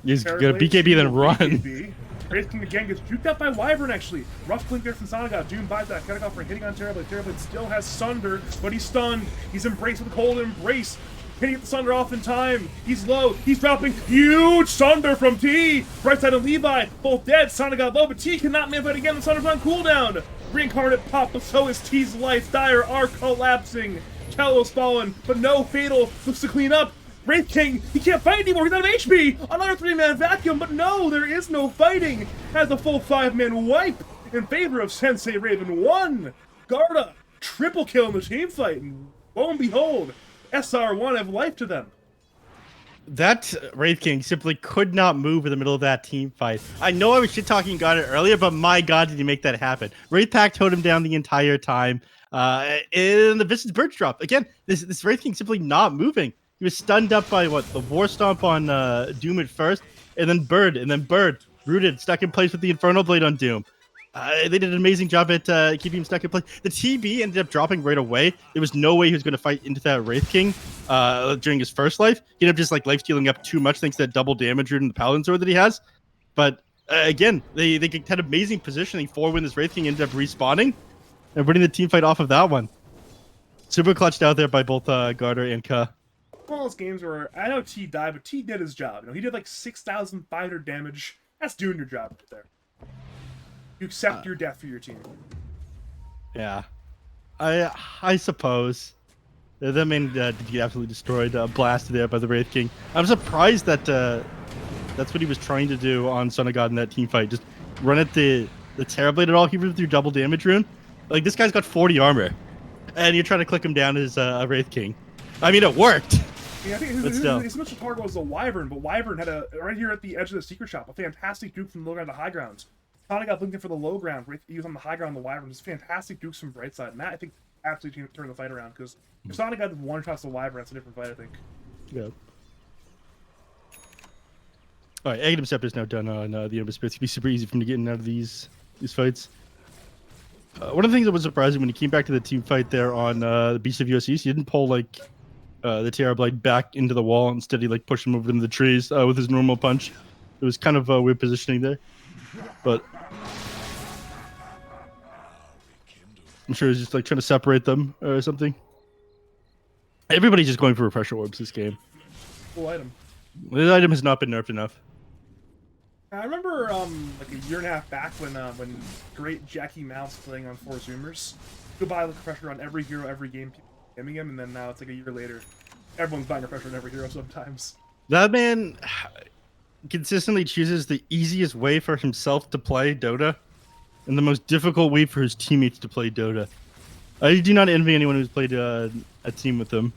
He's gonna BKB then run. BKB. Wraith King again gets juked out by Wyvern, actually. Rough blink there from Sonic. Doom buys that. Gotta go for hitting on Terrorblade. Terrorblade still has Sunder, but he's stunned. He's embraced with a cold embrace. Can he get the Sunder off in time? He's low. He's dropping huge Sunder from T. Brightside and Levi, both dead. Sonic got low, but T cannot man fight again. The Sunder's on cooldown. Reincarnate pop, but so is T's life. Dire are collapsing. Kello's fallen, but no Fatal looks to clean up. Wraith King, he can't fight anymore, he's out of HP! Another 3-man vacuum, but no, there is no fighting! Has a full 5-man wipe in favor of SenseiRaven1! Garda, triple kill in the team fight, and lo and behold, SR1 have life to them. That Wraith King simply could not move in the middle of that team fight. I know I was shit-talking Garda earlier, but my god, did he make that happen. Wraith Pack towed him down the entire time. And the Vicious Birch drop. Again, this Wraith King simply not moving. He was stunned up by what? The War Stomp on Doom at first, and then Bird, rooted, stuck in place with the Infernal Blade on Doom. They did an amazing job at keeping him stuck in place. The TB ended up dropping right away. There was no way he was going to fight into that Wraith King during his first life. He ended up just like lifestealing up too much thanks to that double damage root and the Paladin Sword that he has. But again, they had amazing positioning for when this Wraith King ended up respawning and winning the team fight off of that one. Super clutched out there by both Garter and Ka. One of those games where I know T died, but T did his job. You know, he did like 6,500 damage. That's doing your job right there. You accept your death for your team. Yeah, I suppose. That man did get absolutely destroyed, blasted there by the Wraith King. I'm surprised that that's what he was trying to do on Son of God in that team fight. Just run at the Terrorblade at all. He with your double damage rune. Like, this guy's got 40 armor, and you're trying to click him down as a Wraith King. I mean, it worked. Yeah, I think his initial target was the Wyvern, but Wyvern had right here at the edge of the secret shop, a fantastic duke from the low ground to high ground. Sonic got blinking for the low ground. He was on the high ground, the Wyvern. Just fantastic dukes from right side. And that, I think, absolutely turned the fight around, because if Sonic got one shots the Wyvern, that's a different fight, I think. Yeah. All right, Aghanim Scepter is now done on the Ember Spirits. It'd be super easy for him to get in out of these fights. One of the things that was surprising when he came back to the team fight there on the Beast of USEast, he didn't pull like the Terrorblade back into the wall. Instead, he like pushed him over into the trees with his normal punch. It was kind of weird positioning there, but I'm sure he's just like trying to separate them or something. Everybody's just going for refresher orbs this game. Cool item. This item has not been nerfed enough. I remember like a year and a half back when great Jackie Mouse playing on 4 Zoomers. You could buy like a pressure on every hero, every game, gaming him, and then now it's like a year later. Everyone's buying a pressure on every hero sometimes. That man consistently chooses the easiest way for himself to play Dota and the most difficult way for his teammates to play Dota. I do not envy anyone who's played a team with him.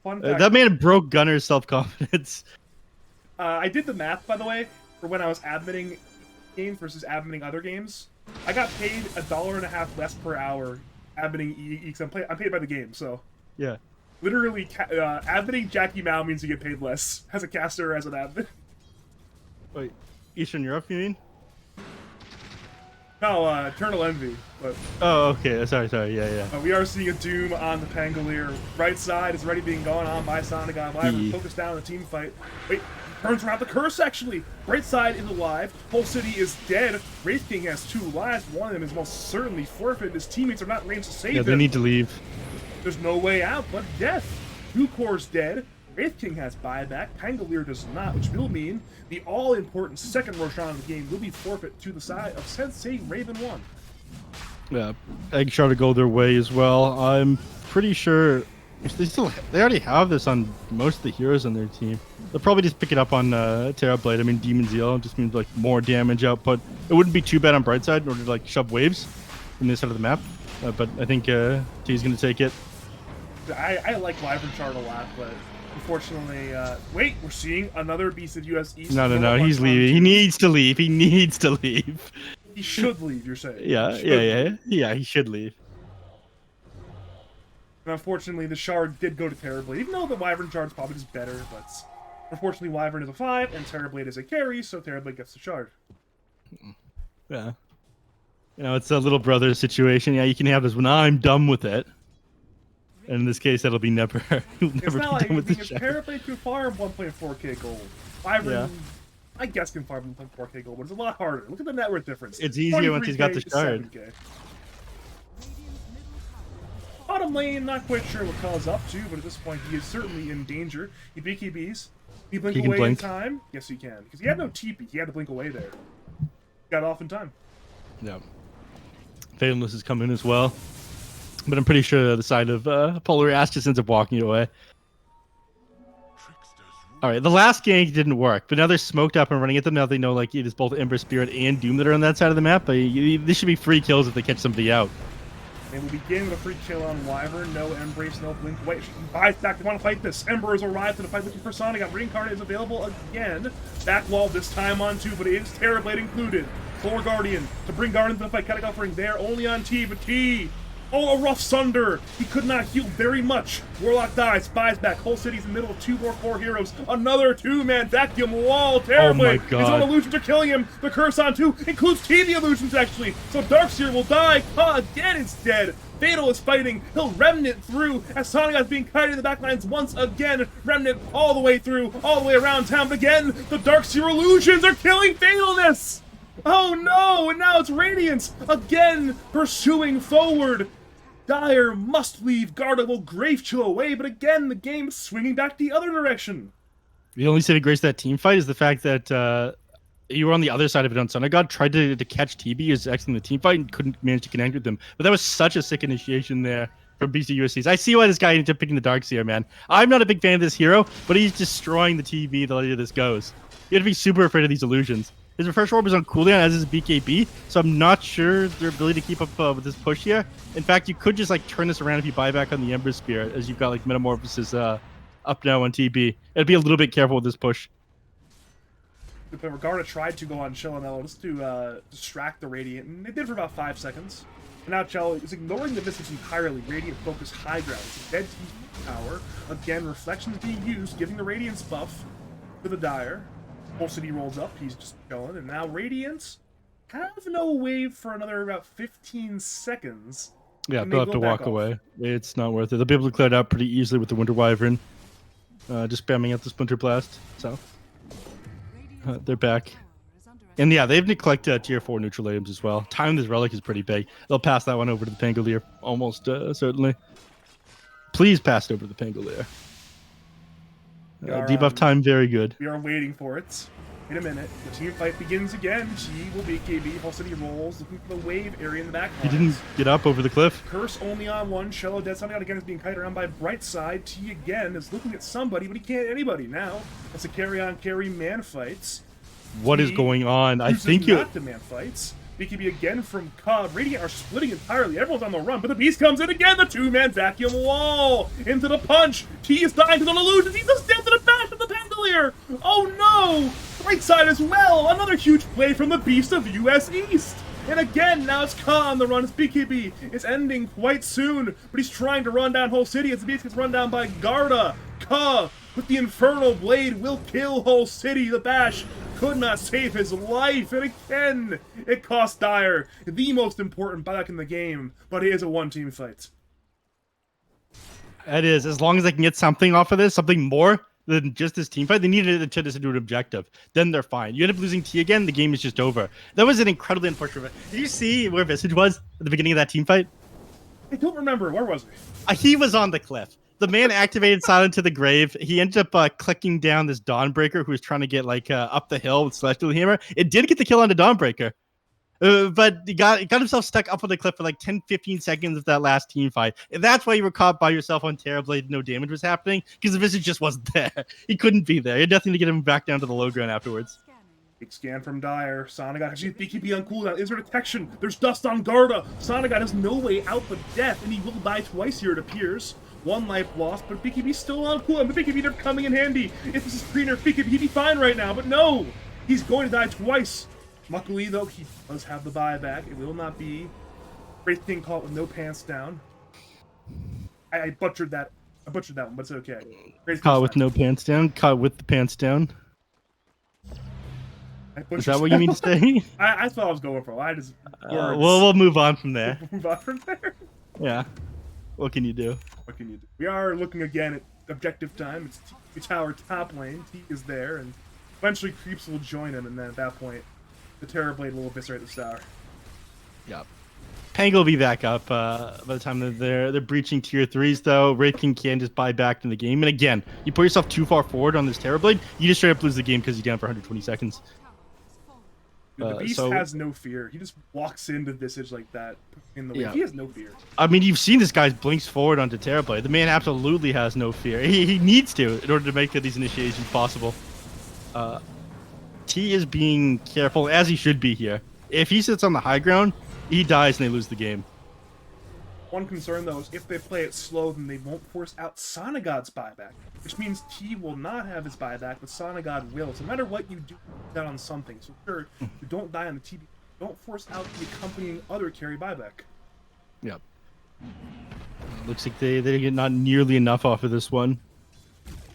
Fun fact, that man broke Gunner's self-confidence. I did the math, by the way, for when I was admitting games versus admitting other games. I got paid $1.50 less per hour admitting because I'm paid by the game, so... Yeah. Literally, admitting Jackie Mao means you get paid less as a caster or as an admin. Wait, Eastern Europe, you mean? No, Eternal Envy. But Oh, okay. Sorry. Yeah. we are seeing a Doom on the Pangolier. Right side is already being gone on by Sonic on Wyvern. Focus down on the team fight. Wait, turns around the curse actually. Right side is alive. Whole city is dead. Wraith King has 2 lives. One of them is most certainly forfeit. His teammates are not in range to save him. Yeah, they need to leave. There's no way out but death. 2 cores dead. Wraith King has buyback. Pangolier does not, which will mean the all-important second Roshan of the game will be forfeit to the side of SenseiRaven1. Yeah, Egg Shard to go their way as well. I'm pretty sure they already have this on most of the heroes on their team. They'll probably just pick it up on Terrorblade. I mean, Demon Zeal just means like more damage output. It wouldn't be too bad on Brightside in order to like shove waves from this side of the map. But I think T's gonna take it. I like Wyvern Shard a lot, but unfortunately, wait, we're seeing another Beast of US East. No, he's leaving. He needs to leave. He should leave, you're saying. Yeah, he should leave. And unfortunately, the Shard did go to Terrorblade, even though the Wyvern Shard's probably just better, but unfortunately, Wyvern is a 5, and Terrorblade is a carry, so Terrorblade gets the Shard. Yeah. You know, it's a little brother situation. Yeah, you can have this when I'm done with it. And in this case, that'll be never. You'll It's never not be like done with the Terrorblade can farm 1.4k gold. Wyvern, I guess, can farm 1.4k gold, but it's a lot harder. Look at the net worth difference. It's easier once he's got the 23K to shard. 7K. Bottom lane, not quite sure what Kala's up to, but at this point, he is certainly in danger. He BKBs. He blink He can away blink. in time. Yes, he can. Because he had no TP. He had to blink away there. Got off in time. Yeah. Fatalness is coming as well. But I'm pretty sure the side of Polar Ass just ends up walking away. Alright, the last gank didn't work, but now they're smoked up and running at them. Now they know like it is both Ember Spirit and Doom that are on that side of the map, but this should be free kills if they catch somebody out. And we begin with a free kill on Wyvern. No Embrace, no Blink. Wait, she buys back. They want to fight this. Ember has arrived to the fight looking for Sonic. Reincarnate is available again. Back wall this time on 2, but it is Terrorblade included. Thor Guardian to bring Guardian to the fight. Catech offering there only on T, but T. Oh, a rough Sunder. He could not heal very much. Warlock dies. Buys back. Whole city's in the middle of 2 more core heroes. Another 2-man vacuum wall. Terrorblade. Oh my God. His own illusions are killing him. The curse on 2 includes T the illusions actually. So Darkseer will die. Again is dead. Fatal is fighting. He'll Remnant through as Sonic is being kited in the backlines once again. Remnant all the way through, all the way around town. But again, the Darkseer illusions are killing Fatalness. Oh no, and now it's Radiance again pursuing forward. Dire must leave. Garda will Grave Chill away, but again, the game is swinging back the other direction. The only saving grace to that team fight is the fact that you were on the other side of it on Son of God, tried to catch TB as exiting the team fight and couldn't manage to connect with them. But that was such a sick initiation there from BC USCs. I see why this guy ended up picking the Darkseer, man. I'm not a big fan of this hero, but he's destroying the TV the later this goes. You have to be super afraid of these illusions. His refresh orb is on cooldown as is BKB, so I'm not sure their ability to keep up with this push here. In fact, you could just like turn this around if you buy back on the Ember Spear, as you've got like Metamorphosis up now on TB. It'd be a little bit careful with this push. But Garda tried to go on Chillinello just to distract the Radiant, and it did for about 5 seconds. And now Chell is ignoring the Visage entirely. Radiant focus high ground. It's a dead TP power. Again, Reflection's being used, giving the Radiance buff to the Dire. Whole City rolls up, he's just chilling, and now Radiance have no wave for another about 15 seconds. Yeah, they'll have to walk away. It's not worth it. They'll be able to clear it out pretty easily with the Winter Wyvern. Just spamming out the Splinter Blast. So they're back. And yeah, they've neglected tier 4 neutral items as well. Time this relic is pretty big. They'll pass that one over to the Pangolier, almost certainly. Please pass it over to the Pangolier. Debuff time, very good. We are waiting for it. In a minute, the team fight begins again. She will be KB. Whole City rolls, looking for the wave area in the back. He didn't get up over the cliff. Curse only on one. Shallow Dead Sunny again is being kited around by Brightside. T again is looking at somebody, but he can't anybody now. It's a carry-on-carry man fights. What is going on? I think you. Not the man fights. BKB again from Cobb. Radiant are splitting entirely. Everyone's on the run, but the Beast comes in again. The two-man vacuum wall into the punch. T is dying to the illusions. He goes down to the back of the Pangolier. Oh no! Right side as well. Another huge play from the Beast of US East. And again, now it's Ka on the run. It's BKB. It's ending quite soon, but he's trying to run down Whole City as the Beast gets run down by Garda. Ka with the Infernal Blade will kill Whole City. The Bash could not save his life, and again, it cost Dire the most important buyback in the game, but it is a one-team fight. It is. As long as they can get something off of this, something more than just this team fight, they needed to turn this into an objective. Then they're fine. You end up losing T again, the game is just over. That was an incredibly unfortunate. Did you see where Visage was at the beginning of that team fight? I don't remember. Where was he? He was on the cliff. The man activated Silent to the Grave. He ended up clicking down this Dawnbreaker who was trying to get like up the hill with Celestial Hammer. It did get the kill on the Dawnbreaker. But he got himself stuck up on the cliff for like 10-15 seconds of that last team fight. And that's why you were caught by yourself on Terrorblade. No damage was happening because the Visage just wasn't there. He couldn't be there. He had nothing to get him back down to the low ground afterwards. Big scan from Dire. Sonagot has BKB on cooldown. Is there detection? There's dust on Garda. Sonagot has no way out but death, and he will die twice here, it appears. One life lost, but BKB's still on cooldown. The BKB they're coming in handy. If this is pre-nerf BKB, he'd be fine right now, but no! He's going to die twice. Luckily, though, he does have the buyback. It will not be Great Thing caught with no pants down. I butchered that. I butchered that one, but it's okay. Caught with no pants down. Caught with the pants down. Is that what you mean to say? I thought I was going for. I just. We'll move on from there. Move on from there. Yeah. What can you do? What can you do? We are looking again at objective time. It's T tower top lane. T is there, and eventually creeps will join him, and then at that point, the Terrorblade will eviscerate the tower. Yep. Pango will be back up by the time that they're breaching tier 3s, though. Wraith King can just buy back in the game. And again, you put yourself too far forward on this Terrorblade, you just straight up lose the game because you're down for 120 seconds. Dude, the Beast has no fear. He just walks into Visage like that in the way. Yeah. He has no fear. I mean, you've seen this guy blinks forward onto Terrorblade. The man absolutely has no fear. He needs to in order to make these initiations possible. T is being careful, as he should be here. If he sits on the high ground, he dies and they lose the game. One concern, though, is if they play it slow, then they won't force out Sonagod's buyback, which means T will not have his buyback, but Sonagod will. So no matter what you do, you die on something. So sure, you don't die on the TB. Don't force out the accompanying other carry buyback. Yep. Looks like they get not nearly enough off of this one.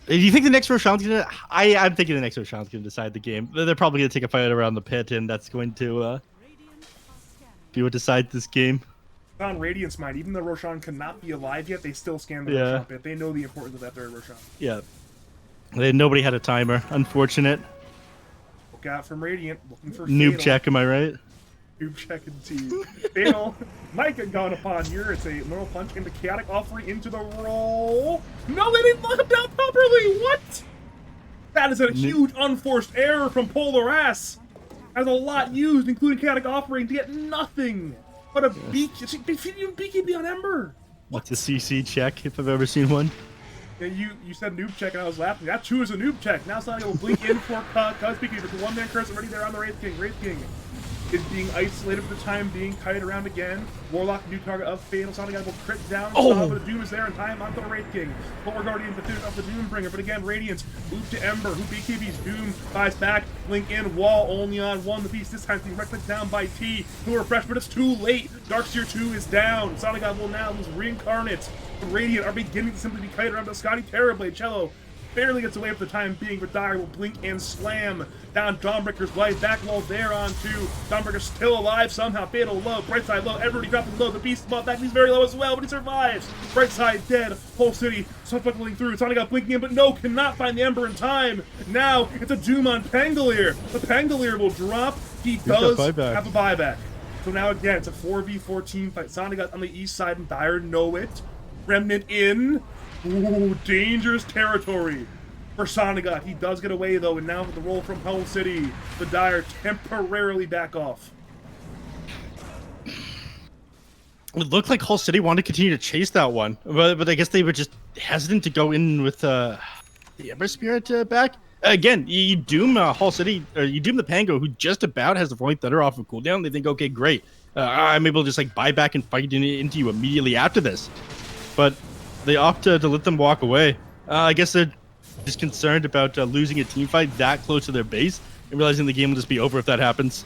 Do you think the next Roshan's gonna? I'm thinking the next Roshan's gonna decide the game. They're probably gonna take a fight around the pit, and that's going to be what decides this game. On Radiance Mind, even though Roshan cannot be alive yet, they still scan the Roshan pit. They know the importance of that third Roshan. Yeah. Nobody had a timer. Unfortunate. Look out from Radiant, looking for Noob Fatal. check, am I right? Noob check indeed. Fatal might get gone upon here. It's a normal punch into Chaotic Offering into the roll. No, they didn't lock him down properly! What? That is a huge unforced error from Polar Ass. Has a lot used, including Chaotic Offering, to get nothing. But a BKB on Ember. What's a CC check if I've ever seen one? Yeah, you said noob check and I was laughing. That too is a noob check. Now Sonic will blink in for cut. Speaking of the one man curse already there on the Wraith King. Wraith King is being isolated for the time being, kited around again. Warlock, new target of Fatal. Sonic will crit down. Oh! But the Doom is there in time onto the Wraith King. Polar Guardian, the Doom of the Doombringer. But again, Radiance, move to Ember, who BKB's Doom, buys back, blink in, wall only on one. The beast this time being right down by T. To refresh, but it's too late. Darkseer 2 is down. Sonic will now lose Reincarnate. The Radiant are beginning to simply be kited around, but Scotty Terrorblade, Cello barely gets away for the time being, but Dire will blink and slam down Dawnbreaker's life. Back wall there on two. Dawnbreaker still alive somehow. Fatal low. Brightside low. Everybody dropping low. The beast bought back. He's very low as well, but he survives. Brightside dead. Whole city buckling through. Sonic got blinking in, but no, cannot find the Ember in time. Now it's a Doom on Pangolier. The Pangolier will drop. He does have a buyback. So now again, it's a 4v4 team fight. Sonic got on the east side and Dire know it. Remnant in. Ooh, dangerous territory for Sonic. He does get away though, and now with the roll from Hell City, the Dire temporarily back off. It looked like Hull City wanted to continue to chase that one, but I guess they were just hesitant to go in with the Ember Spirit back. Again, you doom Hull City, or you doom the Pango, who just about has the Rolling Thunder off of cooldown. They think, okay, great, I'm able to just like buy back and fight into you immediately after this. But they opt to let them walk away. I guess they're just concerned about losing a team fight that close to their base and realizing the game will just be over if that happens.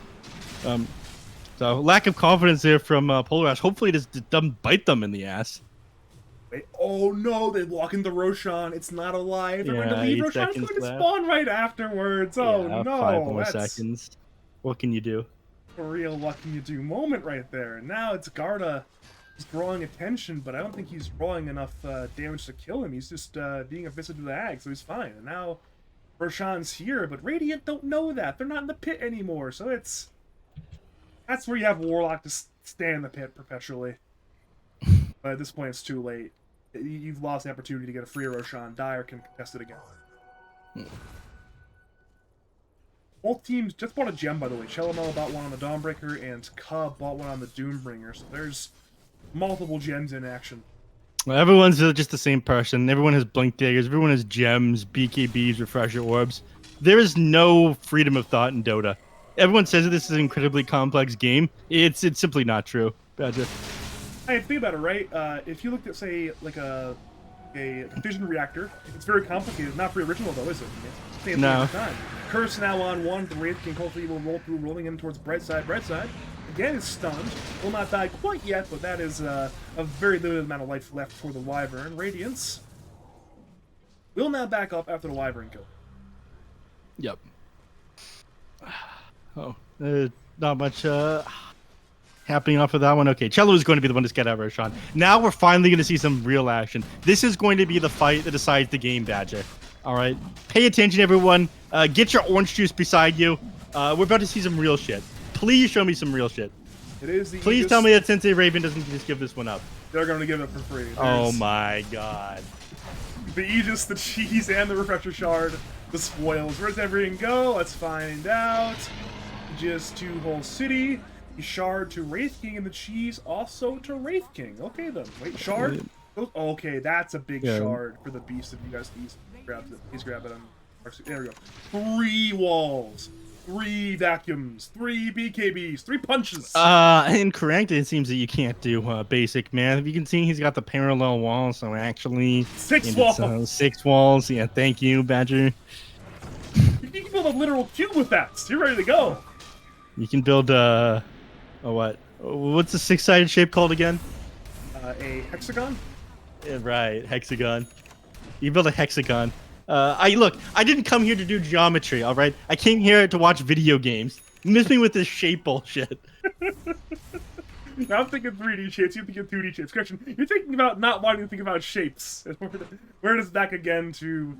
So lack of confidence there from Polar Ash. Hopefully it doesn't bite them in the ass. Wait, oh no, they walk into Roshan. It's not alive. They're going to leave. 8 Roshan's going seconds to left. spawn right afterwards. Oh Yeah, no. 5 more That's seconds. What can you do? a real what can you do moment right there. And now it's Garda. He's drawing attention, but I don't think he's drawing enough damage to kill him. He's just being a visit to the Ag, so he's fine. And now Roshan's here, but Radiant don't know that. They're not in the pit anymore, so that's where you have Warlock to stay in the pit perpetually. But at this point, it's too late. You've lost the opportunity to get a free Roshan. Dire can contest it again. Both teams just bought a gem, by the way. Chelamel bought one on the Dawnbreaker, and Cub bought one on the Doombringer. So there's multiple gems in action. Everyone's just the same person. Everyone has blink daggers. Everyone has gems, BKBs, refresher orbs. There is no freedom of thought in Dota. Everyone says that this is an incredibly complex game. It's simply not true. Badger. Hey, think about it, right? If you looked at, say, like a fission reactor, it's very complicated. Not very original, though, is it? It's no. time. Curse now on one. The Wraith King hopefully will roll through, rolling in towards Brightside. Brightside, again, is stunned. Will not die quite yet, but that is a very limited amount of life left for the Wyvern. Radiance will now back up after the Wyvern kill. Yep. Oh, not much happening off of that one. Okay, Cello is going to be the one to get out of Roshan. Now we're finally going to see some real action. This is going to be the fight that decides the game, Badger. All right, pay attention, everyone. Get your orange juice beside you. We're about to see some real shit. Please show me some real shit. It is the Please Aegis. tell me that SenseiRaven doesn't just give this one up. They're going to give it for free. Oh my god. The Aegis, the cheese, and the refresher shard. The spoils. Where's everything go? Let's find out. Just to Whole City. The shard to Wraith King, and the cheese also to Wraith King. Okay then. Wait, shard? Okay, that's a big shard for the beast. If you guys please grab it. Please grab it. There we go. 3 walls. 3 vacuums. 3 BKBs. 3 punches. Incorrect. It seems that you can't do basic math. If you can see, he's got the parallel wall, so actually 6 walls. 6 walls. Yeah, thank you, Badger. You can build a literal cube with that. You're ready to go. You can build a what? What's the 6-sided shape called again? A hexagon. Yeah, right, hexagon. You build a hexagon. I didn't come here to do geometry, all right? I came here to watch video games. Miss me with this shape bullshit. Now I'm thinking 3D shapes, you're thinking 2D shapes. Correction, you're thinking about not wanting to think about shapes. Where it is back again to...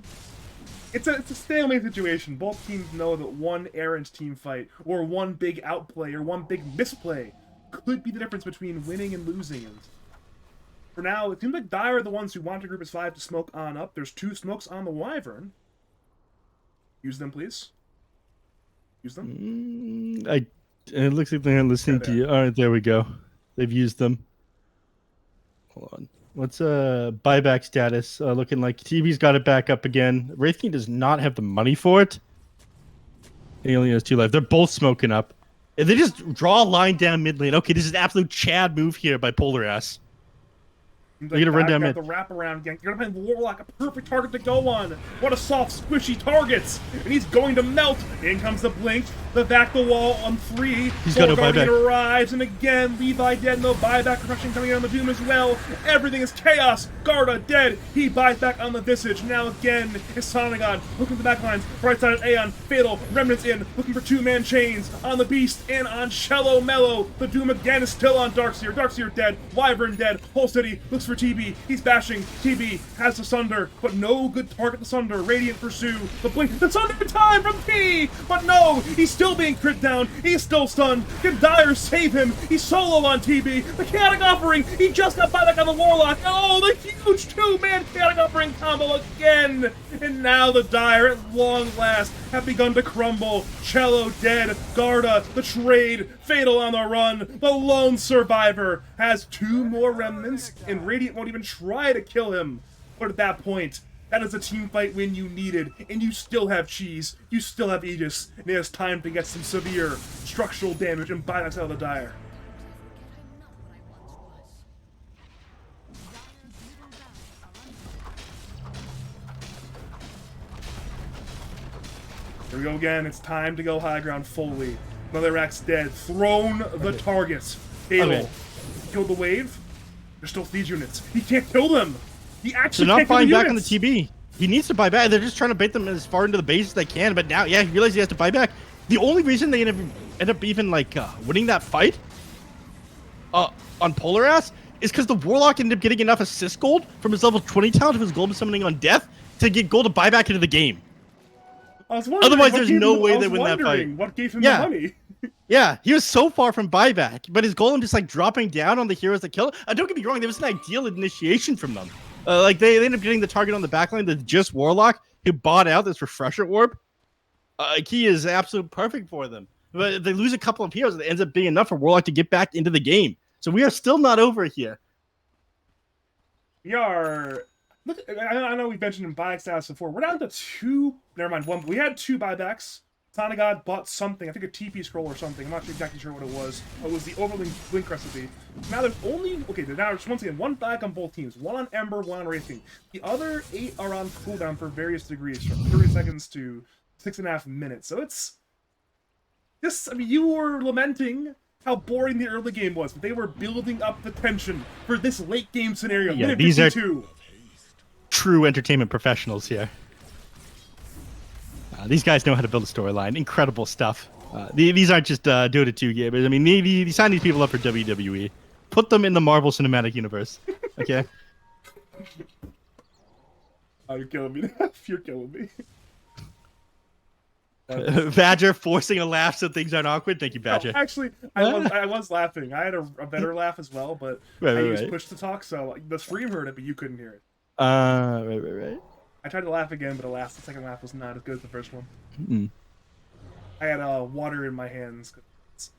It's a stalemate situation. Both teams know that one errant team fight, or one big outplay, or one big misplay could be the difference between winning and losing. And for now, it seems like Dire are the ones who want to group as 5 to smoke on up. There's 2 smokes on the Wyvern. Use them, please. Use them. It looks like they're listening to you. All right, there we go. They've used them. Hold on. What's buyback status looking like? TV's got it back up again. Wraith King does not have the money for it. He only has 2 life. They're both smoking up. And they just draw a line down mid lane. Okay, this is an absolute Chad move here by Polar Ass. They're gonna run down mid. The wraparound gang. You're gonna find Warlock a perfect target to go on. What a soft, squishy target! And he's going to melt. In comes the blink. The back the wall on 3. He's got no buyback. Arrives, and again, Levi dead. No buyback. Reflection coming in on the Doom as well. Everything is chaos. Garda dead. He buys back on the Visage. Now again, it's Sonagon looking at the backlines. Right side of Aeon. Fatal. Remnants in. Looking for 2-man chains on the Beast and on Cello Mellow. The Doom again is still on Darkseer. Darkseer dead. Wyvern dead. Whole city looks for TB. He's bashing. TB has the Sunder, but no good target to Sunder. Radiant pursue. The blink. The Sunder time from T! But no! He's still being crit down. He's still stunned. Can Dire save him? He's solo on TB. The chaotic offering. He just got buyback on the Warlock. Oh, the huge 2-man chaotic offering combo again. And now the Dire at long last have begun to crumble. Cello dead. Garda, the trade. Fatal on the run. The lone survivor has 2 more remnants, and Radiant won't even try to kill him. But at that point, that is a team fight win you needed, and you still have Cheese, you still have Aegis, and it is time to get some severe structural damage and buy us out of the Dire. Here we go again, it's time to go high ground fully. Another Axe dead, thrown the targets. Fatal. Okay. Killed the wave. There's still these units. He can't kill them. He actually They're not can't kill buying the back on the units. TB. He needs to buy back. They're just trying to bait them as far into the base as they can. But now, yeah, he realizes he has to buy back. The only reason they end up even like winning that fight on Polar Ass is because the Warlock ended up getting enough assist gold from his level 20 talent of his golden summoning on death to get gold to buy back into the game. Otherwise, there's no way they win that fight. What gave him the money? Yeah, he was so far from buyback, but his golem just like dropping down on the heroes that kill. Don't get me wrong, there was an ideal initiation from them. Like they ended up getting the target on the backline that's just Warlock, who bought out this refresher orb. He is absolutely perfect for them. But if they lose a couple of heroes, it ends up being enough for Warlock to get back into the game. So we are still not over here. We are. Look, I know we mentioned in buyback status before. We're down to 2. Never mind, 1. We had 2 buybacks. Sonagod bought something. I think a TP scroll or something. I'm not exactly sure what it was. It was the Overlink Blink recipe. Now there's only... Okay, now there's once again 1 buyback on both teams. 1 on Ember, 1 on Wraith King. The other 8 are on cooldown for various degrees, from 30 seconds to 6.5 minutes. So it's... I mean, you were lamenting how boring the early game was, but they were building up the tension for this late game scenario. Yeah, Minute these 52. are true entertainment professionals here. These guys know how to build a storyline. Incredible stuff. These aren't just Dota 2 gamers. I mean, you sign these people up for WWE. Put them in the Marvel Cinematic Universe. Okay? Oh, you're killing me. You're killing me. Badger forcing a laugh so things aren't awkward. Thank you, Badger. No, actually, I was laughing. I had a better laugh as well, but I used push to talk, so the stream heard it, but you couldn't hear it. Right. I tried to laugh again, but alas, the second laugh was not as good as the first one. Mm. I had water in my hands. It's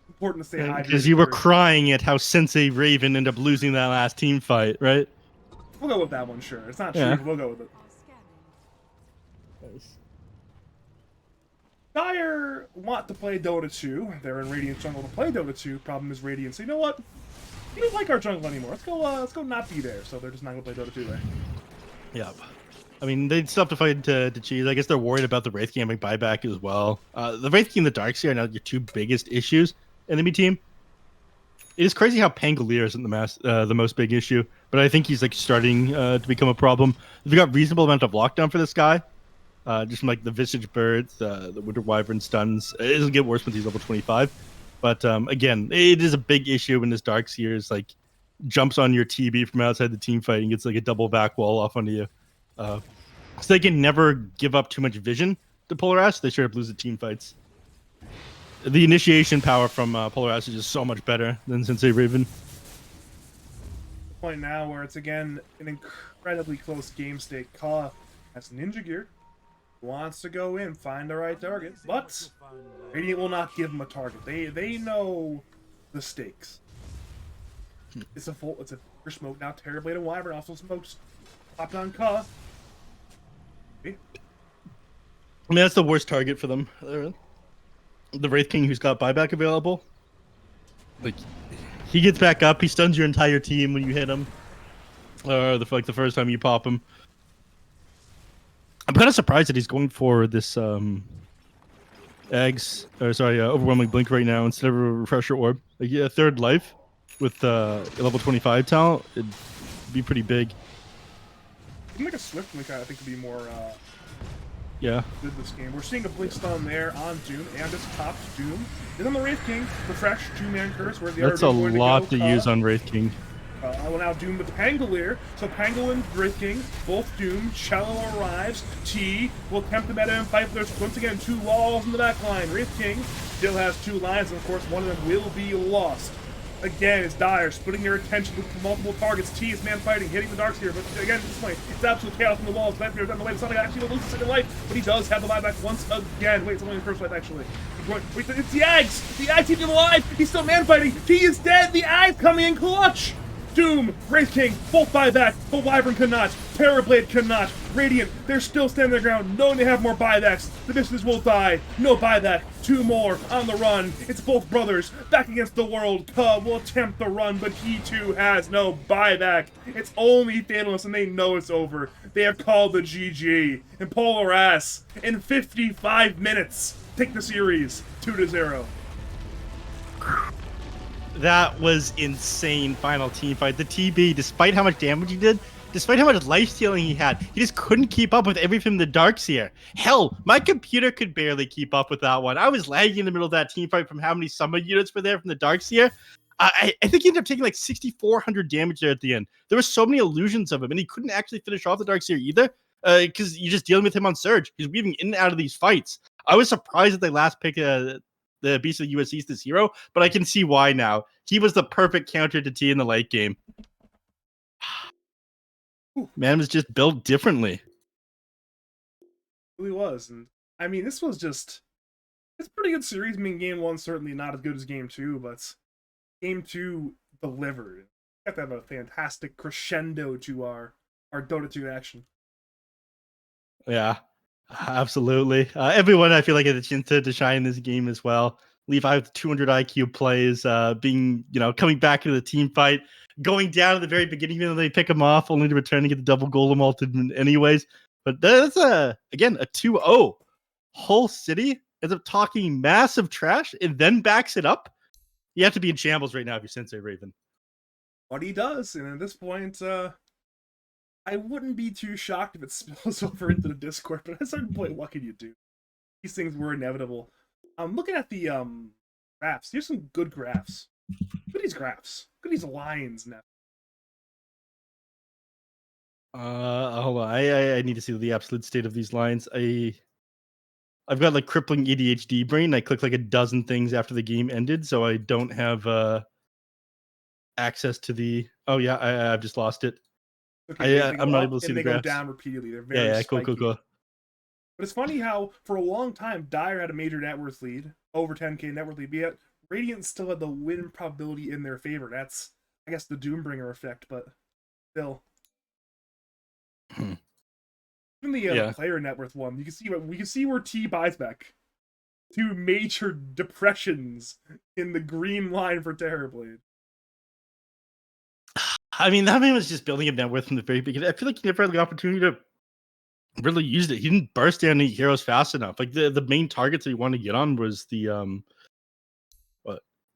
important to stay hydrated. Because you were crying at how SenseiRaven ended up losing that last team fight, right? We'll go with that one, sure. It's not true, but we'll go with it. Nice. Dire want to play Dota 2. They're in Radiant jungle to play Dota 2. Problem is Radiant. So you know what? We don't like our jungle anymore. Let's go not be there. So they're just not gonna play Dota 2 there. Yep. I mean, they'd still have to fight to Cheese. I guess they're worried about the Wraith King buyback as well. The Wraith King and the Darkseer are now your 2 biggest issues. Enemy team. It is crazy how Pangolier isn't the most big issue, but I think he's like starting to become a problem. We've got reasonable amount of lockdown for this guy. Just from like the Visage Birds, the Winter Wyvern stuns. It doesn't get worse when he's level 25. But again, it is a big issue when this Darkseer is like jumps on your TB from outside the team fight and gets like a double back wall off onto you. So they can never give up too much vision to Polar Ass. They straight up lose the team fights. The initiation power from Polar Ass is just so much better than SenseiRaven. Point now where it's again an incredibly close game state. Kaw has Ninja Gear, wants to go in, find the right target, but Radiant will not give him a target. They know the stakes. It's a smoke now. Terrorblade and Wyvern also smokes. Popped on Ka. Okay. I mean, that's the worst target for them. The Wraith King who's got buyback available. Like, he gets back up, he stuns your entire team when you hit him. The first time you pop him. I'm kind of surprised that he's going for this overwhelming blink right now instead of a refresher orb. Like, yeah, third life with level 25 talent, it'd be pretty big. Like a Swift Blink, I think, would be more Yeah. good this game. We're seeing a Blink stun there on Doom, and this tops Doom. Then on the Wraith King, refresh, 2-man curse, where the That's other a going lot to to go. use on Wraith King. I will now Doom with Pangolier. So Pangolin, Wraith King, both Doom. Cello arrives. T will attempt the meta and fight. There's once again 2 walls in the back line. Wraith King still has 2 lines, and of course one of them will be lost. Again, it's Dire, splitting their attention with multiple targets. T is man fighting, hitting the Darkseer, but again, at this point, it's absolute chaos in the walls. Nightmare's on the way. It's not like actually will lose a second life, but he does have the buyback once again. Wait, it's only the first life, actually. Wait, it's the Ags! The Ags keeping him alive! He's still man fighting! T is dead! The Ags coming in clutch! Doom, Wraith King, both buyback, but Wyvern cannot. Terrorblade cannot. Radiant, they're still standing their ground, knowing they have more buybacks. The Vistas will die. No buyback. 2 more on the run. It's both brothers back against the world. Ka will attempt the run, but he too has no buyback. It's only Thanos, and they know it's over. They have called the GG. And Polar Ass, in 55 minutes, take the series 2-0. That was insane final team fight. The TB, despite how much damage he did, despite how much life stealing he had, he just couldn't keep up with everything the Darkseer. Hell, my computer could barely keep up with that one. I was lagging in the middle of that team fight from how many summon units were there from the Darkseer. I think he ended up taking like 6,400 damage there at the end. There were so many illusions of him, and he couldn't actually finish off the Darkseer either, because you're just dealing with him on Surge. He's weaving in and out of these fights. I was surprised that they last picked the Beast of the US East this hero, but I can see why now. He was the perfect counter to T in the late game. Man was just built differently. It really was. And I mean, this was just, it's a pretty good series. I mean, game 1 certainly not as good as game 2, but game 2 delivered. We got to have a fantastic crescendo to our Dota 2 action. Yeah, absolutely. Everyone, I feel like, had a chance to shine in this game as well. Levi with 200 IQ plays, coming back into the team fight, going down at the very beginning, even though they pick him off, only to return to get the double golem ulted anyways. But that's again a 2-0. Whole city ends up talking massive trash and then backs it up. You have to be in shambles right now if you're SenseiRaven. But he does, and at this point, I wouldn't be too shocked if it spills over into the Discord, but at a certain point, what can you do? These things were inevitable. I'm looking at the graphs. Here's some good graphs. Look at these graphs. Look at these lines now. Hold on. I need to see the absolute state of these lines. I've got like crippling ADHD brain. I clicked like a dozen things after the game ended, so I don't have access to the. Oh yeah, I've just lost it. Okay, I'm not able to see the graphs. They go down repeatedly. They're very Yeah, spiky. cool. But it's funny how, for a long time, Dire had a major net worth lead, over 10k net worth lead, but yet Radiant still had the win probability in their favor. That's, I guess, the Doombringer effect, but still. Even the player net worth one, we can see where T buys back. 2 major depressions in the green line for Terrorblade. I mean, that man was just building up net worth from the very beginning. I feel like he never had the opportunity to really use it. He didn't burst down any heroes fast enough. Like the main targets that he wanted to get on was the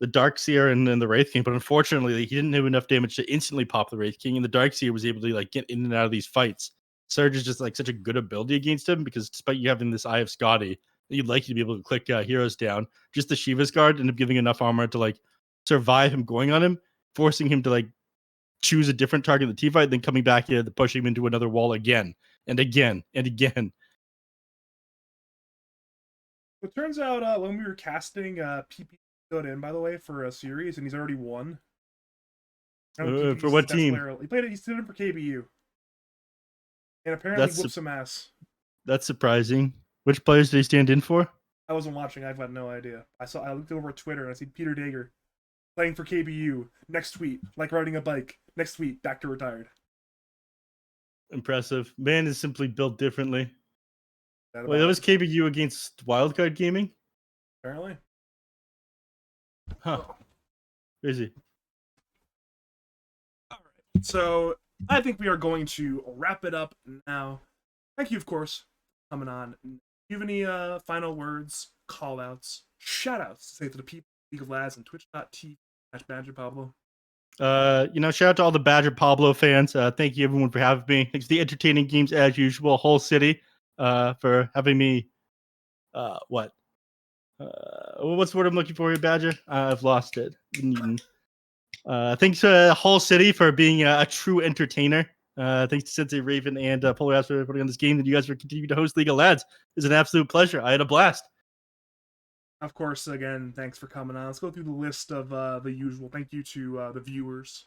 Darkseer and then the Wraith King, but unfortunately he didn't have enough damage to instantly pop the Wraith King, and the Darkseer was able to like get in and out of these fights. Surge is just like such a good ability against him because despite you having this Eye of Scotty, you'd like you to be able to click heroes down. Just the Shiva's Guard ended up giving enough armor to like survive him going on him, forcing him to like choose a different target in the team fight, then coming back here to push him into another wall again and again and again. It turns out when we were casting, PP got in, by the way, for a series, and he's already won. For what team? He played it. He stood in for KBU, and apparently whooped some ass. That's surprising. Which players did he stand in for? I wasn't watching. I've got no idea. I looked over at Twitter and I see Peter Dager. Playing for KBU. Next tweet. Like riding a bike. Next tweet. Back to retired. Impressive. Man is simply built differently. That Wait, that about was it, KBU against Wildcard Gaming? apparently. Huh. Crazy. All right. So I think we are going to wrap it up now. Thank you, of course, for coming on. Do you have any final words, call outs, shout outs to say to the people of League of Lads and twitch.tv/Badger Pablo? Shout out to all the Badger Pablo fans. Thank you everyone for having me. Thanks to the entertaining games as usual, whole city, for having me. What's the word I'm looking for here, Badger? I've lost it. Thanks to whole city for being a true entertainer. Thanks to SenseiRaven and Polar Apps for putting on this game that you guys for continuing to host League of Lads. It's an absolute pleasure. I had a blast. Of course, again, thanks for coming on. Let's go through the list of the usual. Thank you to the viewers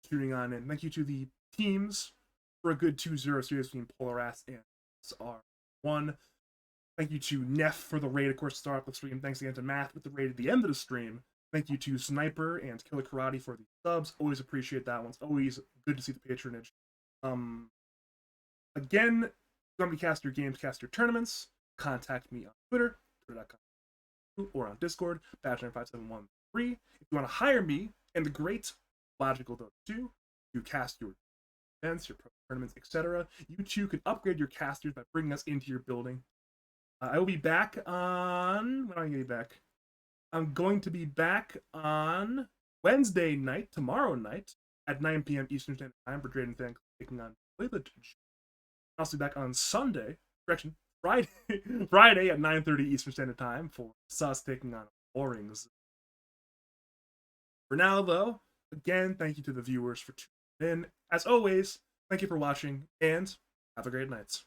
tuning on in. Thank you to the teams for a good 2-0 series between Polar Ass and SR1. Thank you to Neph for the raid, of course, to start off the stream. Thanks again to Math with the raid at the end of the stream. Thank you to Sniper and Killer Karate for the subs. Always appreciate that one. It's always good to see the patronage. Again, Zombie Cast your games, cast your tournaments. Contact me on Twitter, twitter.com, or on Discord, Badger5713. If you want to hire me and the great Logical Dota 2 to cast your events, your pro tournaments, etc., you too can upgrade your casters by bringing us into your building. I will be back on... When am I going to be back? I'm going to be back on Wednesday night, tomorrow night, at 9 p.m. Eastern Standard Time for Drayden Fan taking on Playlet. I'll be back on Sunday, Friday at 9:30 Eastern Standard Time for Sus taking on Warrings. For now, though, again, thank you to the viewers for tuning in. As always, thank you for watching, and have a great night.